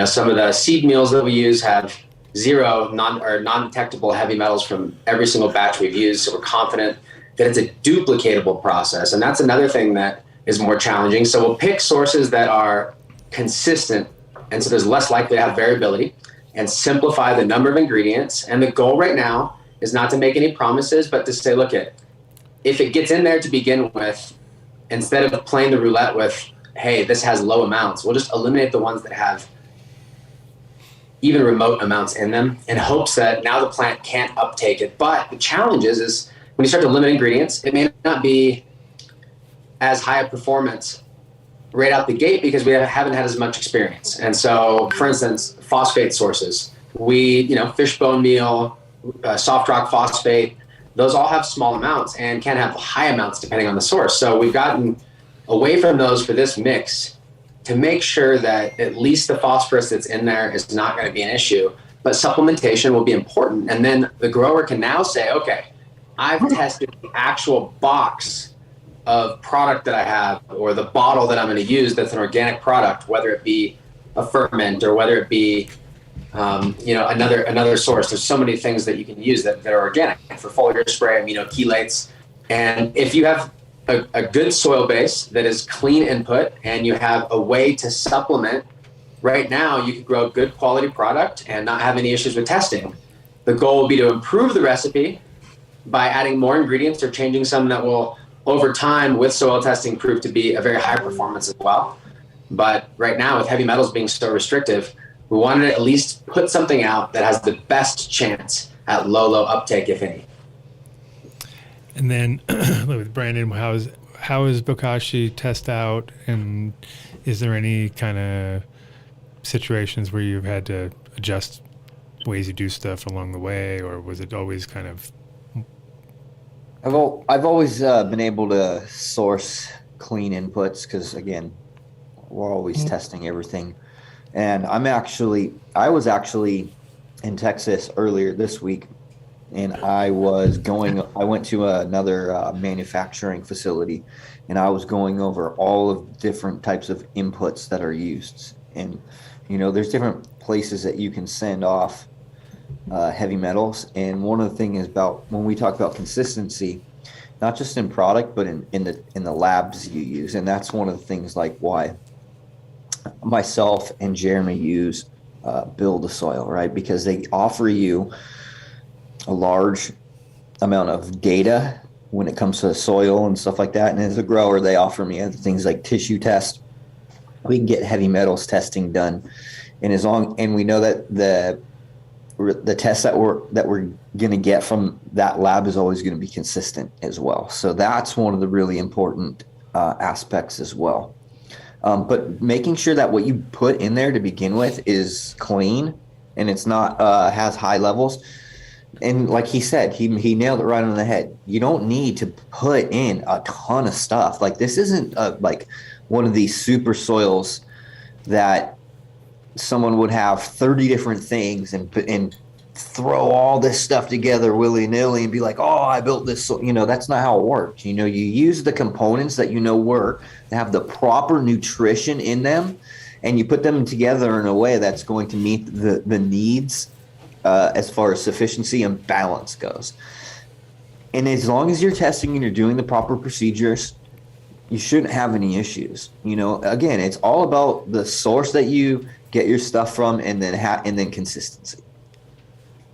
Some of the seed meals that we use have zero non-detectable heavy metals from every single batch we've used. So we're confident that it's a duplicatable process. And that's another thing that is more challenging. So we'll pick sources that are consistent, and so there's less likely to have variability, and simplify the number of ingredients. And the goal right now is not to make any promises, but to say, look, if it gets in there to begin with, instead of playing the roulette with, hey, this has low amounts, we'll just eliminate the ones that have even remote amounts in them in hopes that now the plant can't uptake it. But the challenge is when you start to limit ingredients, it may not be as high a performance right out the gate because we haven't had as much experience. And so, for instance, phosphate sources, fish bone meal, soft rock phosphate, those all have small amounts and can have high amounts depending on the source. So we've gotten away from those for this mix to make sure that at least the phosphorus that's in there is not going to be an issue, but supplementation will be important. And then the grower can now say, okay, I've tested the actual box of product that I have, or the bottle that I'm going to use that's an organic product, whether it be a ferment or whether it be another source. There's so many things that you can use that are organic for foliar spray, amino chelates. And if you have a good soil base that is clean input and you have a way to supplement, right now you could grow a good quality product and not have any issues with testing. The goal will be to improve the recipe by adding more ingredients or changing some that will, over time with soil testing, prove to be a very high performance as well. But right now, with heavy metals being so restrictive, we wanted to at least put something out that has the best chance at low uptake, if any. And then with Brandon, how is Bokashi test out, and is there any kind of situations where you've had to adjust ways you do stuff along the way, or was it always kind of? I've always been able to source clean inputs because, again, we're always testing everything. And I was actually in Texas earlier this week, and I went to another manufacturing facility, and I was going over all of different types of inputs that are used. And, there's different places that you can send off heavy metals. And one of the things about when we talk about consistency, not just in product, but in the labs you use. And that's one of the things like why myself and Jeremy use Build the Soil, right? Because they offer you a large amount of data when it comes to soil and stuff like that. And as a grower, they offer me things like tissue test we can get heavy metals testing done. And we know that the tests that we're going to get from that lab is always going to be consistent as well. So that's one of the really important aspects as well. But making sure that what you put in there to begin with is clean and it's not has high levels. And like he said, he nailed it right on the head. You don't need to put in a ton of stuff. Like this isn't like one of these super soils that someone would have 30 different things and throw all this stuff together willy-nilly and be like, oh, I built this. So, that's not how it works. You use the components that work, that have the proper nutrition in them, and you put them together in a way that's going to meet the needs as far as sufficiency and balance goes. And as long as you're testing and you're doing the proper procedures, you shouldn't have any issues. Again, it's all about the source that you get your stuff from, and then consistency.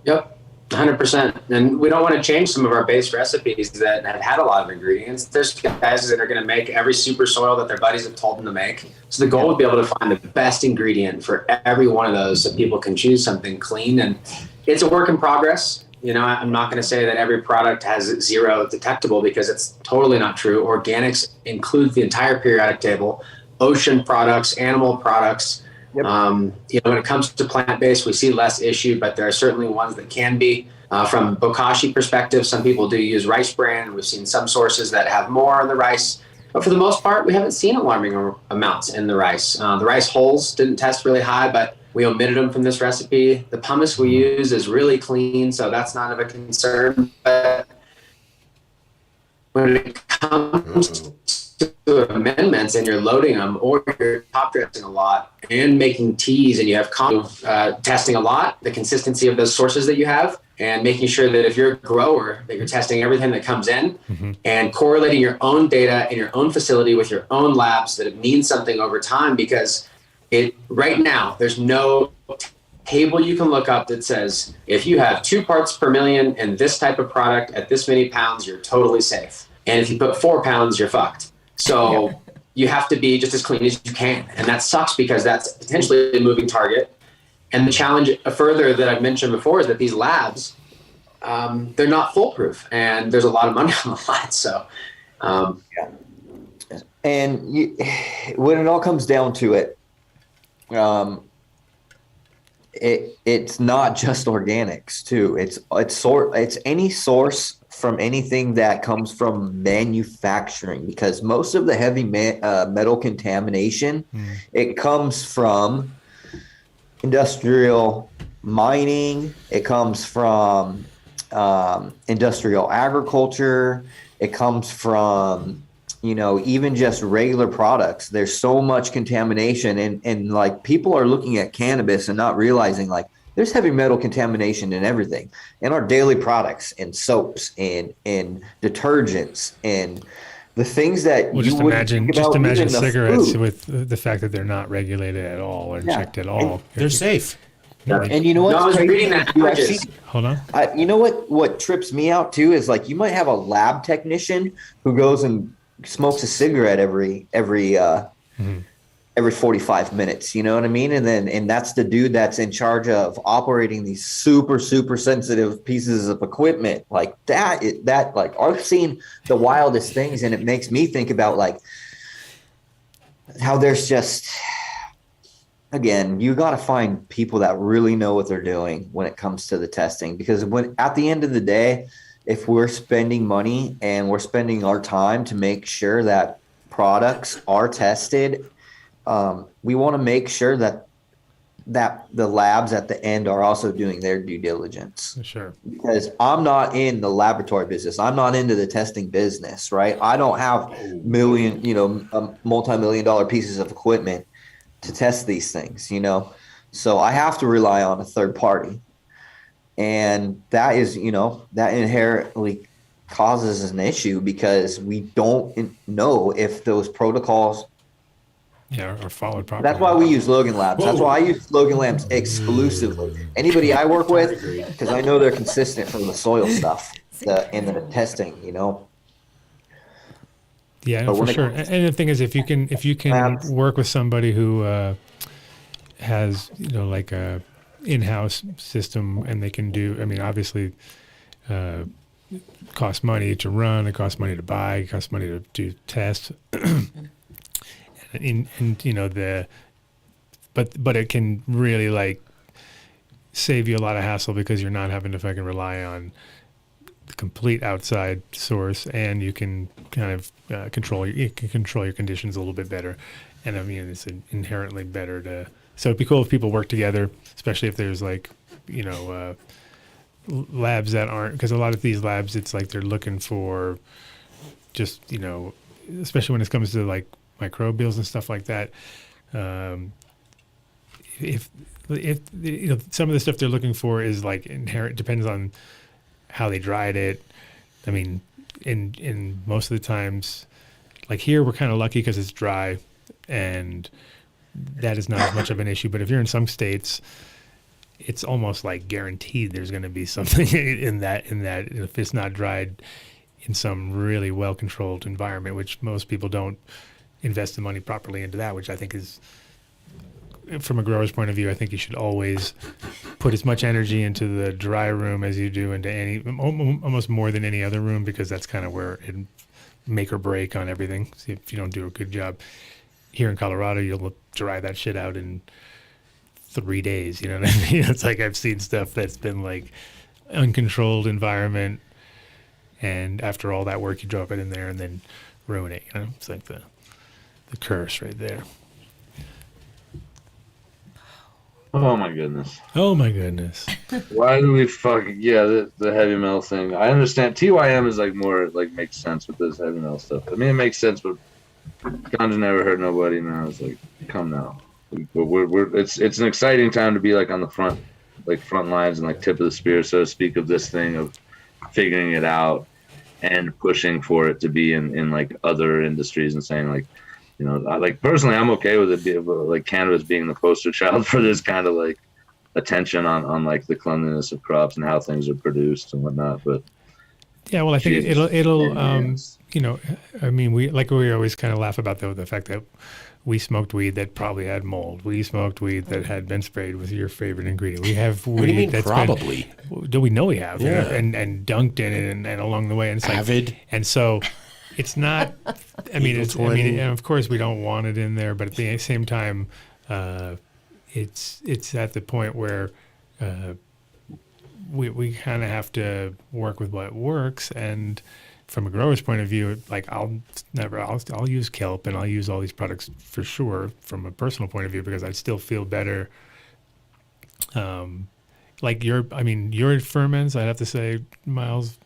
Yep, 100%. And we don't want to change some of our base recipes that have had a lot of ingredients. There's guys that are going to make every super soil that their buddies have told them to make. So the goal would be able to find the best ingredient for every one of those so people can choose something clean. And it's a work in progress. I'm not going to say that every product has zero detectable, because it's totally not true. Organics includes the entire periodic table, ocean products, animal products. Yep. When it comes to plant-based, we see less issue, but there are certainly ones that can be. From bokashi perspective, some people do use rice bran. We've seen some sources that have more on the rice, but for the most part, we haven't seen alarming amounts in the rice. The rice hulls didn't test really high, but we omitted them from this recipe. The pumice we use is really clean, so that's not of a concern. But when it comes to amendments and you're loading them, or you're top dressing a lot and making teas, and you have testing a lot, the consistency of those sources that you have, and making sure that if you're a grower, that you're testing everything that comes in, and correlating your own data in your own facility with your own labs, that it means something over time. Because right now, there's no table you can look up that says, if you have 2 parts per million in this type of product at this many pounds, you're totally safe. And if you put 4 pounds, you're fucked. So you have to be just as clean as you can. And that sucks, because that's potentially a moving target. And the challenge further that I've mentioned before is that these labs, they're not foolproof, and there's a lot of money on the line. So, And when it all comes down to it, it's not just organics too. It's any source from anything that comes from manufacturing, because most of the heavy metal contamination, it comes from industrial mining, it comes from industrial agriculture, it comes from even just regular products. There's so much contamination, and like people are looking at cannabis and not realizing like there's heavy metal contamination in everything, in our daily products, and soaps, and detergents, and the things that just imagine cigarettes with the fact that they're not regulated at all or checked at all. They're safe. And you know what? No, I was reading that. Hold on. You know what trips me out too is like you might have a lab technician who goes and smokes a cigarette every 45 minutes, you know what I mean? And that's the dude that's in charge of operating these super, super sensitive pieces of equipment like that. Like I've seen the wildest things, and it makes me think about like how there's just, again, you got to find people that really know what they're doing when it comes to the testing, because at the end of the day, if we're spending money and we're spending our time to make sure that products are tested, we want to make sure that the labs at the end are also doing their due diligence. Sure. Because I'm not in the laboratory business. I'm not into the testing business, right? I don't have multi-million-dollar pieces of equipment to test these things, So I have to rely on a third party. And that is, that inherently causes an issue, because we don't know if those protocols are followed properly. That's why we use Logan Labs. That's why I use Logan Labs exclusively. Anybody I work with, because I know they're consistent from the soil stuff and the testing, Yeah, But for when it sure. comes And the thing is, if you can work with somebody who has like a in-house system, and they can do. I mean, obviously, it costs money to run. It costs money to buy. It costs money to do tests. and but it can really like save you a lot of hassle because you're not having to fucking rely on the complete outside source, and you can kind of control your conditions a little bit better. And I mean, it's inherently better to. So it'd be cool if people work together, especially if there's like, labs that aren't, because a lot of these labs, it's like they're looking for just, especially when it comes to like microbials and stuff like that. If some of the stuff they're looking for is like inherent, depends on how they dried it. I mean, in most of the times, like here, we're kind of lucky because it's dry, and that is not as much of an issue. But if you're in some states, it's almost like guaranteed there's going to be something in that if it's not dried in some really well-controlled environment, which most people don't invest the money properly into that, which I think is, from a grower's point of view, I think you should always put as much energy into the dry room as you do into almost more than any other room, because that's kind of where it make or break on everything. See, if you don't do a good job here in Colorado, you'll dry that shit out in 3 days. You know what I mean? It's like I've seen stuff that's been like uncontrolled environment, and after all that work, you drop it in there and then ruin it. It's like the curse right there. Oh my goodness. Oh my goodness. Why do we the heavy metal thing? I understand TYM is like more like makes sense with this heavy metal stuff. I mean, it makes sense, but ganja never hurt nobody. Now it's like, come now. It's an exciting time to be like on the front lines and like tip of the spear, so to speak, of this thing, of figuring it out and pushing for it to be in like other industries, and saying like, like personally, I'm okay with it being like cannabis being the poster child for this kind of like attention on like the cleanliness of crops and how things are produced and whatnot. But yeah, well, I think it'll I mean, we always kind of laugh about the fact that we smoked weed that probably had mold. We smoked weed that had been sprayed with your favorite ingredient. We have weed that's probably. Do we know we have? Yeah. And dunked in it and along the way. And it's like, Avid. And so it's not. I mean, and of course we don't want it in there, but at the same time, it's at the point where we kind of have to work with what works. And from a grower's point of view, like I'll use kelp and I'll use all these products for sure from a personal point of view, because I still feel better. Like your ferments, I'd have to say, Miles,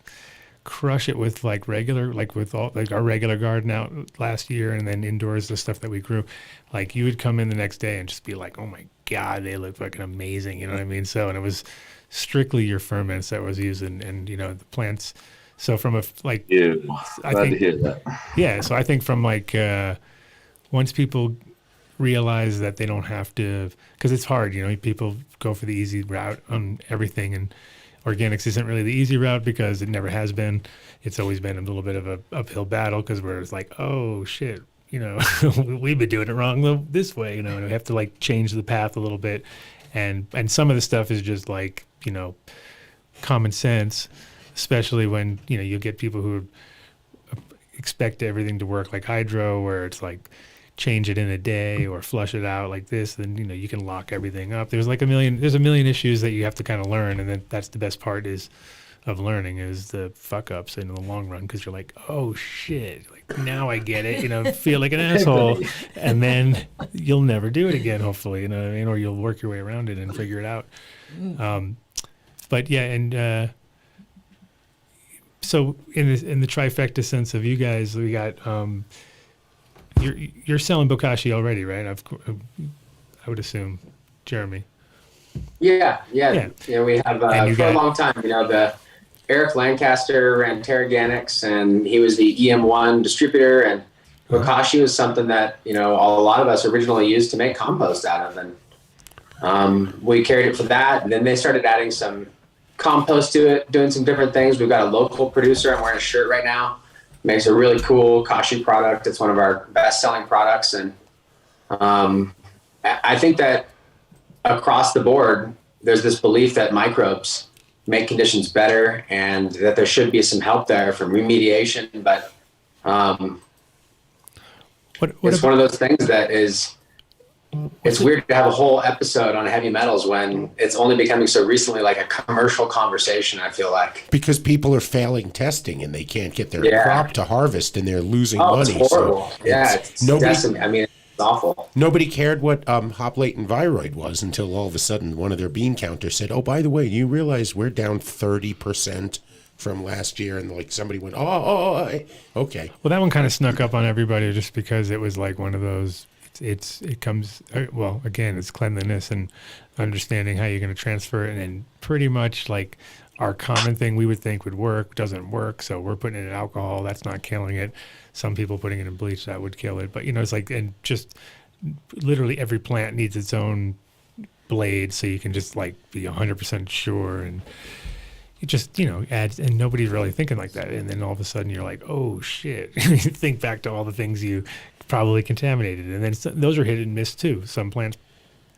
crush it with like with all like our regular garden out last year, and then indoors the stuff that we grew. Like you would come in the next day and just be like, oh my God, they look fucking amazing. You know what I mean? So, and it was strictly your ferments that was using, and the plants. So from I think, to hear that. Yeah. So I think from like, once people realize that they don't have to, because it's hard, people go for the easy route on everything, and organics isn't really the easy route because it never has been. It's always been a little bit of a uphill battle, because we're like, oh shit, we've been doing it wrong this way, and we have to like change the path a little bit. And some of the stuff is just like, common sense, especially when, you get people who expect everything to work like hydro, where it's like change it in a day or flush it out like this, then, you can lock everything up. There's a million issues that you have to kind of learn. And then that's the best part of learning is the fuck ups in the long run. 'Cause you're like, oh shit, like now I get it, feel like an asshole. And then you'll never do it again, hopefully, you know what I mean? Or you'll work your way around it and figure it out. But yeah. And, so in the trifecta sense of you guys, we got, you're selling Bokashi already, right? I would assume, Jeremy. Yeah. We have for a long time. The Eric Lancaster ran Terraganics, and he was the EM1 distributor. And Bokashi was something that a lot of us originally used to make compost out of, and we carried it for that. And then they started adding some compost to it, doing some different things. We've got a local producer. I'm wearing a shirt right now makes a really cool kashi product. It's one of our best-selling products, and I think that across the board, there's this belief that microbes make conditions better, and that there should be some help there from remediation. But it's one of those things that is. It's weird to have a whole episode on heavy metals when it's only becoming so recently like a commercial conversation, I feel like. Because people are failing testing and they can't get their crop to harvest and they're losing money. It's horrible. So it's decimating. I mean, it's awful. Nobody cared what hop latent viroid was until all of a sudden one of their bean counters said, oh, by the way, you realize we're down 30% from last year? And like somebody went, okay. Well, that one kind of snuck up on everybody just because it was like one of those. It comes, well, again, it's cleanliness and understanding how you're going to transfer it. And pretty much like our common thing we would think would work doesn't work. So we're putting it in alcohol. That's not killing it. Some people putting it in bleach, that would kill it. But, it's like, and just literally every plant needs its own blade. So you can just like be 100% sure. And it just, adds, and nobody's really thinking like that. And then all of a sudden you're like, oh shit. You think back to all the things you probably contaminated, and then those are hit and miss too. Some plants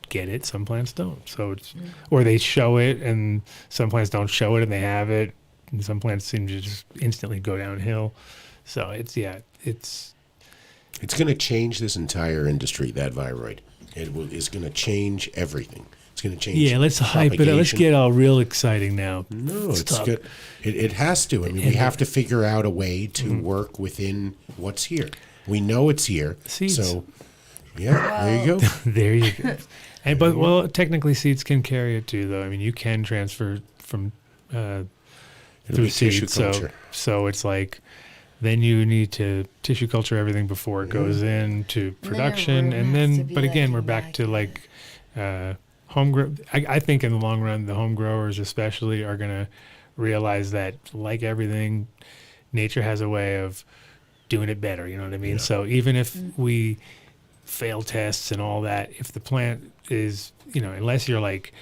get it, some plants don't. So it's or they show it, and some plants don't show it, and they have it, and some plants seem to just instantly go downhill. So it's going to change this entire industry. That viroid, is going to change everything. It's going to change. Yeah, let's hype it up. Let's get all real exciting now. No, it's good. It has to. I mean, we have to figure out a way to work within what's here. We know it's here. Seeds. So, there you go. There you go. But technically seeds can carry it too, though. I mean, you can transfer from through seeds. So it's like then you need to tissue culture everything before it goes into production. And then but again, we're back to like home grow. I think in the long run, the home growers especially are going to realize that, like everything, nature has a way of doing it better, you know what I mean? Yeah. So even if we fail tests and all that, if the plant is, unless you're like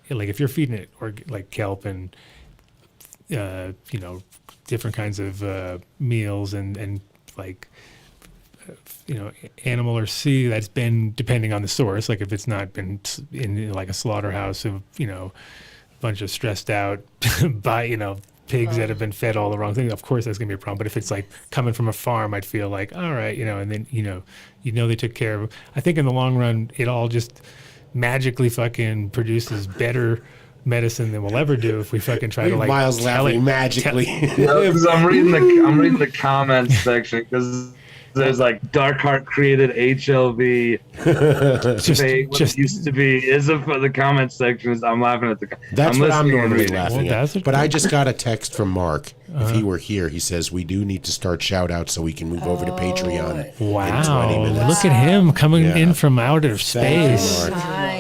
if you're feeding it or like kelp and, different kinds of meals and like, animal or sea that's been depending on the source, like if it's not been in like a slaughterhouse of, a bunch of stressed out by, pigs that have been fed all the wrong things, of course that's going to be a problem. But if it's like coming from a farm, I'd feel like, all right, and then, they took care of it. I think in the long run, it all just magically fucking produces better medicine than we'll ever do if we fucking try to like Miles laughing magically. Because I'm reading the comments section because there's like Dark Heart created HLV. Just used to be the comment section is I'm laughing at the. That's what I'm normally laughing at. But I just got a text from Mark. If he were here, he says we do need to start shout outs so we can move over to Patreon. Wow! In 20 minutes. Look at him coming in from outer space.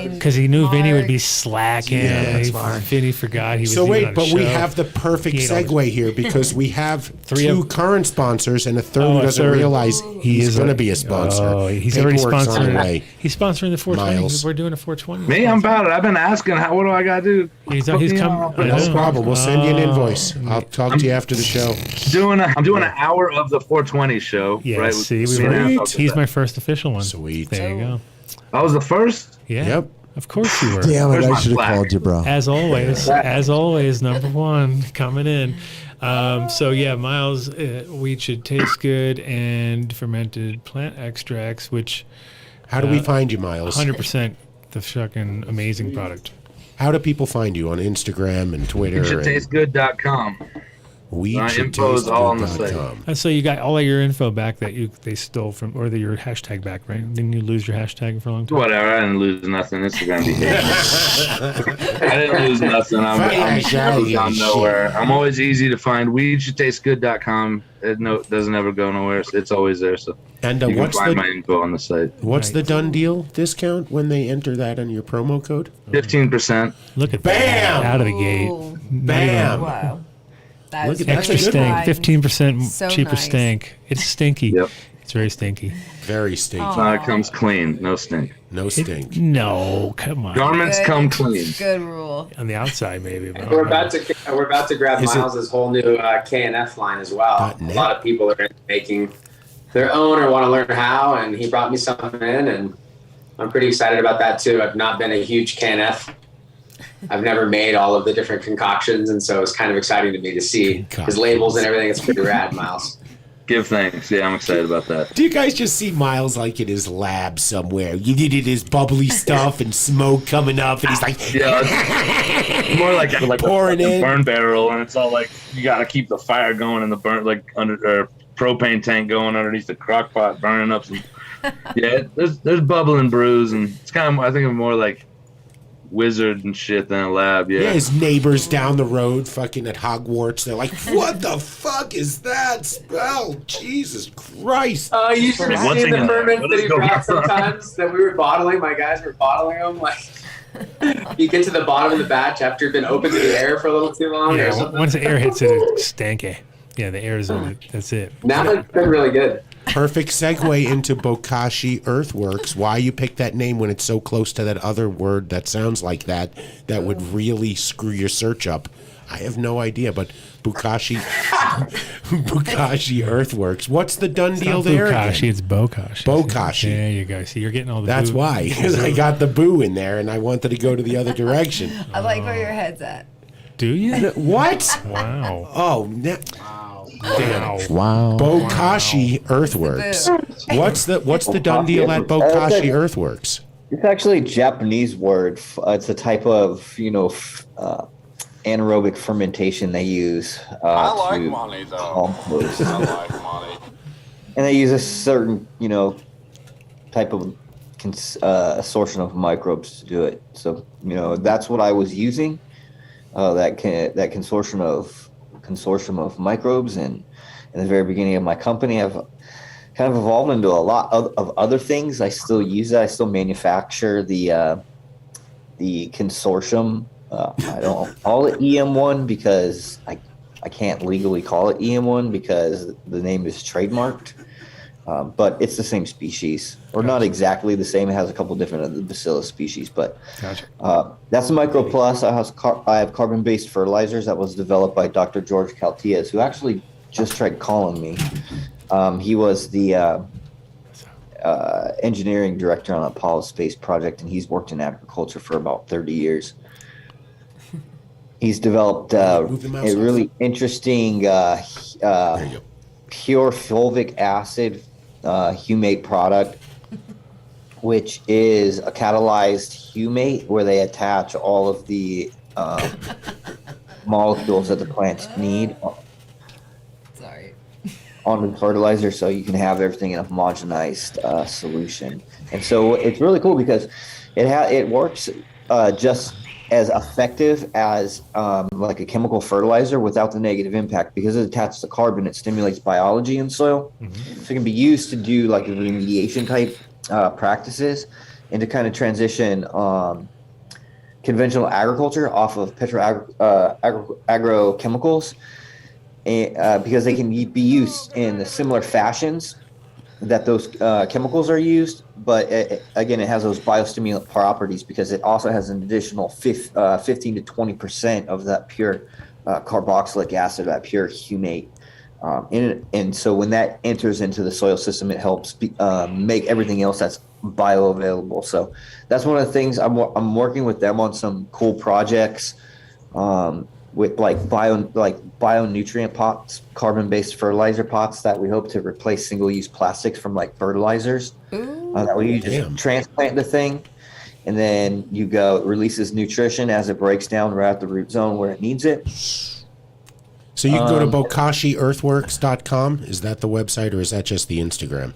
Because he knew Vinny would be slacking. Yeah, Vinny forgot he was. So wait, but we have the perfect segue here because we have two current sponsors and a third who doesn't realize he's going to be a sponsor. Oh, he's already sponsoring. He's sponsoring the 420. We're doing a 420. Me, I'm about it. I've been asking, what do I got to do? He's come. No problem. We'll send you an invoice. I'll talk to you after the show. I'm doing an hour of the 420 show. Yeah, right? See, he's my first official one. Sweet. There you go. I was the first? Yeah. Yep. Of course you were. Damn it, I should have called you, bro. As always, number one coming in. Miles, wheat should taste good and fermented plant extracts, which... How do we find you, Miles? 100% the fucking amazing product. How do people find you on Instagram and Twitter? WeShouldTasteGood.com. My info is all on the site. And so you got all of your info back that they stole from, or your hashtag back, right? Didn't you lose your hashtag for a long time? Whatever, I didn't lose nothing. Instagram behavior. I didn't lose nothing. I'm gone nowhere. I'm always easy to find. WeShouldTasteGood.com. It doesn't ever go nowhere. It's always there. So and you can find my info on the site. What's the Dunn deal discount when they enter that on your promo code? 15%. Look at Bam! That out of the gate. Bam! Wow. Look at extra stank, 15% cheaper stank. It's stinky. Yep. It's very stinky. Very stinky. It comes clean, no stink. No stink. No, come on. Garments come clean. Good rule. On the outside, maybe. But We're about to grab Miles's whole new KNF line as well. A lot of people are making their own or want to learn how, and he brought me some in, and I'm pretty excited about that too. I've not been a huge KNF. I've never made all of the different concoctions, and so it's kind of exciting to me to see his labels and everything. It's pretty rad, Miles. Give thanks. Yeah, I'm excited about that. Do you guys just see Miles like in his lab somewhere? You did his bubbly stuff and smoke coming up, and he's like, yeah, it's more like pouring a in. burn barrel, and it's all like you got to keep the fire going in the burn, like under propane tank going underneath the crock pot, burning up some. Yeah, there's bubble and brews, and it's kind of I think of more like wizard and shit than a lab. Yeah, his neighbors down the road fucking at Hogwarts, they're like, what the fuck is that smell? Jesus Christ. You should have seen the ferments that he brought sometimes that we were bottling. My guys were bottling them. Like, you get to the bottom of the batch after it's been open to the air for a little too long. Yeah, or something. once the air hits it, it's stanky. Yeah, the air is in it. That's it. Now it's been really good. Perfect segue into Bokashi Earthworks. Why you pick that name when it's so close to that other word that sounds like that would really screw your search up? I have no idea, but Bokashi Earthworks. What's the done deal there? Bokashi, it's Bokashi. Bokashi. There you go. See, you're getting all the That's boo. why, because I got the boo in there and I wanted to go to the other direction. I like where your head's at. Do you? What? Wow. Oh, damn. Wow. Bokashi Earthworks. What's the done deal at Bokashi Earthworks? It's actually a Japanese word. It's a type of, anaerobic fermentation they use. I like money, though. I like money. And they use a certain, type of assortment of microbes to do it. So, that's what I was using. That consortium of microbes, and in the very beginning of my company, I've kind of evolved into a lot of other things. I still use it. I still manufacture the consortium. I don't call it EM1 because I can't legally call it EM1 because the name is trademarked. But it's the same species, or not exactly the same. It has a couple different of the bacillus species, but that's a Micro Plus. I have carbon-based fertilizers that was developed by Dr. George Caltias, who actually just tried calling me. He was the engineering director on Apollo space project, and he's worked in agriculture for about 30 years. He's developed a really interesting pure fulvic acid humate product, which is a catalyzed humate where they attach all of the molecules that the plants need on the fertilizer, so you can have everything in a homogenized solution. And so it's really cool because it works just as effective as like a chemical fertilizer without the negative impact, because it attaches to carbon. It stimulates biology in soil, so it can be used to do like remediation type practices, and to kind of transition conventional agriculture off of agrochemicals, because they can be used in the similar fashions that those chemicals are used, but again, it has those biostimulant properties because it also has an additional 15 to 20% of that pure carboxylic acid, that pure humate in it. And so when that enters into the soil system, it helps make everything else that's bioavailable. So that's one of the things I'm working with them on, some cool projects with like bionutrient pots, carbon-based fertilizer pots that we hope to replace single-use plastics from like fertilizers. That way you just transplant the thing, and then it releases nutrition as it breaks down right at the root zone where it needs it. So you can go to bokashiearthworks.com. Is that the website, or is that just the Instagram?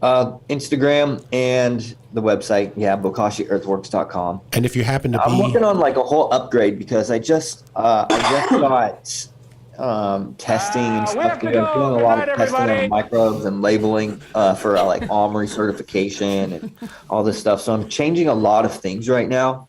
Instagram and the website, bokashiearthworks.com. And if you happen to I'm working on like a whole upgrade because I just got testing and stuff. I'm doing a lot of testing on microbes and labeling for like OMRI certification and all this stuff. So I'm changing a lot of things right now.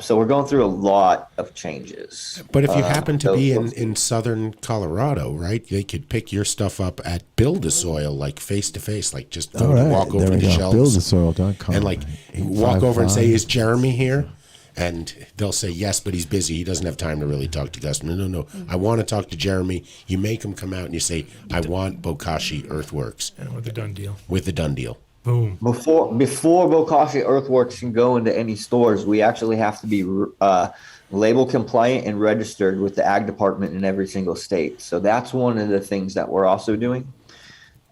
So we're going through a lot of changes. But if you happen to be in southern Colorado, right, they could pick your stuff up at Build-A-Soil, like face-to-face, like just go to walk over to the shelves. Buildasoil.com. And like walk over and say, is Jeremy here? And they'll say, yes, but he's busy. He doesn't have time to really talk to customers. No. I want to talk to Jeremy. You make him come out and you say, I want Bokashi Earthworks. And with the done deal. With the done deal. Boom. Before Bokashi Earthworks can go into any stores, we actually have to be label compliant and registered with the ag department in every single state. So that's one of the things that we're also doing.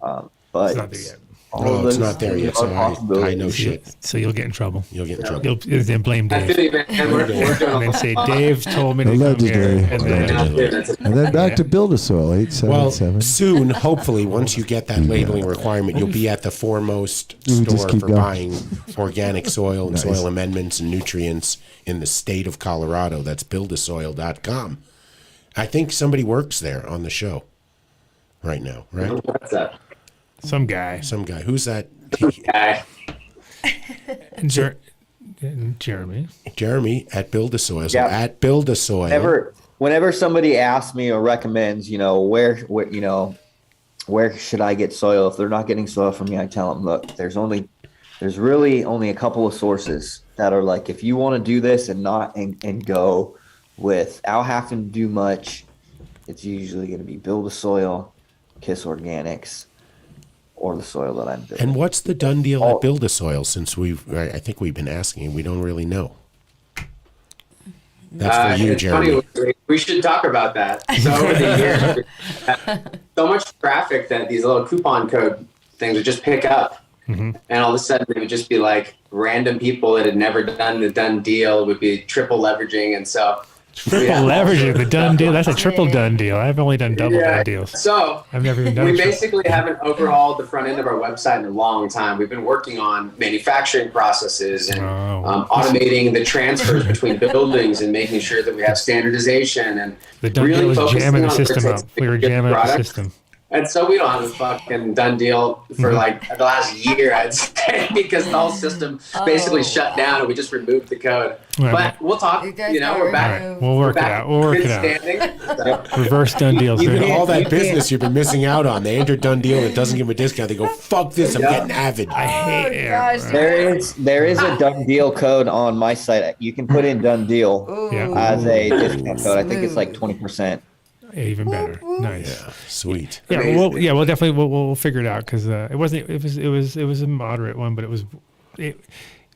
But it's not there yet. It's not there yet, so I know shit. So you'll get in trouble. You'll get in trouble. You'll then blame Dave. And then say, Dave told me to come here. And then back to Build-A-Soil, 877. Well, soon, hopefully, once you get that labeling requirement, you'll be at the foremost store for buying organic soil and soil amendments and nutrients in the state of Colorado. That's buildasoil.com. I think somebody works there on the show right now, right? What's that? Some guy. Who's that? Guy. Jeremy. Jeremy at Build-A-Soil. So at Build-A-Soil. Whenever somebody asks me or recommends, where should I get soil? If they're not getting soil from me, I tell them, look, there's really only a couple of sources that are like, if you want to do this and go without having to do much, it's usually going to be Build-A-Soil, Kiss Organics, or the soil that I'm building. And what's the done deal at Build-A-Soil? Since I think we've been asking, we don't really know. That's for you, Jeremy. Funny, we should talk about that. So over the years, so much traffic that these little coupon code things would just pick up. Mm-hmm. And all of a sudden, it would just be like random people that had never done the done deal would be triple leveraging. And so triple leveraging, the done deal. That's a triple done deal. I've only done double done deals. So I've never even done we basically haven't overhauled the front end of our website in a long time. We've been working on manufacturing processes and automating the transfers between buildings and making sure that we have standardization and the done really deal was jamming the system up. We were jamming up the system. And so we don't have a fucking done deal for like the last year, I'd say, because the whole system basically shut down and we just removed the code. Right. But we'll talk. We're back. Right. We'll work it out. We'll work it out. Reverse done deals. All that business you've been missing out on. They enter done deal and it doesn't give them a discount. They go, fuck this. I'm getting Avid. I hate it. There is a done deal code on my site. You can put in done deal as a discount code. I think it's like 20%. Even better. Nice. Yeah, sweet. Yeah, we'll definitely we'll figure it out because it was a moderate one, but it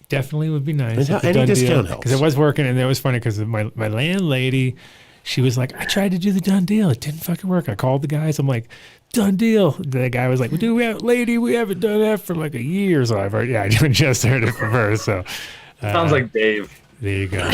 definitely would be nice. Any discount helps because it was working, and it was funny because my landlady, she was like, I tried to do the done deal, it didn't fucking work. I called the guys, I'm like, done deal. The guy was like, well, dude, we haven't done that for like a year. So I've already, I just heard it from her. So sounds like Dave. There you go.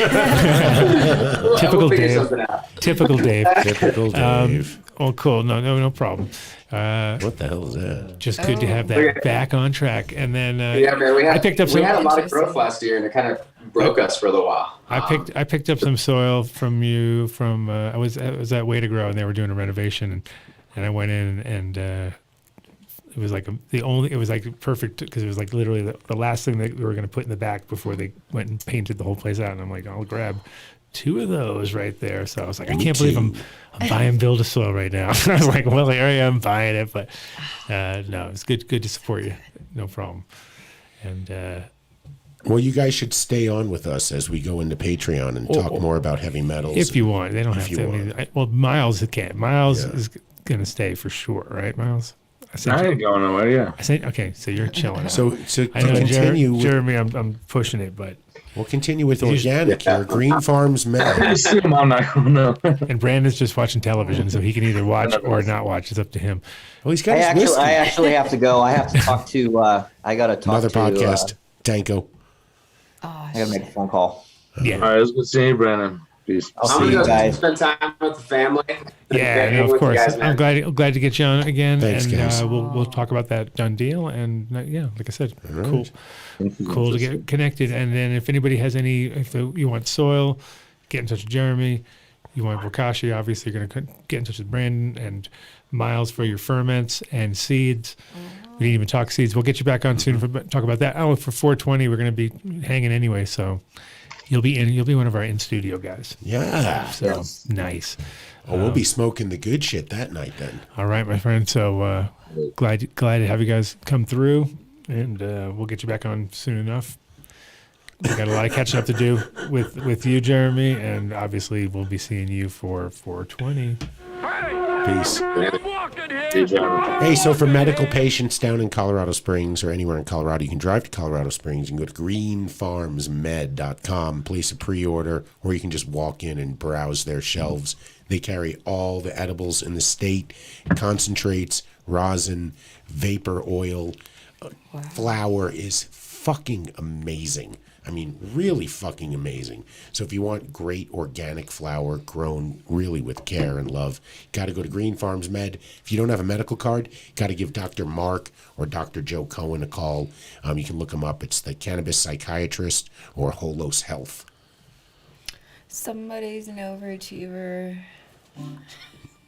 Typical Dave. Typical Dave. Typical Dave. Oh, cool. No problem. What the hell is that? Just good to have that back on track. And then I picked up. We had a lot of growth last year, and it kind of broke us for a little while. I picked up some soil from you. I was at Way to Grow, and they were doing a renovation, and I went in and. It was like it was like perfect because it was like literally the last thing that we were going to put in the back before they went and painted the whole place out. And I'm like, I'll grab 2 of those right there. So I was like, I can't believe I'm buying Build-A-Soil right now. I was like, well, here I am buying it, but no, it's good to support you, no problem. And well, you guys should stay on with us as we go into Patreon and talk more about heavy metals. If you want, they don't have to. Well, Miles can't. Miles is going to stay for sure, right, Miles? I ain't going nowhere. Yeah. I said okay. So you're chilling. So I know continue, Jeremy. I'm pushing it, but we'll continue with organic here. Green Farms Mellow. And Brandon's just watching television, so he can either watch or not watch. It's up to him. Well, he's got I actually have to go. I have to talk to. I got to talk another to podcast. Danko. I got to make a phone call. Yeah. All right. It was good seeing you, Brandon. Peace. I'll see you guys. Spend time with the family. Yeah, no, of course. Guys, I'm glad to get you on again. Thanks, and guys. We'll talk about that done deal. And yeah, like I said, cool to get connected. And then if anybody has if you want soil, get in touch with Jeremy. You want Bokashi, obviously you're going to get in touch with Brandon and Miles for your ferments and seeds. We didn't even talk seeds. We'll get you back on soon for talk about that. Oh, for 420, we're going to be hanging anyway, so You'll be one of our in studio guys. Yeah. So nice. Oh, we'll be smoking the good shit that night then. All right, my friend. So glad to have you guys come through, and we'll get you back on soon enough. We got a lot of catching up to do with you, Jeremy, and obviously we'll be seeing you for 420. Peace. Hey, so for medical patients down in Colorado Springs or anywhere in Colorado, you can drive to Colorado Springs. You can go to greenfarmsmed.com, place a pre-order, or you can just walk in and browse their shelves. They carry all the edibles in the state, concentrates, rosin, vapor oil. Flower is fucking amazing. I mean, really fucking amazing. So if you want great organic flower grown really with care and love, got to go to Green Farms Med. If you don't have a medical card, got to give Dr. Mark or Dr. Joe Cohen a call. You can look them up. It's the Cannabis Psychiatrist or Holos Health. Somebody's an overachiever.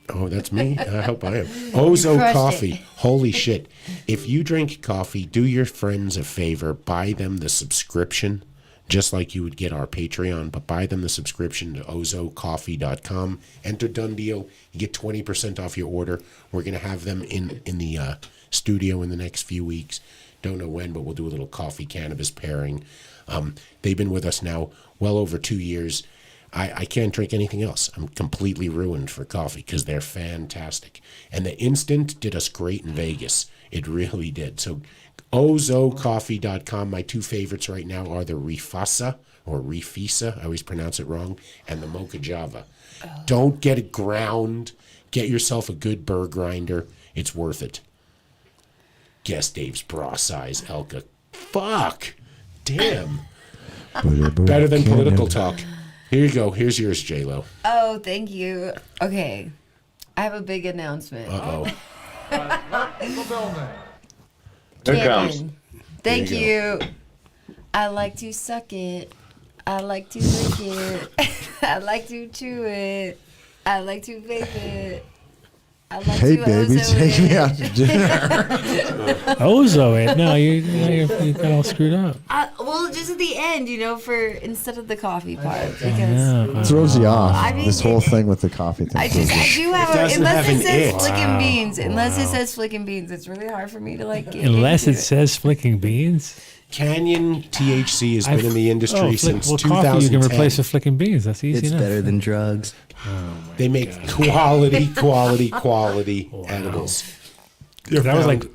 Oh, that's me? I hope I am. Ozo Coffee. It. Holy shit. If you drink coffee, do your friends a favor. Buy them the subscription, just like you would get our Patreon, but buy them the subscription to ozocoffee.com. Enter Dunn Deal. You get 20% off your order. We're going to have them in the studio in the next few weeks. Don't know when, but we'll do a little coffee cannabis pairing. They've been with us now well over 2 years. I can't drink anything else. I'm completely ruined for coffee because they're fantastic. And the Instant did us great in Vegas. It really did. So ozocoffee.com. My two favorites right now are the Refasa or Refisa. I always pronounce it wrong. And the Mocha Java. Don't get it ground. Get yourself a good burr grinder. It's worth it. Guess Dave's bra size, Elka. Fuck. Damn. Better than political talk. Here you go. Here's yours, J-Lo. Oh, thank you. Okay. I have a big announcement. Uh-oh. Here it comes. Thank you. I like to suck it. I like to lick it. I like to chew it. I like to vape it. I like Hey, to baby, ozo take me it. out to dinner. Ozo it? No, you got all screwed up. Well, just at the end, for instead of the coffee part, because It throws you off. I mean, this whole thing with the coffee thing. I do have doesn't unless have it an says it. flicking beans. Unless it Wow. says flicking beans, it's really hard for me to get Unless into it says flicking beans. Canyon THC has been in the industry since well, 2010. coffee you can replace with flicking beans. That's easy It's enough. better than drugs. They make quality edibles. That was like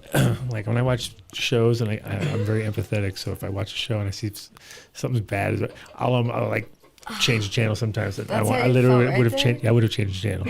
when I watch shows and I'm very empathetic. So if I watch a show and I see something's bad, I'll like change the channel sometimes. I literally would have changed. I would have changed the channel.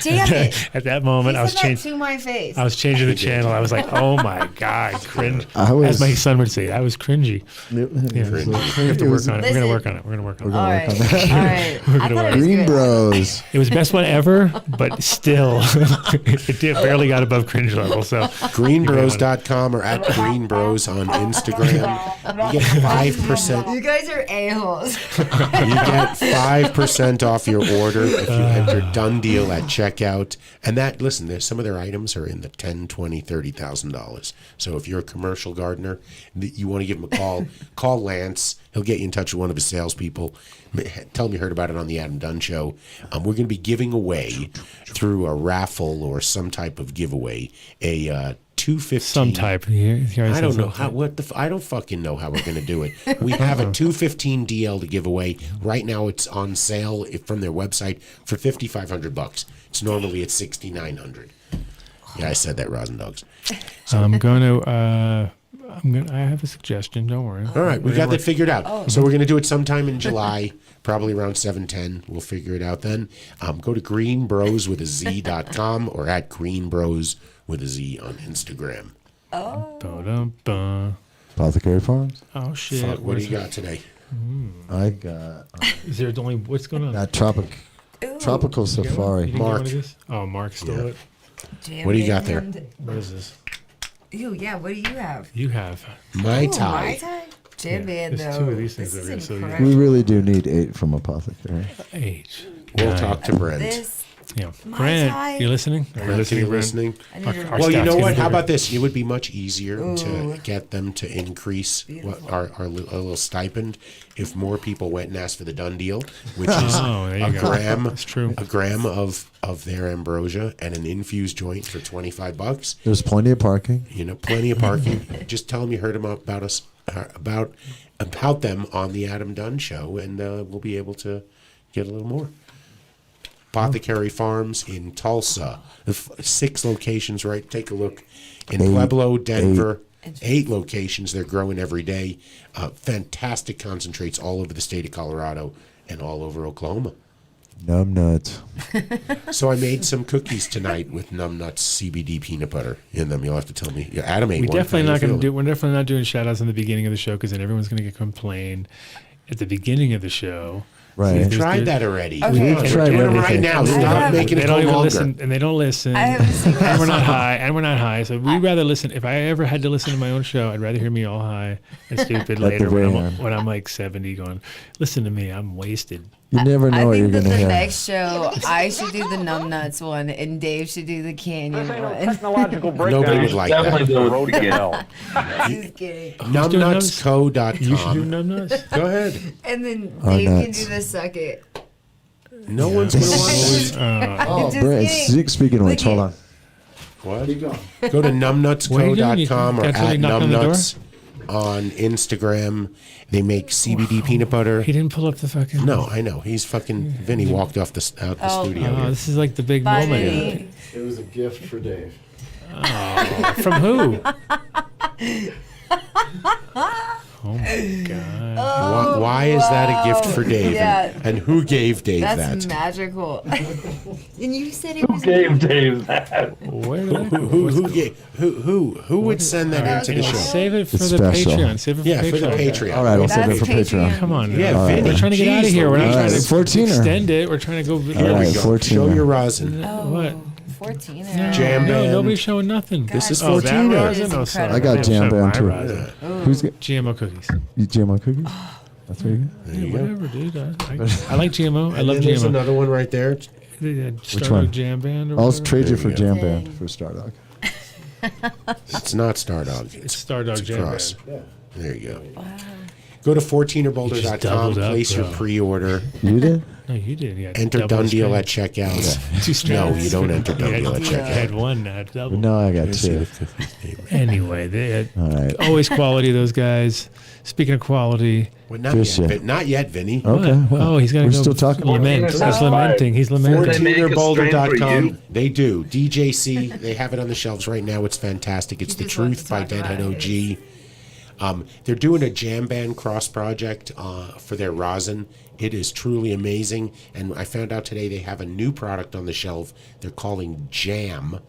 Damn it! At that moment, He I was said that changing. to my face. I was changing the channel. I was like, "Oh my god, cringe!" As my son would say, "I was cringy." We have to work on it. We're gonna work on it. We're gonna work on it. All right. We're gonna work. Green Bros. It was best one ever, but still, it barely got above cringe level. So greenbros.com or at greenbros on Instagram. You get 5%. You guys are a-holes. You get 5% off your order if you enter Done Deal at checkout. And that, listen, there's some of their items are in the $10,000, $20,000, $30,000. So if you're a commercial gardener, you want to give him a call, call Lance. He'll get you in touch with one of his salespeople. Tell him you heard about it on the Adam Dunn Show. We're going to be giving away through a raffle or some type of giveaway a 215. some type. I don't know how. I don't fucking know how we're going to do it. We have a 215 DL to give away right now. It's on sale from their website for $5,500. It's normally at $6,900. Yeah, I said that, Rosin Dogs. So I'm going to. I have a suggestion. Don't worry. All right, we got that figured out. Oh. So we're going to do it sometime in July, probably around 7/10. We'll figure it out then. Go to greenbros.com or at greenbros with a Z on Instagram. Apothecary Farms. Oh shit! Fuck, what do you got today? I got. Is there only what's going on? Got Tropical Safari. Mark. Oh, Mark stole it. Damn What do you it. got there? What is this? Ew, yeah, what do you have? You have Mai Ooh, Tai. Mai Tai? Jim man, there's though. two of these things This over is here, so you- incredible. We really do need 8 from Apothecary. H. We'll talk to Brent. This Yeah. Grant, you listening? Are you listening? Well, you know what? How about this? It would be much easier to get them to increase our little stipend if more people went and asked for the Dunn deal, which is a gram. That's true. A gram of their ambrosia and an infused joint for $25. There's plenty of parking. You know, plenty of parking. Just tell them you heard about us about them on the Adam Dunn Show, and we'll be able to get a little more. Apothecary Farms in Tulsa, 6 locations. Right, take a look in Pueblo, Denver. 8 locations. They're growing every day. Fantastic concentrates all over the state of Colorado and all over Oklahoma. Numb nuts. So I made some cookies tonight with Numb Nuts CBD peanut butter in them. You'll have to tell me. Yeah, Adam ate We're one. definitely not doing shout outs in the beginning of the show because then everyone's going to complain at the beginning of the show. Right. We tried that already. Okay. We tried it right now. Stop making it go longer. Listen, and they don't listen. And we're not high. So we'd rather listen. If I ever had to listen to my own show, I'd rather hear me all high and stupid later when I'm like 70 going, listen to me, I'm wasted. You never know what you're going to hear. The next show, I should do the Numb Nuts one, and Dave should do the Canyon one. Technological breakdown. Nobody would like Definitely that. the road to get help. Just kidding. Numbnutsco.com. You should do Numb Nuts. Go ahead. And then Dave can do the Suck It. No one's going to want Just Brett, kidding. speaking of which, hold on. What? Go to numbnutsco.com or at numbnuts on Instagram. They make CBD peanut butter. He didn't pull up the fucking. No, I know. He's fucking. Vinny walked off the studio. Oh, this is like the big moment. It was a gift for Dave. Oh, from who? Oh my God. Why is that a gift for Dave? Yeah. And who gave Dave That's that? magical. And you said it was. Who gave Dave that? Where Who would send that into the show? Save it for It's the special. Patreon. Save it for Yeah, the for the Patreon. Patreon. All right, we'll save it for That's Patreon. Come on. Yeah, now. Vinny. We're trying to get out of Jeez here. We're not trying to 14er. extend it. We're trying to go. All right, 14er. Show your rosin. What? 14. Jam No, band. nobody's showing nothing. This is Oh, that 14er. rosin? Oh, sorry. I got jam band too. Who's got GMO cookies. GMO cookies? That's what you got? There you go. Whatever, dude. I like GMO. I And love then there's GMO. another one right there. Which one? Jam Band or I'll whatever? trade you There for you go. jam band for Stardog. It's not Stardog. It's Stardog a Jam cross. Band. There you go. Go to You just 14erboulder.com, doubled up, place your bro. pre-order. You did? No, you did. Yeah. Enter double Dunn deal strength. at checkout. Two No, strengths. you don't enter Dunn You deal at had- you had checkout. one, not double. No, I got two. Anyway, they had All right. always quality, those guys. Speaking of quality. Well, not Fish yet, ya. not yet, Vinny. Okay. What? Well, Oh, he's got to we're go. still talking about lament. it. He's lamenting. He's lamenting. Make a strain for you. 14erboulder.com. They do. DJC, they have it on the shelves right now. It's fantastic. It's The Truth by Deadhead OG. They're doing a jam band cross project for their rosin. It is truly amazing. And I found out today they have a new product on the shelf they're calling Jam.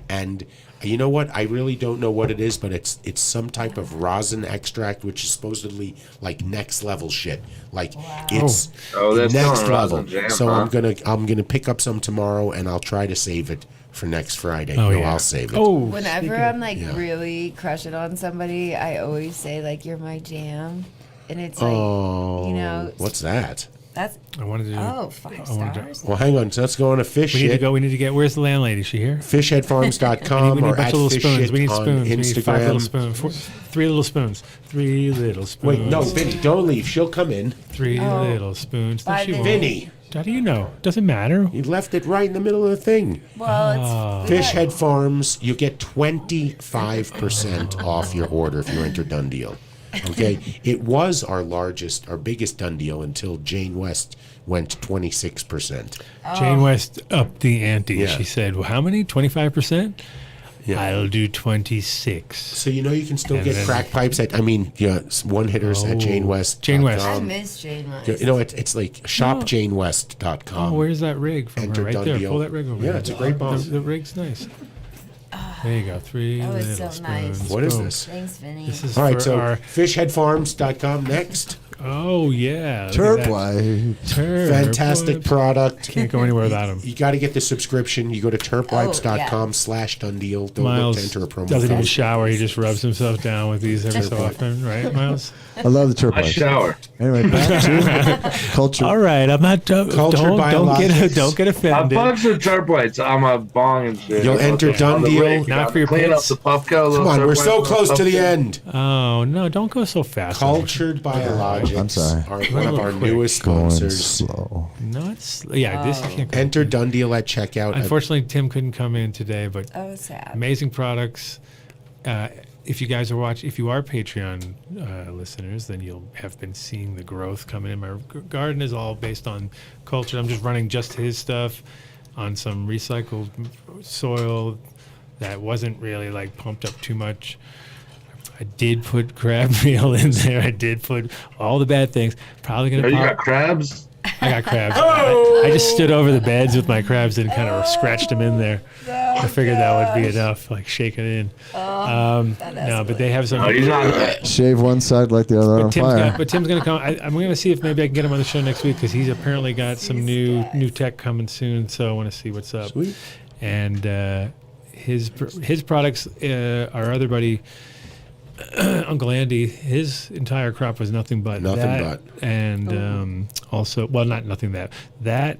And you know what? I really don't know what it is, but it's some type of rosin extract, which is supposedly like next level shit. Like it's that's next on rosin level. jam, So huh? I'm gonna pick up some tomorrow, and I'll try to save it for next Friday. Oh, No, yeah. I'll save it. Oh, Whenever I'm like Yeah. really crushing on somebody, I always say like, "You're my jam," and it's like, Oh, you know, what's that? that's I wanted to. oh 5 stars. Well, hang on. So let's go on a fish We need to shit. go. We need to get. Where's the landlady? Is she here? Fishheadfarms.com We need a or bunch at of little fish spoons. shit We need on spoons. We need 5 little Instagram. spoons. 3 little spoons. 3 little spoons. Wait, no, Vinny, don't leave. She'll come in. 3 little spoons. No, Bye, she won't. Vinny, How do you know? Doesn't matter. you left it right in the middle of the thing. Well, it's Fishhead Farms, you get 25% off your order if you enter Dunn deal. Okay, it was our biggest Dunn deal until Jane West went 26%. Jane West upped the ante. Yeah. She said, well, how many? 25%? Yeah. I'll do 26. So you know you can still And get then- crack pipes at one hitters at Jane West. Jane West. I miss Jane West. You know it's like shopjanewest.com. Oh, where's that rig from her? Enter Right Dunn there. deal. Pull that rig over. Yeah, there. it's a great bomb. The rig's nice. There you go. 3 That was little so nice. spoons. What is Boom. this? Thanks, Vinny. This is All right, for so our. fishheadfarms.com next. Oh yeah, Terp Wipe. Fantastic product. Can't go anywhere without them. You got to get the subscription. You go to terpwipes.com/done deal. Don't Miles look to enter a promo doesn't even code. shower. He just rubs himself down with these every so often, right, Miles? I love the Terp Wipes. shower. Anyway, back to culture. All right, I'm not. Don't get offended. I fucks with Terp Whites. I'm a bong and shit. You'll enter Done Deal. Not for your clean up pits. the Puffco. Come on, we're so close to the end. Oh no! Don't go so fast. Cultured Biologics. I'm sorry. Are one of our newest Going sponsors. slow. Nuts. Yeah, this you can't. Enter Done Deal at checkout. Unfortunately, Tim couldn't come in today, but sad. Amazing products. If you guys are watching, if you are Patreon listeners, then you'll have been seeing the growth coming in. My garden is all based on culture. I'm just running just his stuff on some recycled soil that wasn't really like pumped up too much. I did put crab meal in there. I did put all the bad things. Probably gonna. You got crabs? I got crabs. I just stood over the beds with my crabs and kind of scratched them in there. I figured that would be enough, like shake it in. No, but they have some. Shave one side, like the other on fire. But Tim's gonna come. I'm gonna see if maybe I can get him on the show next week because he's apparently got some new tech coming soon. So I want to see what's up. Sweet. And his products, our other buddy. Uncle Andy, his entire crop was nothing but and also, well, not nothing that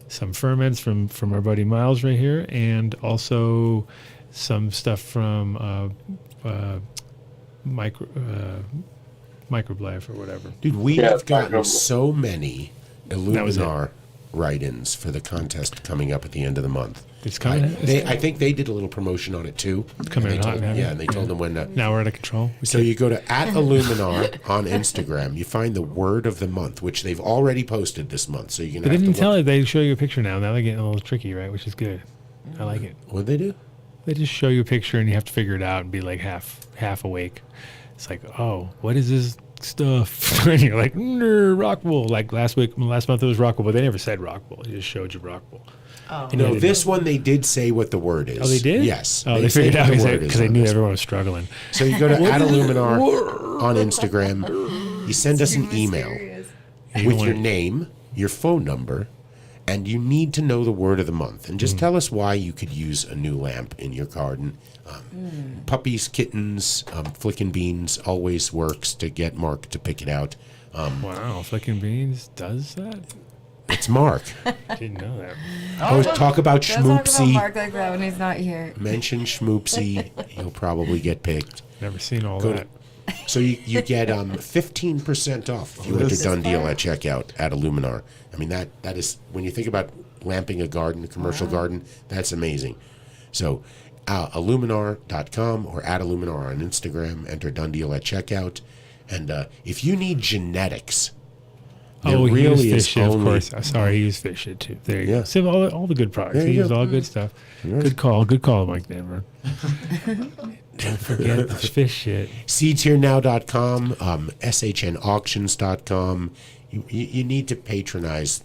some ferments from our buddy Miles right here, and also some stuff from Microblife or whatever. Dude, we have gotten so many Illuminar write-ins for the contest coming up at the end of the month. It's coming. I think they did a little promotion on it too. It's coming in hot. And they told them when. Now we're out of control. So you go to @Illuminar on Instagram. You find the word of the month, which they've already posted this month. So you can. But they didn't tell it. They show you a picture now. Now they're getting a little tricky, right? Which is good. I like it. What they do? They just show you a picture and you have to figure it out and be like half awake. It's like, oh, what is this stuff? And you're like, rock wool. Like last month it was rock wool, but they never said rock wool. They just showed you rock wool. Oh. No, this one they did say what the word is. Oh, they did? Yes. Oh, they figured out because they knew everyone was struggling. So you go to @Illuminar on Instagram. You send us an email with your name, your phone number, and you need to know the word of the month. And just tell us why you could use a new lamp in your garden. Puppies, kittens, flickin' beans always works to get Mark to pick it out. Wow, flickin' beans does that? It's Mark. Didn't know that. Talk about Don't talk Schmoopsy. about Mark like that when he's not here. Mention Schmoopsy. You'll probably get picked. Never seen all that. So you get 15% off if you enter Done Deal at checkout at Illuminar. I mean, that is, when you think about lamping a garden, a commercial garden, that's amazing. So Illuminar.com or @Illuminar on Instagram, enter Done Deal at checkout. And if you need genetics, Oh, he really used fish, is of only, course. Sorry, he used fish shit too. There you go. So all the good products. There He you used go. all good stuff. Good call, Mike Denver. Don't forget the fish shit. SeedsHereNow.com, SHNauctions.com. You need to patronize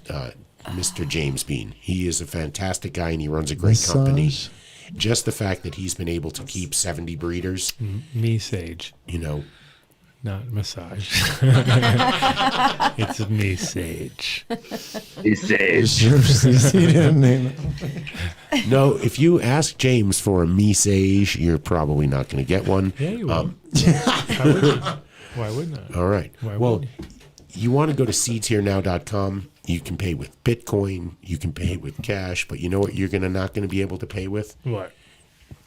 Mr. James Bean. He is a fantastic guy and he runs a great company. Just the fact that he's been able to keep 70 breeders. Me Sage. You know. Not massage. It's me Sage. Me Sage. No, if you ask James for a me Sage, you're probably not going to get one. Yeah, you will. Why wouldn't I? All right. Why Well, wouldn't you want to go to SeedsHereNow.com. You can pay with Bitcoin. You can pay with cash. But you know what you're not going to be able to pay with? What?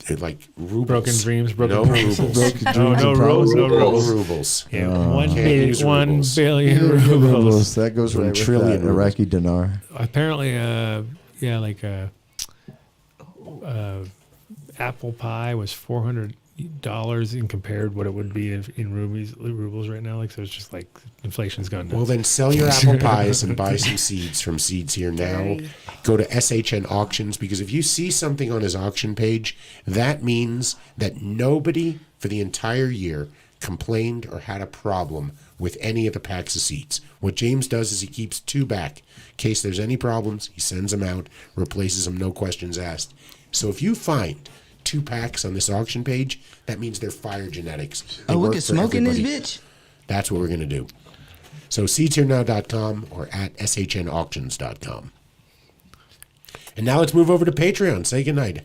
Like rubles. Broken dreams, broken no promises. rubles. No rubles. Rubles. Yeah, Can't use 1 rubles. billion rubles. That goes right with trillion that Iraqi dinar. Apparently, apple pie was $400 and compared what it would be in rubles right now. Like, so it's just like inflation's gone nuts. Well, then sell your apple pies and buy some seeds from Seeds Here Now. Go to SHN Auctions, because if you see something on his auction page, that means that nobody for the entire year complained or had a problem with any of the packs of seeds. What James does is he keeps 2 back. In case there's any problems, he sends them out, replaces them, no questions asked. So if you find 2 packs on this auction page, that means they're fire genetics. They Oh, we work can for smoke in this everybody. bitch? That's what we're going to do. So seedsherenow.com or at shnauctions.com. And now let's move over to Patreon. Say goodnight.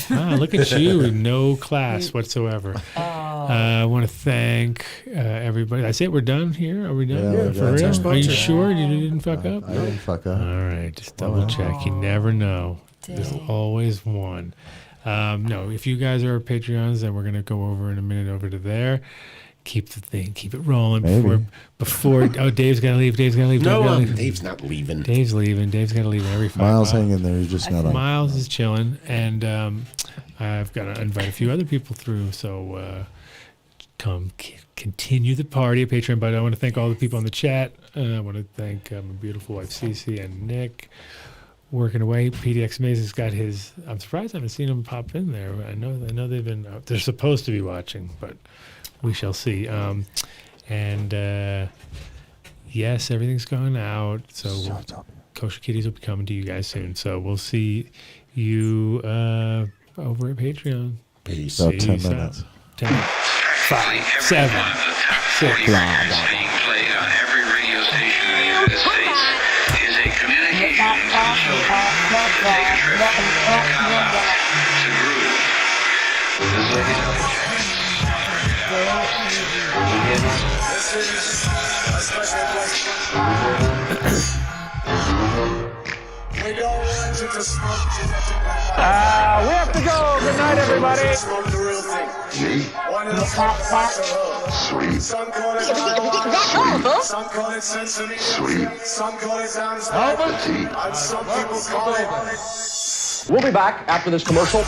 Look at you. No class whatsoever. I want to thank everybody. I say we're done here. Are we done? Yeah, For real? Are you sure Yeah. you didn't fuck up? I didn't fuck up. All right. Just double check. You never know. There's always one. No, if you guys are Patreons, then we're going to go over in a minute over to there. Keep it rolling before Dave's got to leave. No, Dave's not leaving. Dave's leaving. Dave's got to leave every 5 Miles miles. hanging there. He's just not on. Miles is chilling, and I've got to invite a few other people through. So come continue the party at Patreon. But I want to thank all the people in the chat. I want to thank my beautiful wife Cece and Nick. Working away. PDX Amazing's got his. I'm surprised I haven't seen him pop in there. I know they've been. They're supposed to be watching, but we shall see. Yes, everything's gone out. So Kosher Kitties will be coming to you guys soon. So we'll see you over at Patreon. Peace. About 10 minutes. 10 minutes. 5, 7, 6. Being played on every radio station in the United States is a communication to the children to take a trip, to come out, to groove. This is We don't want you to smoke genetic We have to go. Good night, everybody. Smoke the real thing. One of the sweet. Some call it marijuana. Some call it sesame. Some call it Amsterdam. And some people call it. We'll be back after this commercial.